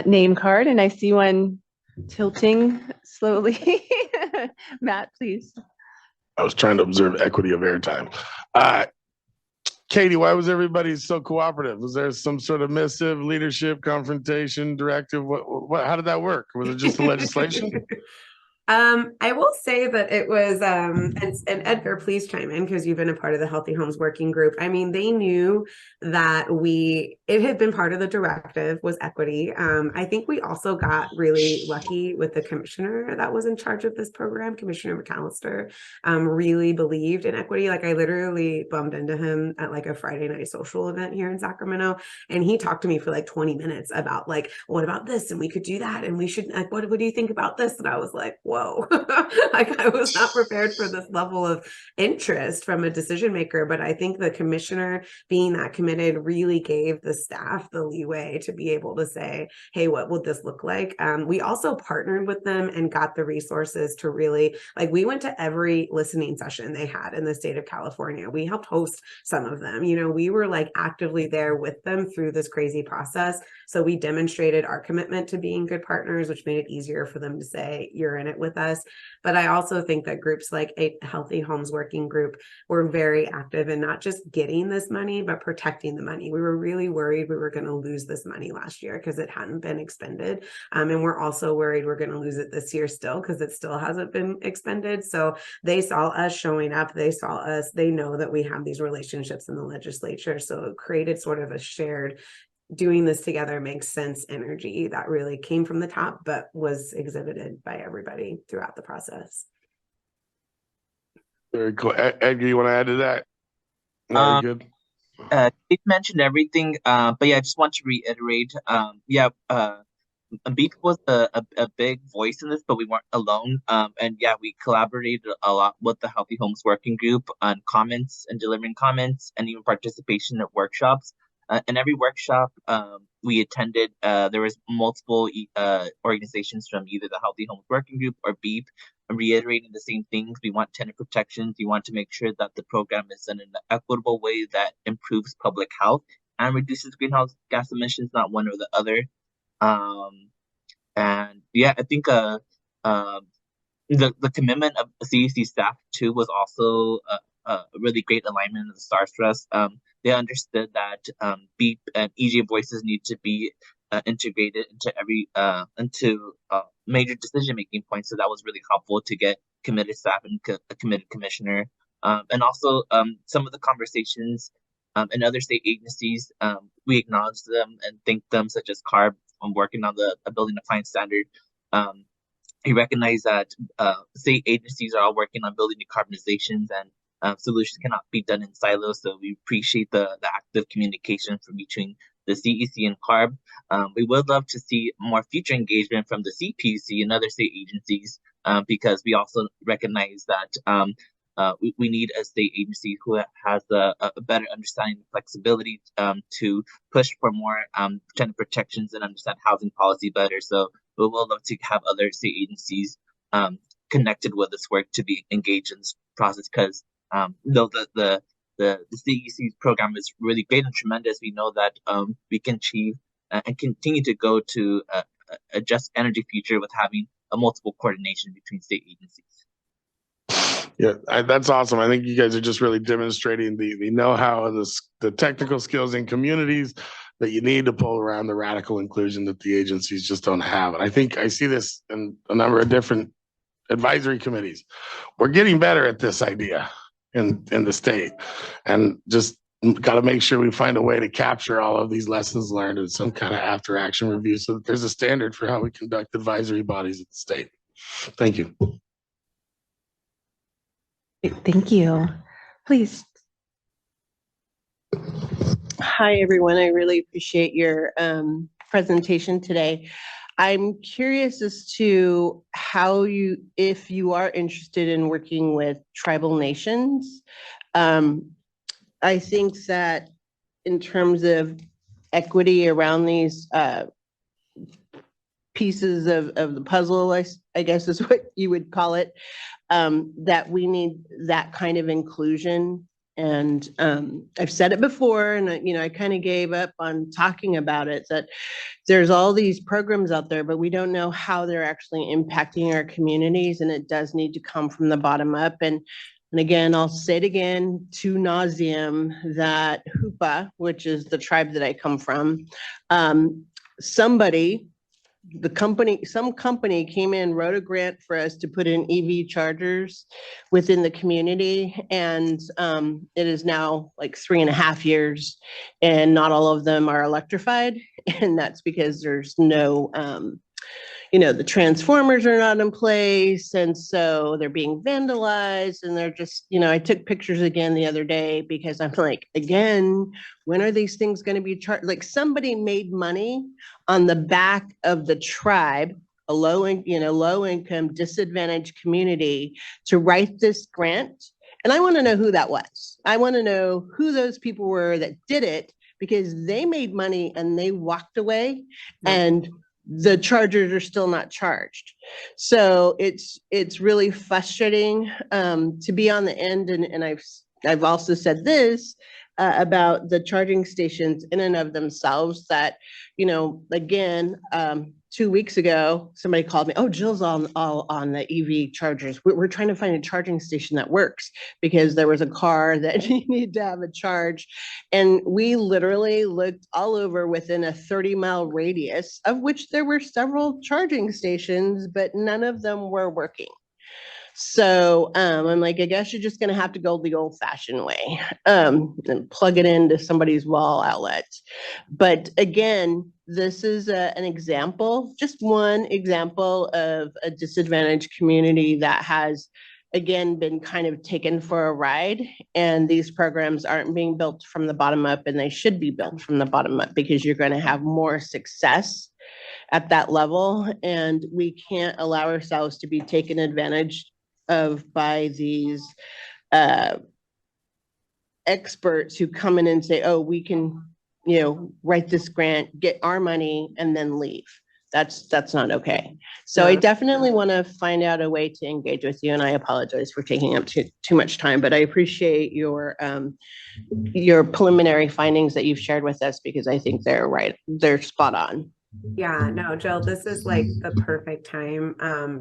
name card, and I see one tilting slowly. Matt, please. I was trying to observe equity of airtime. Katie, why was everybody so cooperative? Was there some sort of missive, leadership, confrontation, directive? What? How did that work? Was it just the legislation? I will say that it was, and Edgar, please chime in because you've been a part of the Healthy Homes Working Group. I mean, they knew that it had been part of the directive was equity. I think we also got really lucky with the commissioner that was in charge of this program, Commissioner McAllister, really believed in equity. Like I literally bumped into him at like a Friday night social event here in Sacramento, and he talked to me for like 20 minutes about like, what about this? And we could do that. And we should, like, what do you think about this? And I was like, whoa, like I was not prepared for this level of interest from a decision maker. But I think the commissioner being that committed really gave the staff the leeway to be able to say, hey, what would this look like? We also partnered with them and got the resources to really, like, we went to every listening session they had in the state of California. We helped host some of them. You know, we were like actively there with them through this crazy process So we demonstrated our commitment to being good partners, which made it easier for them to say, you're in it with us. But I also think that groups like a Healthy Homes Working Group were very active in not just getting this money, but protecting the money. We were really worried we were going to lose this money last year because it hadn't been expended. And we're also worried we're going to lose it this year still because it still hasn't been expended. So they saw us showing up. They saw us. They know that we have these relationships in the legislature. So it created sort of a shared doing this together makes sense energy that really came from the top, but was exhibited by everybody throughout the process. Very cool. Edgar, you want to add to that? Very good. Kate mentioned everything, but yeah, I just want to reiterate, BEEP was a big voice in this, but we weren't alone. And yeah, we collaborated a lot with the Healthy Homes Working Group on comments and delivering comments and even participation at workshops. In every workshop we attended, there was multiple organizations from either the Healthy Homes Working Group or BEEP reiterating the same things. We want tenant protections. We want to make sure that the program is done in an equitable way that improves public health and reduces greenhouse gas emissions, not one or the other. And yeah, I think the commitment of CEC staff too was also a really great alignment of the STARS Trust. They understood that BEEP and EJ Voices need to be integrated into every major decision-making points. So that was really helpful to get committed staff and a committed commissioner. And also some of the conversations in other state agencies, we acknowledge them and thank them, such as CARB on working on the building appliance standard. We recognize that state agencies are all working on building decarbonizations and solutions cannot be done in silos. So we appreciate the active communication from between the CEC and CARB. We would love to see more future engagement from the CPUC and other state agencies because we also recognize that we need a state agency who has a better understanding and flexibility to push for more tenant protections and understand housing policy better. So we would love to have other state agencies connected with this work to be engaged in this process because the CEC's program is really great and tremendous. We know that we can achieve and continue to go to a just energy future with having a multiple coordination between state agencies. Yeah, that's awesome. I think you guys are just really demonstrating the know-how and the technical skills in communities that you need to pull around the radical inclusion that the agencies just don't have. And I think I see this in a number of different advisory committees. We're getting better at this idea in the state, and just got to make sure we find a way to capture all of these lessons learned in some kind of after action review so that there's a standard for how we conduct advisory bodies at the state. Thank you. Thank you. Please. Hi, everyone. I really appreciate your presentation today. I'm curious as to how if you are interested in working with tribal nations. I think that in terms of equity around these pieces of the puzzle, I guess is what you would call it, that we need that kind of inclusion. And I've said it before, and I kind of gave up on talking about it, that there's all these programs out there, but we don't know how they're actually impacting our communities, and it does need to come from the bottom up. And again, I'll say it again, to nauseam, that Hoopa, which is the tribe that I come from, some company came in, wrote a grant for us to put in EV chargers within the community. And it is now like 3.5 years and not all of them are electrified. And that's because there's no, the transformers are not in place. And so they're being vandalized and they're just, I took pictures again the other day because I'm like, again, when are these things going to be charged? Like somebody made money on the back of the tribe, a low income disadvantaged community, to write this grant. And I want to know who that was. I want to know who those people were that did it, because they made money and they walked away and the chargers are still not charged. So it's really frustrating to be on the end. And I've also said this, about the charging stations in and of themselves that, you know, again, 2 weeks ago, somebody called me, oh, Jill's all on the EV chargers. We're trying to find a charging station that works because there was a car that needed to have a charge. And we literally looked all over within a 30-mile radius, of which there were several charging stations, but none of them were working. So I'm like, I guess you're just gonna have to go the old-fashioned way and plug it into somebody's wall outlet. But again, this is an example, just one example of a disadvantaged community that has, again, been kind of taken for a ride. And these programs aren't being built from the bottom up, and they should be built from the bottom up because you're gonna have more success at that level. And we can't allow ourselves to be taken advantage of by these experts who come in and say, oh, we can, you know, write this grant, get our money, and then leave. That's not okay. So I definitely want to find out a way to engage with you, and I apologize for taking up too much time, but I appreciate your preliminary findings that you've shared with us, because I think they're spot on. Yeah, no, Jill, this is like the perfect time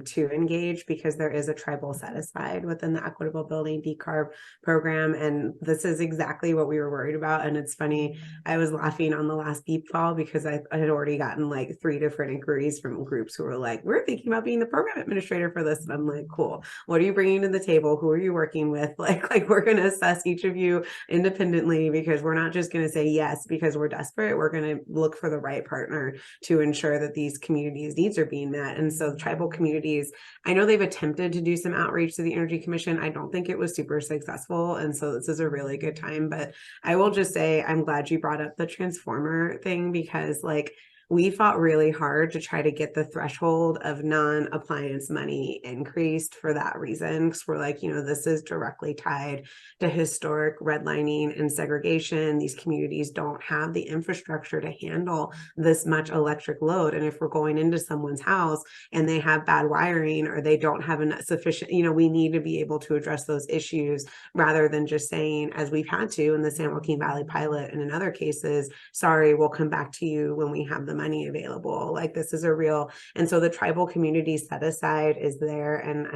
to engage, because there is a tribal set aside within the Equitable Building Decarb program. And this is exactly what we were worried about. And it's funny, I was laughing on the last BEEP call because I had already gotten like 3 different inquiries from groups who were like, we're thinking about being the program administrator for this. And I'm like, cool. What are you bringing to the table? Who are you working with? Like we're going to assess each of you independently, because we're not just going to say yes because we're desperate. We're going to look for the right partner to ensure that these communities' needs are being met. And so tribal communities, I know they've attempted to do some outreach to the Energy Commission. I don't think it was super successful. And so this is a really good time. But I will just say, I'm glad you brought up the transformer thing, because like, we fought really hard to try to get the threshold of non-appliance money increased for that reason. Because we're like, you know, this is directly tied to historic redlining and segregation. These communities don't have the infrastructure to handle this much electric load. And if we're going into someone's house and they have bad wiring, or they don't have enough sufficient, you know, we need to be able to address those issues, rather than just saying, as we've had to in the San Joaquin Valley pilot and in other cases, sorry, we'll come back to you when we have the money available. Like, this is a real, and so the tribal community set aside is there. And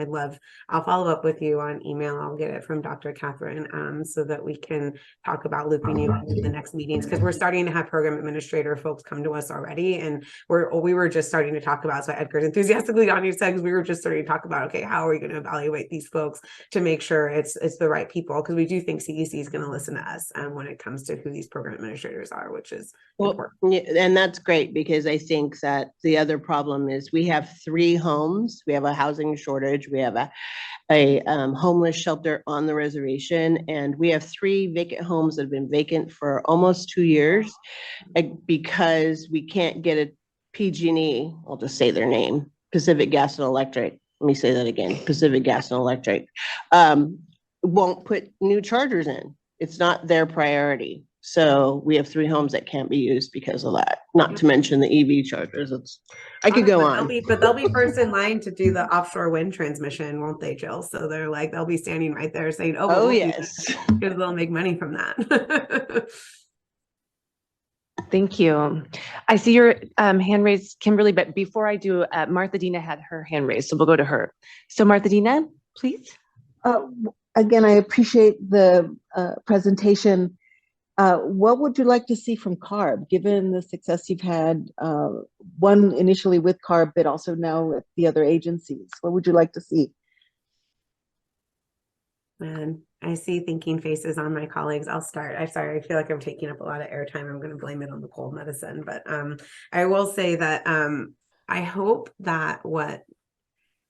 I'll follow up with you on email. I'll get it from Dr. Catherine so that we can talk about looping you into the next meetings, because we're starting to have program administrator folks come to us already. And we were just starting to talk about, so Edgar's enthusiastically on your side, because we were just starting to talk about, okay, how are we going to evaluate these folks to make sure it's the right people? Because we do think CEC is going to listen to us when it comes to who these program administrators are, which is important. Yeah, and that's great, because I think that the other problem is we have 3 homes. We have a housing shortage. We have a homeless shelter on the reservation, and we have 3 vacant homes that have been vacant for almost 2 years because we can't get a PG&E. I'll just say their name, Pacific Gas and Electric. Let me say that again, Pacific Gas and Electric won't put new chargers in. It's not their priority. So we have 3 homes that can't be used because of that, not to mention the EV chargers. I could go on. They'll be first in line to do the offshore wind transmission, won't they, Jill? So they'll be standing right there saying, oh yes, because they'll make money from that. Thank you. I see your hand raised, Kimberly, but before I do, Martha Dina had her hand raised, so we'll go to her. So Martha Dina, please. Again, I appreciate the presentation. What would you like to see from CARB, given the success you've had, one initially with CARB, but also now with the other agencies? What would you like to see? Man, I see thinking faces on my colleagues. I'll start. I'm sorry, I feel like I'm taking up a lot of airtime. I'm going to blame it on the cold medicine, but I will say that I hope that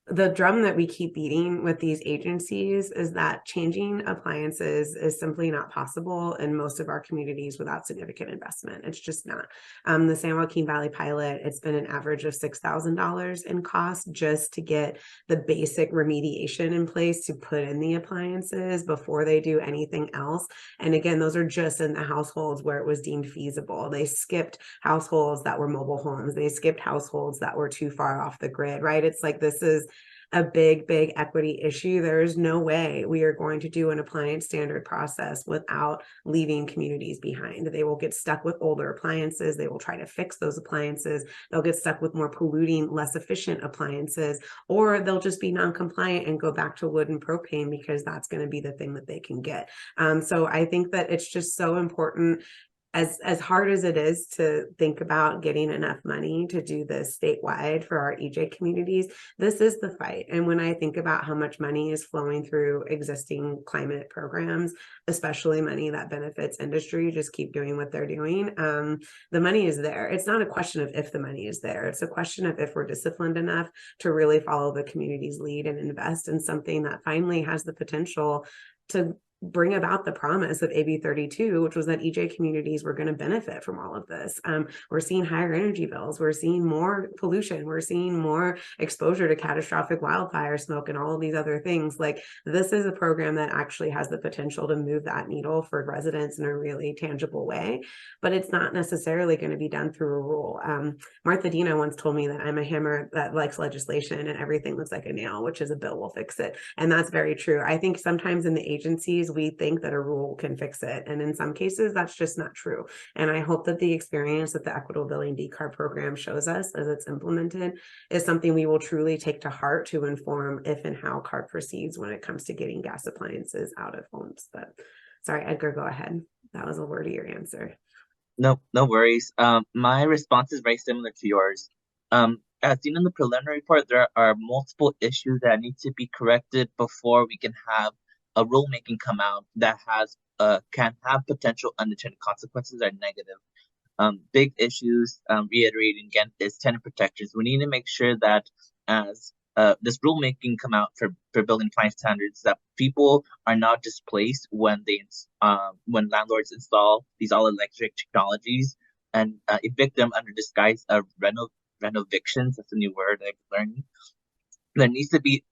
the drum that we keep beating with these agencies is that changing appliances is simply not possible in most of our communities without significant investment. It's just not. The San Joaquin Valley pilot, it's been an average of $6,000 in cost just to get the basic remediation in place to put in the appliances before they do anything else. And again, those are just in the households where it was deemed feasible. They skipped households that were mobile homes. They skipped households that were too far off the grid, right? It's like, this is a big, big equity issue. There is no way we are going to do an appliance standard process without leaving communities behind. They will get stuck with older appliances. They will try to fix those appliances. They'll get stuck with more polluting, less efficient appliances, or they'll just be non-compliant and go back to wood and propane because that's going to be the thing that they can get. So I think that it's just so important, as hard as it is to think about getting enough money to do this statewide for our EJ communities, this is the fight. And when I think about how much money is flowing through existing climate programs, especially money that benefits industry, just keep doing what they're doing. The money is there. It's not a question of if the money is there. It's a question of if we're disciplined enough to really follow the community's lead and invest in something that finally has the potential to bring about the promise of AB 32, which was that EJ communities were going to benefit from all of this. We're seeing higher energy bills. We're seeing more pollution. We're seeing more exposure to catastrophic wildfire smoke and all of these other things. Like, this is a program that actually has the potential to move that needle for residents in a really tangible way, but it's not necessarily going to be done through a rule. Martha Dina once told me that I'm a hammer that likes legislation and everything looks like a nail, which is a bill will fix it. And that's very true. I think sometimes in the agencies, we think that a rule can fix it. And in some cases, that's just not true. And I hope that the experience that the Equitable Billing decarb program shows us as it's implemented is something we will truly take to heart to inform if and how CARB proceeds when it comes to getting gas appliances out of homes. But sorry, Edgar, go ahead. That was a wordier answer. No worries. My response is very similar to yours. As seen in the preliminary report, there are multiple issues that need to be corrected before we can have a rulemaking come out that can have potential unintended consequences or negative. Big issues, reiterating again, is tenant protections. We need to make sure that as this rulemaking come out for building appliance standards, that people are not displaced when when landlords install these all electric technologies and evict them under disguise of renovictions. That's a new word I've learned. There needs to be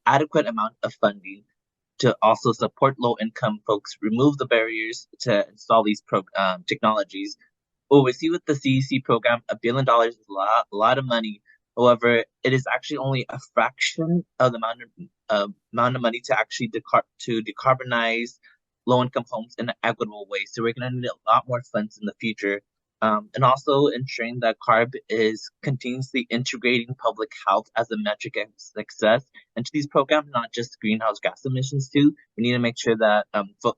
adequate amount of funding to also support low-income folks, remove the barriers to install these technologies. What we see with the CEC program, $1 billion is a lot of money. However, it is actually only a fraction of the amount of money to actually decarbonize low-income homes in an equitable way. So we're going to need a lot more funds in the future. And also ensuring that CARB is continuously integrating public health as a metric of success into these programs, not just greenhouse gas emissions too. We need to make sure that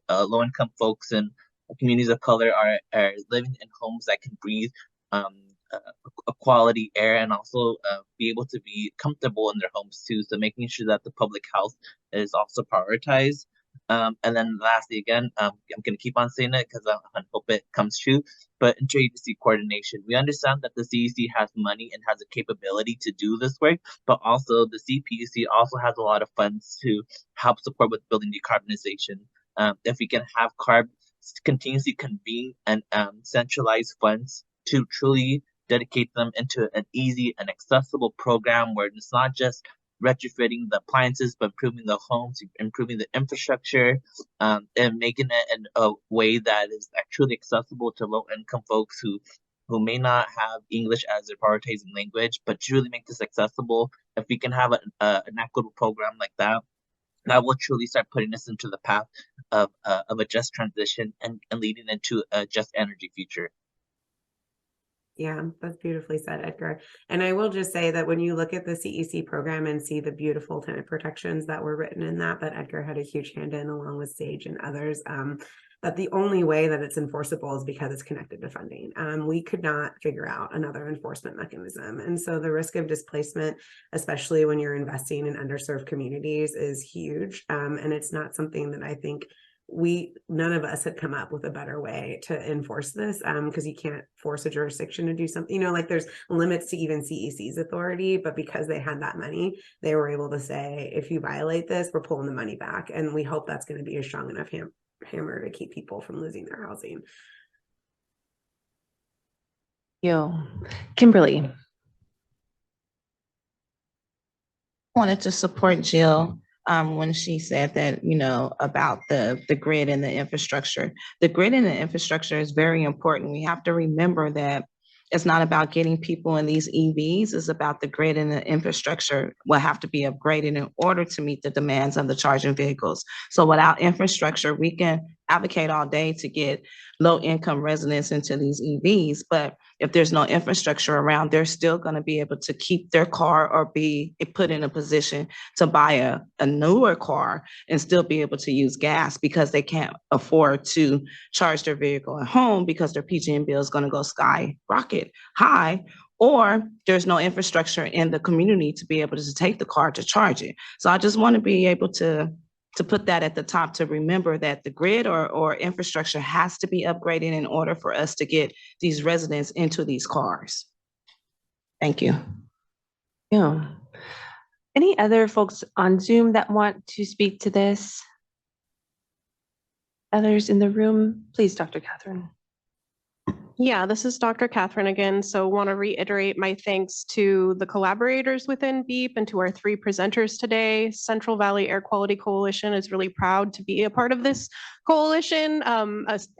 low-income folks and communities of color are living in homes that can breathe a quality air and also be able to be comfortable in their homes too. So making sure that the public health is also prioritized. And then lastly, again, I'm going to keep on saying it because I hope it comes true, but interagency coordination. We understand that the CEC has money and has a capability to do this work, but also the CPUC also has a lot of funds to help support with building decarbonization. If we can have CARB continuously convene and centralize funds to truly dedicate them into an easy and accessible program where it's not just retrofitting the appliances, but improving the homes, improving the infrastructure, and making it in a way that is truly accessible to low-income folks who may not have English as their prioritizing language, but truly make this accessible. If we can have an equitable program like that, that will truly start putting us into the path of a just transition and leading into a just energy future. Yeah, that's beautifully said, Edgar. And I will just say that when you look at the CEC program and see the beautiful tenant protections that were written in that Edgar had a huge hand in along with Sage and others, that the only way that it's enforceable is because it's connected to funding. We could not figure out another enforcement mechanism. And so the risk of displacement, especially when you're investing in underserved communities, is huge. And it's not something that I think none of us had come up with a better way to enforce this, because you can't force a jurisdiction to do something, like there's limits to even CEC's authority, but because they had that money, they were able to say, if you violate this, we're pulling the money back. And we hope that's going to be a strong enough hammer to keep people from losing their housing. Kimberly. Wanted to support Jill when she said that, about the grid and the infrastructure. The grid and the infrastructure is very important. We have to remember that It's not about getting people in these EVs. It's about the grid and the infrastructure will have to be upgraded in order to meet the demands of the charging vehicles. So without infrastructure, we can advocate all day to get low-income residents into these EVs, but if there's no infrastructure around, they're still going to be able to keep their car or be put in a position to buy a newer car and still be able to use gas because they can't afford to charge their vehicle at home because their PG&E bill is going to go skyrocket high, or there's no infrastructure in the community to be able to take the car to charge it. So I just want to be able to put that at the top, to remember that the grid or infrastructure has to be upgraded in order for us to get these residents into these cars. Thank you. Yeah. Any other folks on Zoom that want to speak to this? Others in the room? Please, Dr. Catherine. Yeah, this is Dr. Catherine again. So want to reiterate my thanks to the collaborators within BEEP and to our 3 presenters today. Central Valley Air Quality Coalition is really proud to be a part of this coalition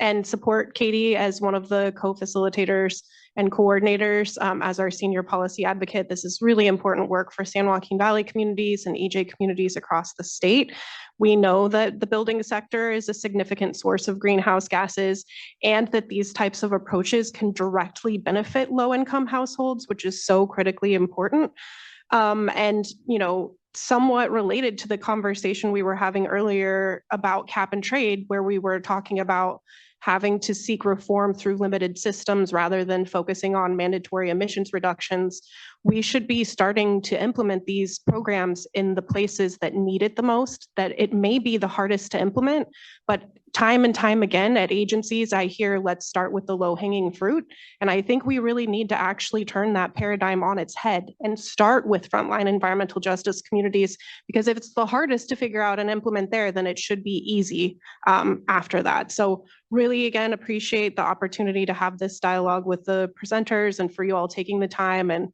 and support Katie as one of the co-facilitators and coordinators as our senior policy advocate. This is really important work for San Joaquin Valley communities and EJ communities across the state. We know that the building sector is a significant source of greenhouse gases and that these types of approaches can directly benefit low-income households, which is so critically important. And, you know, somewhat related to the conversation we were having earlier about cap and trade, where we were talking about having to seek reform through limited systems rather than focusing on mandatory emissions reductions, we should be starting to implement these programs in the places that need it the most, that it may be the hardest to implement, but time and time again at agencies, I hear, let's start with the low-hanging fruit. And I think we really need to actually turn that paradigm on its head and start with frontline environmental justice communities, because if it's the hardest to figure out and implement there, then it should be easy after that. So really, again, appreciate the opportunity to have this dialogue with the presenters and for you all taking the time, and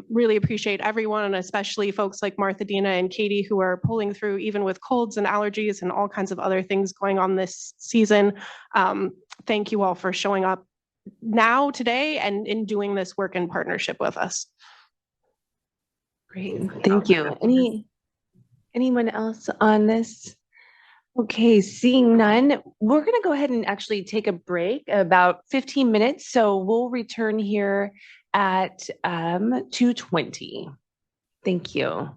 really appreciate everyone, and especially folks like Martha, Dina, and Katie, who are pulling through even with colds and allergies and all kinds of other things going on this season. Thank you all for showing up now today and in doing this work in partnership with us. Great, thank you. Anyone else on this? Okay, seeing none, we're going to go ahead and actually take a break, about 15 minutes. So we'll return here at 2:20. Thank you.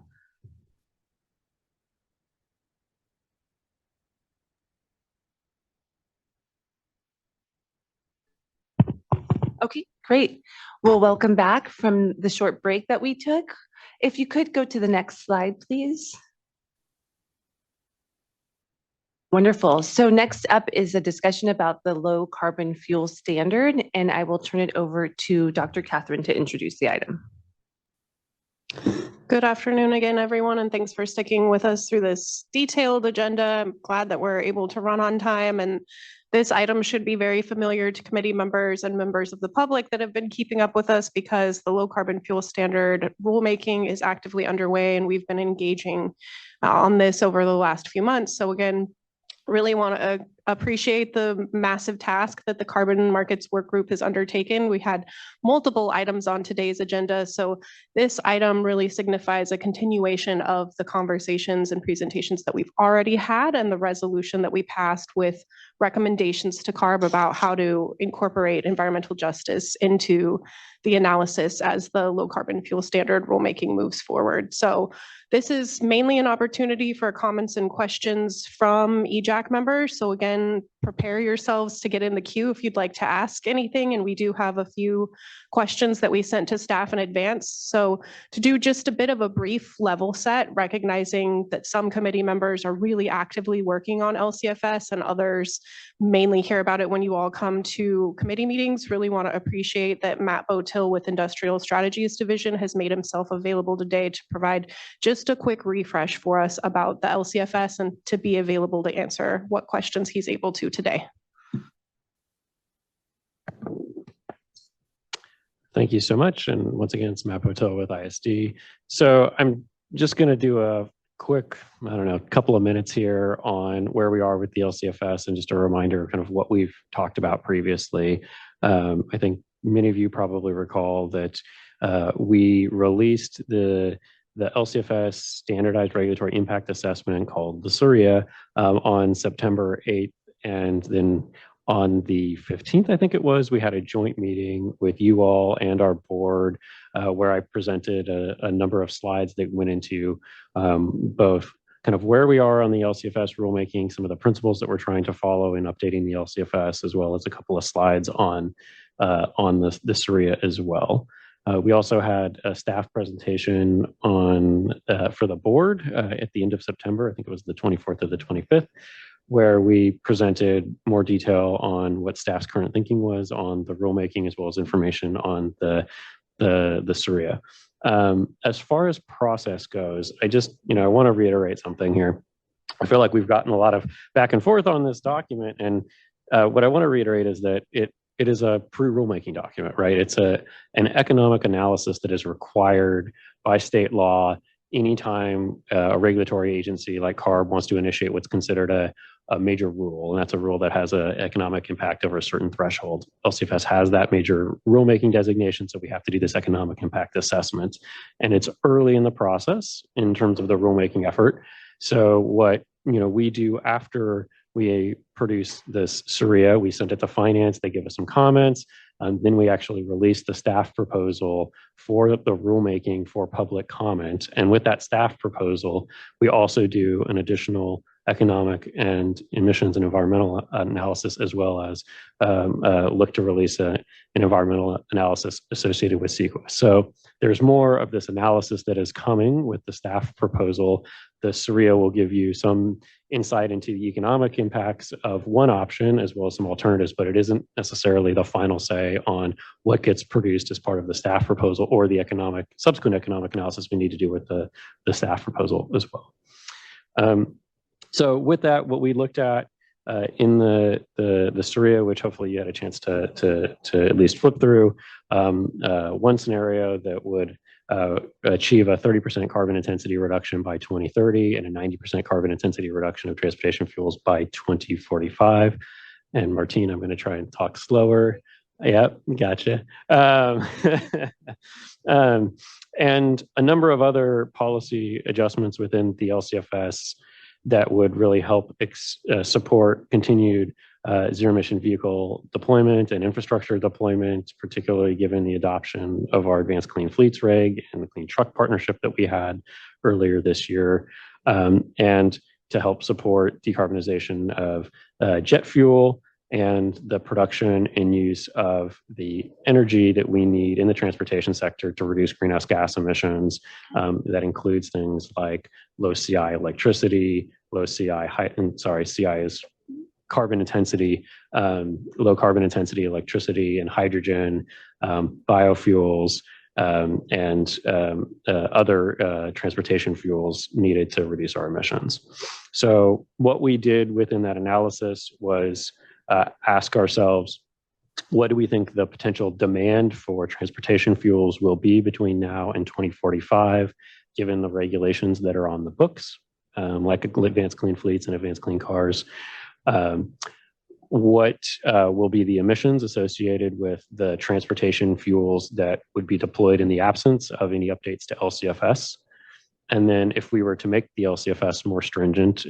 Okay, great. Well, welcome back from the short break that we took. If you could go to the next slide, please. Wonderful. So next up is a discussion about the low carbon fuel standard, and I will turn it over to Dr. Catherine to introduce the item. Good afternoon again, everyone, and thanks for sticking with us through this detailed agenda. I'm glad that we're able to run on time, and this item should be very familiar to committee members and members of the public that have been keeping up with us, because the low carbon fuel standard rulemaking is actively underway, and we've been engaging on this over the last few months. So again, really want to appreciate the massive task that the Carbon Markets Work Group has undertaken. We had multiple items on today's agenda, so this item really signifies a continuation of the conversations and presentations that we've already had, and the resolution that we passed with recommendations to CARB about how to incorporate environmental justice into the analysis as the low carbon fuel standard rulemaking moves forward. So this is mainly an opportunity for comments and questions from EJAC members. So again, prepare yourselves to get in the queue if you'd like to ask anything. And we do have a few questions that we sent to staff in advance. So to do just a bit of a brief level set, recognizing that some committee members are really actively working on LCFS and others mainly hear about it when you all come to committee meetings, really want to appreciate that Matt Botill with Industrial Strategies Division has made himself available today to provide just a quick refresh for us about the LCFS and to be available to answer what questions he's able to today. Thank you so much. And once again, it's Matt Botill with ISD. So I'm just going to do a quick, I don't know, couple of minutes here on where we are with the LCFS and just a reminder of kind of what we've talked about previously. I think many of you probably recall that we released the LCFS standardized regulatory impact assessment called the SURIA on September 8th. And then on the 15th, I think it was, we had a joint meeting with you all and our board where I presented a number of slides that went into both kind of where we are on the LCFS rulemaking, some of the principles that we're trying to follow in updating the LCFS, as well as a couple of slides on the SURIA as well. We also had a staff presentation on for the board at the end of September. I think it was the 24th or the 25th, where we presented more detail on what staff's current thinking was on the rulemaking, as well as information on the SURIA. As far as process goes, I want to reiterate something here. I feel like we've gotten a lot of back and forth on this document, and what I want to reiterate is that it is a pre-rulemaking document, right? It's an economic analysis that is required by state law anytime a regulatory agency like CARB wants to initiate what's considered a major rule, and that's a rule that has an economic impact over a certain threshold. LCFS has that major rulemaking designation, so we have to do this economic impact assessment, and it's early in the process in terms of the rulemaking effort. So what we do after we produce this SURIA, we send it to finance, they give us some comments, and then we actually release the staff proposal for the rulemaking for public comment. And with that staff proposal, we also do an additional economic and emissions and environmental analysis, as well as look to release an environmental analysis associated with CEQA. So there's more of this analysis that is coming with the staff proposal. The SURIA will give you some insight into the economic impacts of one option, as well as some alternatives, but it isn't necessarily the final say on what gets produced as part of the staff proposal or the subsequent economic analysis we need to do with the staff proposal as well. So with that, what we looked at in the SURIA, which hopefully you had a chance to at least flip through, one scenario that would achieve a 30% carbon intensity reduction by 2030 and a 90% carbon intensity reduction of transportation fuels by 2045. And Martine, I'm going to try and talk slower. Yep, gotcha. And a number of other policy adjustments within the LCFS that would really help support continued zero-emission vehicle deployment and infrastructure deployment, particularly given the adoption of our Advanced Clean Fleets Reg and the Clean Truck Partnership that we had earlier this year, and to help support decarbonization of jet fuel and the production and use of the energy that we need in the transportation sector to reduce greenhouse gas emissions. That includes things like low CI electricity, CI is carbon intensity, low carbon intensity electricity and hydrogen, biofuels, and other transportation fuels needed to reduce our emissions. So what we did within that analysis was ask ourselves, what do we think the potential demand for transportation fuels will be between now and 2045, given the regulations that are on the books, like Advanced Clean Fleets and Advanced Clean Cars? What will be the emissions associated with the transportation fuels that would be deployed in the absence of any updates to LCFS? And then if we were to make the LCFS more stringent,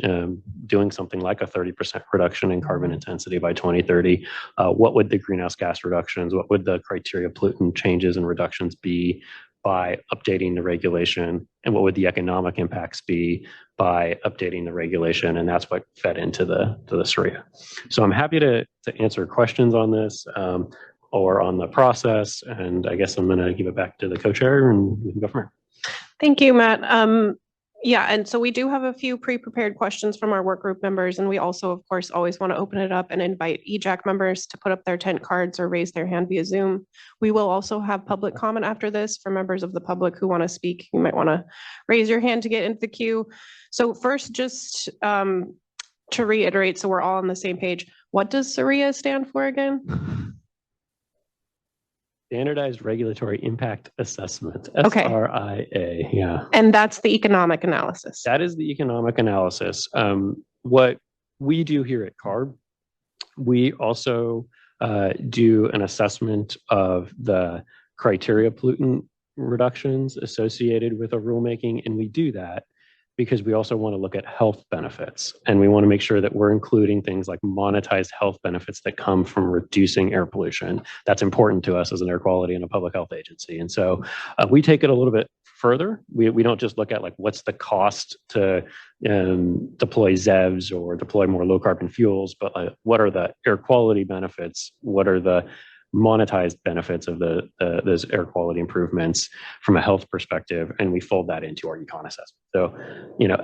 doing something like a 30% reduction in carbon intensity by 2030, what would the greenhouse gas reductions, what would the criteria pollutant changes and reductions be by updating the regulation? And what would the economic impacts be by updating the regulation? And that's what fed into the SURIA. So I'm happy to answer questions on this or on the process. And I guess I'm going to give it back to the co-chair and we can go from there. Thank you, Matt. Yeah, and so we do have a few pre-prepared questions from our work group members, and we also, of course, always want to open it up and invite EJAC members to put up their tent cards or raise their hand via Zoom. We will also have public comment after this for members of the public who want to speak. You might want to raise your hand to get into the queue. So first, just to reiterate, so we're all on the same page, what does SURIA stand for again? Standardized Regulatory Impact Assessment, Okay. SRIA, yeah. And that's the economic analysis. That is the economic analysis. What we do here at CARB, we also do an assessment of the criteria pollutant reductions associated with a rulemaking. And we do that because we also want to look at health benefits. And we want to make sure that we're including things like monetized health benefits that come from reducing air pollution. That's important to us as an air quality and a public health agency. And so we take it a little bit further. We don't just look at like what's the cost to deploy ZEVs or deploy more low carbon fuels, but what are the air quality benefits? What are the monetized benefits of those air quality improvements from a health perspective, and we fold that into our econ assessment. So,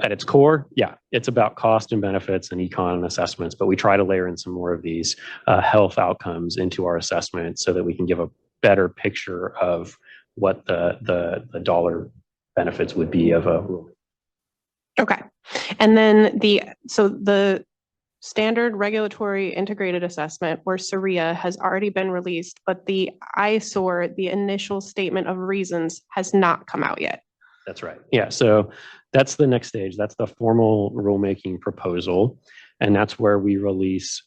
at its core, yeah, it's about cost and benefits and econ assessments, but we try to layer in some more of these health outcomes into our assessment so that we can give a better picture of what the dollar benefits would be of a rule. Okay. And then the standard regulatory integrated assessment, or SRIA, has already been released, but the ISOR, the initial statement of reasons, has not come out yet. That's right. Yeah. So that's the next stage. That's the formal rulemaking proposal. And that's where we release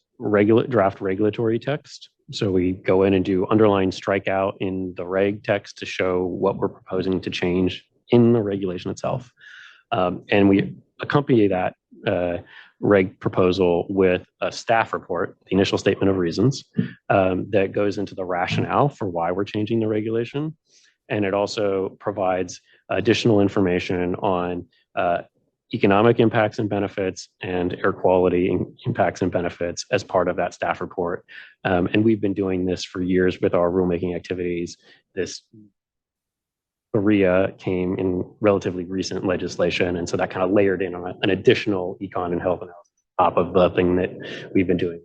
draft regulatory text. So we go in and do underline strikeout in the reg text to show what we're proposing to change in the regulation itself. And we accompany that reg proposal with a staff report, the initial statement of reasons, that goes into the rationale for why we're changing the regulation. And it also provides additional information on economic impacts and benefits and air quality impacts and benefits as part of that staff report. And we've been doing this for years with our rulemaking activities. This SRIA came in relatively recent legislation, and so that kind of layered in on an additional econ and health analysis on top of the thing that we've been doing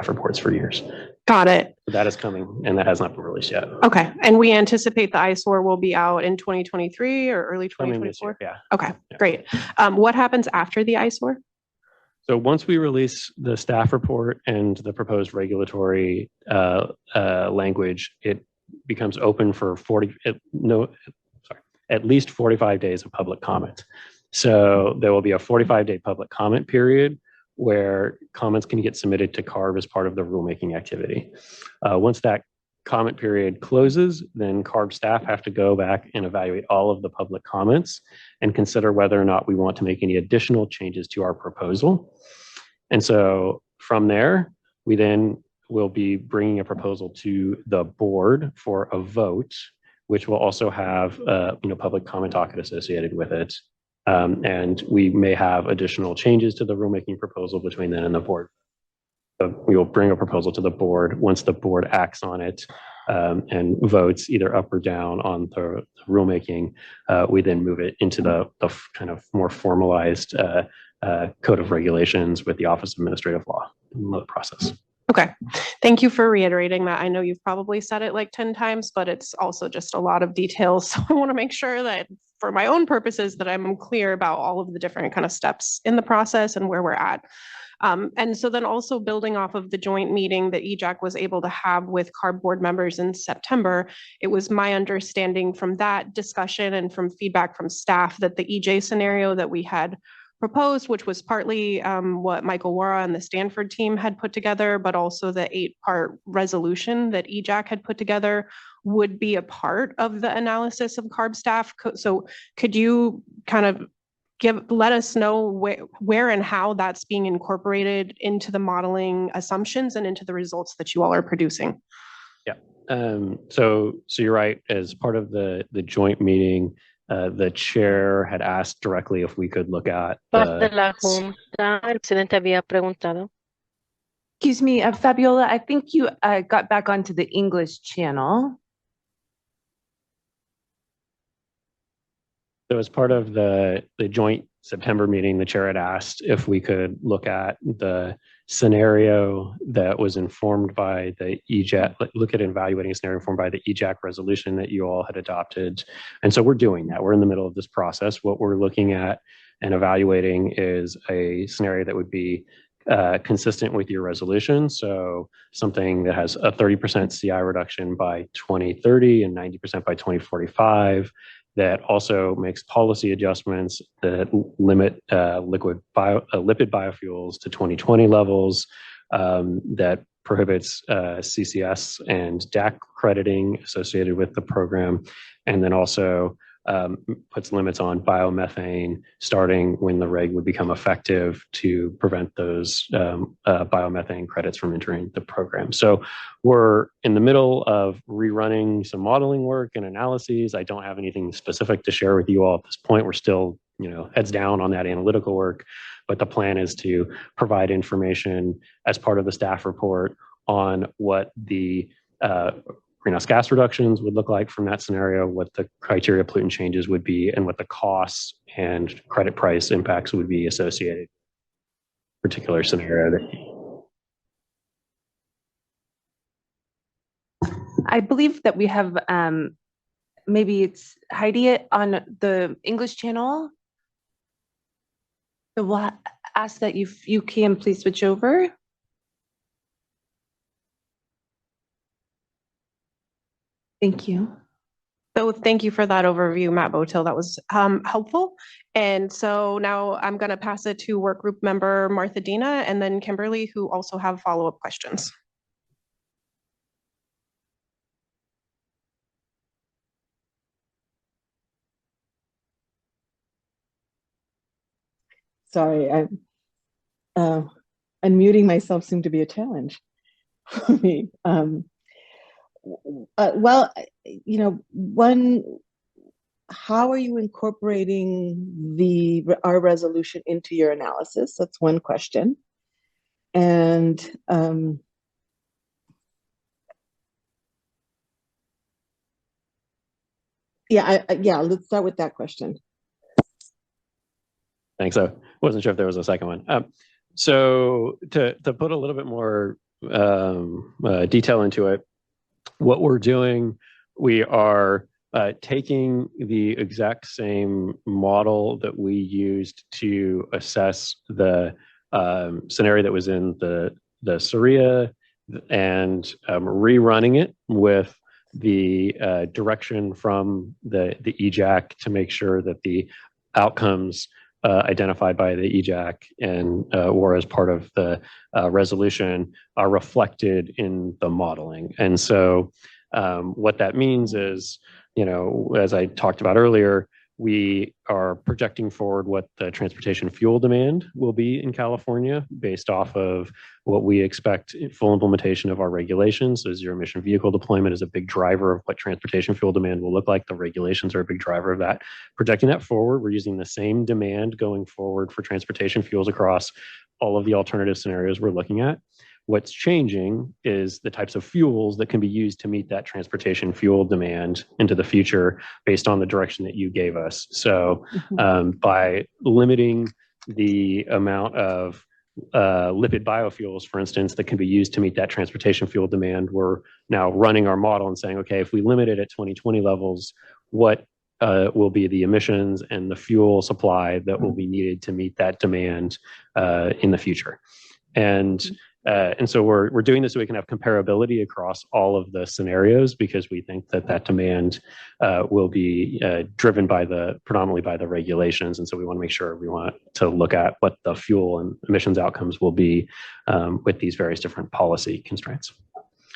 reports for years. Got it. So that is coming, and that has not been released yet. Okay. And we anticipate the ISOR will be out in 2023 or early Coming this 2024? year, yeah. Okay, great. What happens after the ISOR? So once we release the staff report and the proposed regulatory language, it becomes open for at least 45 days of public comment. So there will be a 45-day public comment period where comments can get submitted to CARB as part of the rulemaking activity. Once that comment period closes, then CARB staff have to go back and evaluate all of the public comments and consider whether or not we want to make any additional changes to our proposal. And so from there, we then will be bringing a proposal to the board for a vote, which will also have public comment docket associated with it. And we may have additional changes to the rulemaking proposal between then and the board. So we will bring a proposal to the board. Once the board acts on it and votes either up or down on the rulemaking, we then move it into the kind of more formalized code of regulations with the Office of Administrative Law in the process. Okay. Thank you for reiterating that. I know you've probably said it like 10 times, but it's also just a lot of details. So I want to make sure that for my own purposes that I'm clear about all of the different kind of steps in the process and where we're at. And so then also building off of the joint meeting that EJAC was able to have with CARB board members in September, it was my understanding from that discussion and from feedback from staff that the EJ scenario that we had proposed, which was partly what Michael Wara and the Stanford team had put together, but also the 8-part resolution that EJAC had put together, would be a part of the analysis of CARB staff. So could you kind of let us know where and how that's being incorporated into the modeling assumptions and into the results that you all are producing? Yeah. So you're right. As part of the joint meeting, the chair had asked directly if we could look at la junta, el presidente había preguntado. Excuse me, Fabiola, I think you got back onto the English channel. So as part of the joint September meeting, the chair had asked if we could look at the scenario that was informed by the EJAC, look at evaluating a scenario informed by the EJAC resolution that you all had adopted. And so we're doing that. We're in the middle of this process. What we're looking at and evaluating is a scenario that would be consistent with your resolution. So something that has a 30% CI reduction by 2030 and 90% by 2045. That also makes policy adjustments that limit lipid biofuels to 2020 levels, that prohibits CCS and DAC crediting associated with the program, and then also puts limits on biomethane starting when the reg would become effective to prevent those biomethane credits from entering the program. So we're in the middle of rerunning some modeling work and analyses. I don't have anything specific to share with you all at this point. We're still, heads down on that analytical work, but the plan is to provide information as part of the staff report on what the greenhouse gas reductions would look like from that scenario, what the criteria pollutant changes would be, and what the costs and credit price impacts would be associated with a particular scenario. I believe that we have, maybe it's Heidi on the English channel. So we'll ask that you can please switch over. Thank you. So thank you for that overview, Matt Botil. That was helpful. And so now I'm going to pass it to work group member Martha Dina and then Kimberly, who also have follow-up questions. Sorry, unmuting myself seemed to be a challenge for me. Well, how are you incorporating our resolution into your analysis? That's one question. And let's start with that question. Thanks. I wasn't sure if there was a second one. So to put a little bit more detail into it, what we're doing, we are taking the exact same model that we used to assess the scenario that was in the SRIA and rerunning it with the direction from the EJAC to make sure that the outcomes identified by the EJAC and or as part of the resolution are reflected in the modeling. And so what that means is, as I talked about earlier, we are projecting forward what the transportation fuel demand will be in California based off of what we expect full implementation of our regulations. So zero emission vehicle deployment is a big driver of what transportation fuel demand will look like. The regulations are a big driver of that. Projecting that forward, we're using the same demand going forward for transportation fuels across all of the alternative scenarios we're looking at. What's changing is the types of fuels that can be used to meet that transportation fuel demand into the future based on the direction that you gave us. So by limiting the amount of lipid biofuels, for instance, that can be used to meet that transportation fuel demand, we're now running our model and saying, okay, if we limit it at 2020 levels, what will be the emissions and the fuel supply that will be needed to meet that demand in the future? And so we're doing this so we can have comparability across all of the scenarios, because we think that demand will be driven predominantly by the regulations. And so we want to make sure we want to look at what the fuel and emissions outcomes will be with these various different policy constraints.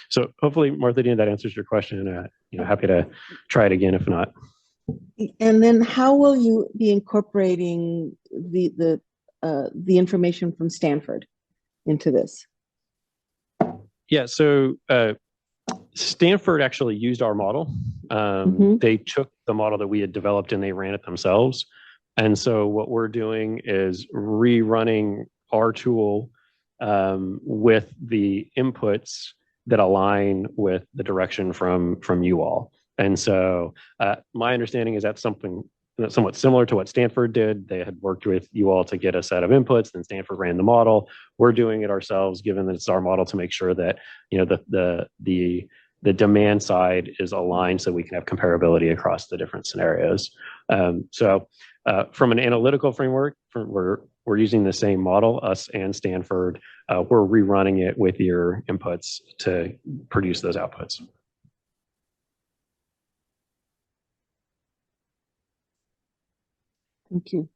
So hopefully, Martha, that answers your question. Happy to try it again if not. And then how will you be incorporating the information from Stanford into this? Yeah, so Stanford actually used our model. They took the model that we had developed and they ran it themselves. And so what we're doing is rerunning our tool with the inputs that align with the direction from you all. And so my understanding is that's something somewhat similar to what Stanford did. They had worked with you all to get a set of inputs, then Stanford ran the model. We're doing it ourselves, given that it's our model, to make sure that the demand side is aligned so we can have comparability across the different scenarios. So from an analytical framework, we're using the same model, us and Stanford. We're rerunning it with your inputs to produce those outputs. Thank you.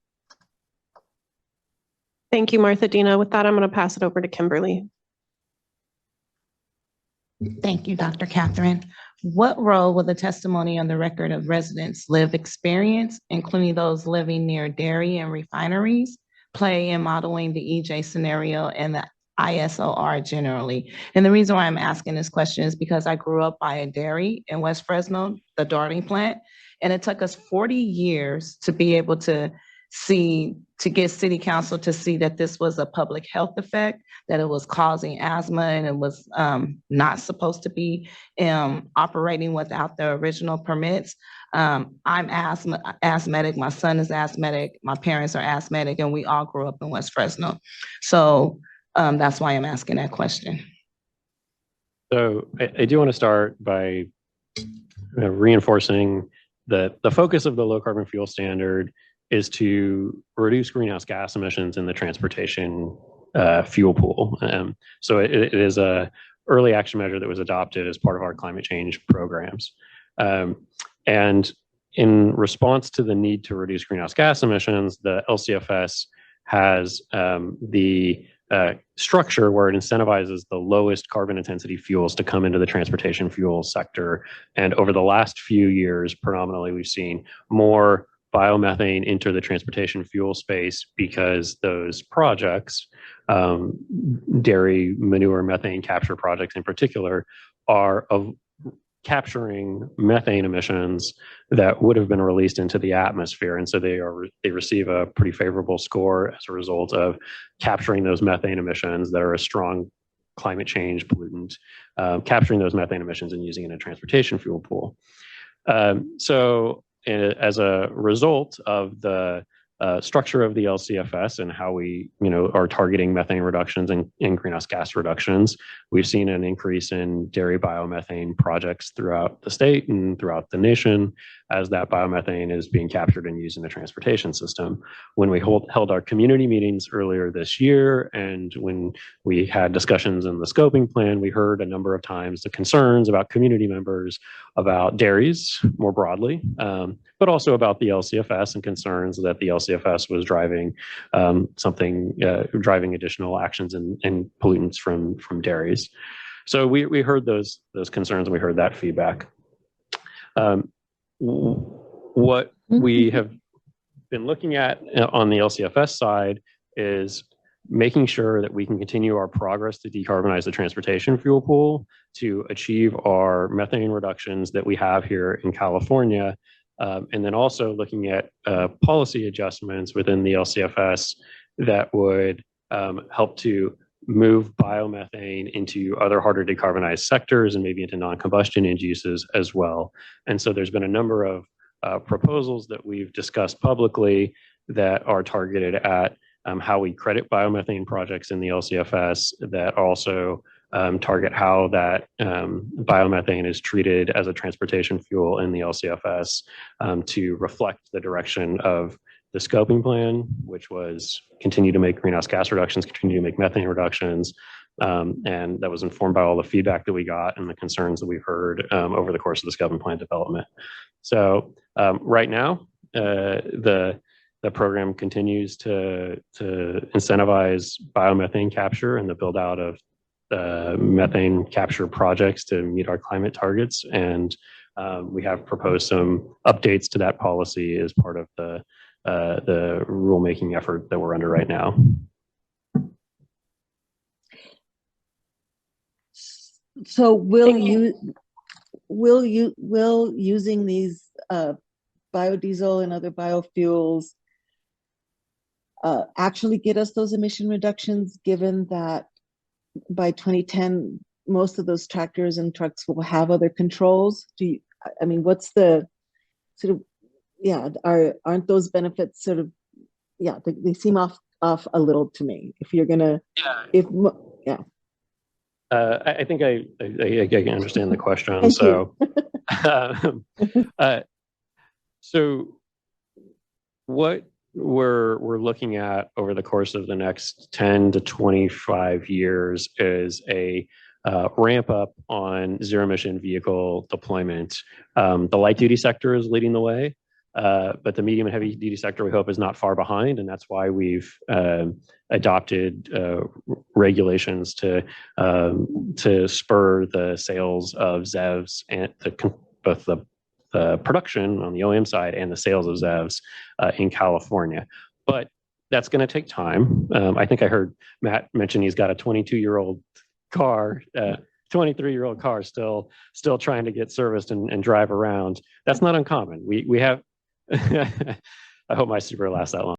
Thank you, Martha Dina. With that, I'm going to pass it over to Kimberly. Thank you, Dr. Catherine. What role will the testimony on the record of residents' lived experience, including those living near dairy and refineries, play in modeling the EJ scenario and the ISOR generally? And the reason why I'm asking this question is because I grew up by a dairy in West Fresno, the Darling plant, and it took us 40 years to be able to get city council to see that this was a public health effect, that it was causing asthma, and it was not supposed to be operating without the original permits. I'm asthmatic, my son is asthmatic, my parents are asthmatic, and we all grew up in West Fresno. So that's why I'm asking that question. So I do want to start by reinforcing that the focus of the low carbon fuel standard is to reduce greenhouse gas emissions in the transportation fuel pool. So it is a early action measure that was adopted as part of our climate change programs. And in response to the need to reduce greenhouse gas emissions, the LCFS has the structure where it incentivizes the lowest carbon intensity fuels to come into the transportation fuel sector. And over the last few years, predominantly, we've seen more biomethane enter the transportation fuel space because those projects, dairy manure methane capture projects in particular, are capturing methane emissions that would have been released into the atmosphere. And so they receive a pretty favorable score as a result of capturing those methane emissions that are a strong climate change pollutant, capturing those methane emissions and using it in a transportation fuel pool. So as a result of the structure of the LCFS and how we, are targeting methane reductions and greenhouse gas reductions, we've seen an increase in dairy biomethane projects throughout the state and throughout the nation as that biomethane is being captured and used in the transportation system. When we held our community meetings earlier this year, and when we had discussions in the scoping plan, we heard a number of times the concerns about community members about dairies more broadly, but also about the LCFS and concerns that the LCFS was driving driving additional actions and pollutants from dairies. So we heard those concerns and we heard that feedback. What we have been looking at on the LCFS side is making sure that we can continue our progress to decarbonize the transportation fuel pool to achieve our methane reductions that we have here in California. And then also looking at policy adjustments within the LCFS that would help to move biomethane into other harder to decarbonize sectors and maybe into non-combustion end uses as well. And so there's been a number of proposals that we've discussed publicly that are targeted at how we credit biomethane projects in the LCFS that also target how that biomethane is treated as a transportation fuel in the LCFS to reflect the direction of the scoping plan, which was continue to make greenhouse gas reductions, continue to make methane reductions. And that was informed by all the feedback that we got and the concerns that we've heard over the course of the scoping plan development. So right now, the program continues to incentivize biomethane capture and the build out of methane capture projects to meet our climate targets. And we have proposed some updates to that policy as part of the rulemaking effort that we're under right now. So will using these biodiesel and other biofuels actually get us those emission reductions, given that by 2010 most of those tractors and trucks will have other controls? What's the sort of, aren't those benefits sort of, they seem off a little to me. If you're gonna, I think I can understand the question. Thank so, so what we're looking at over the course of the next 10 to 25 years is a ramp up on zero emission vehicle deployment. The light duty sector is leading the way. But the medium and heavy duty sector, we hope, is not far behind. And that's why we've adopted regulations to spur the sales of ZEVs and both the production on the OEM side and the sales of ZEVs in California. But that's going to take time. I think I heard Matt mention he's got a 22-year-old car, 23-year-old car still trying to get serviced and drive around. That's not uncommon. We have, I hope my Subaru lasts that long.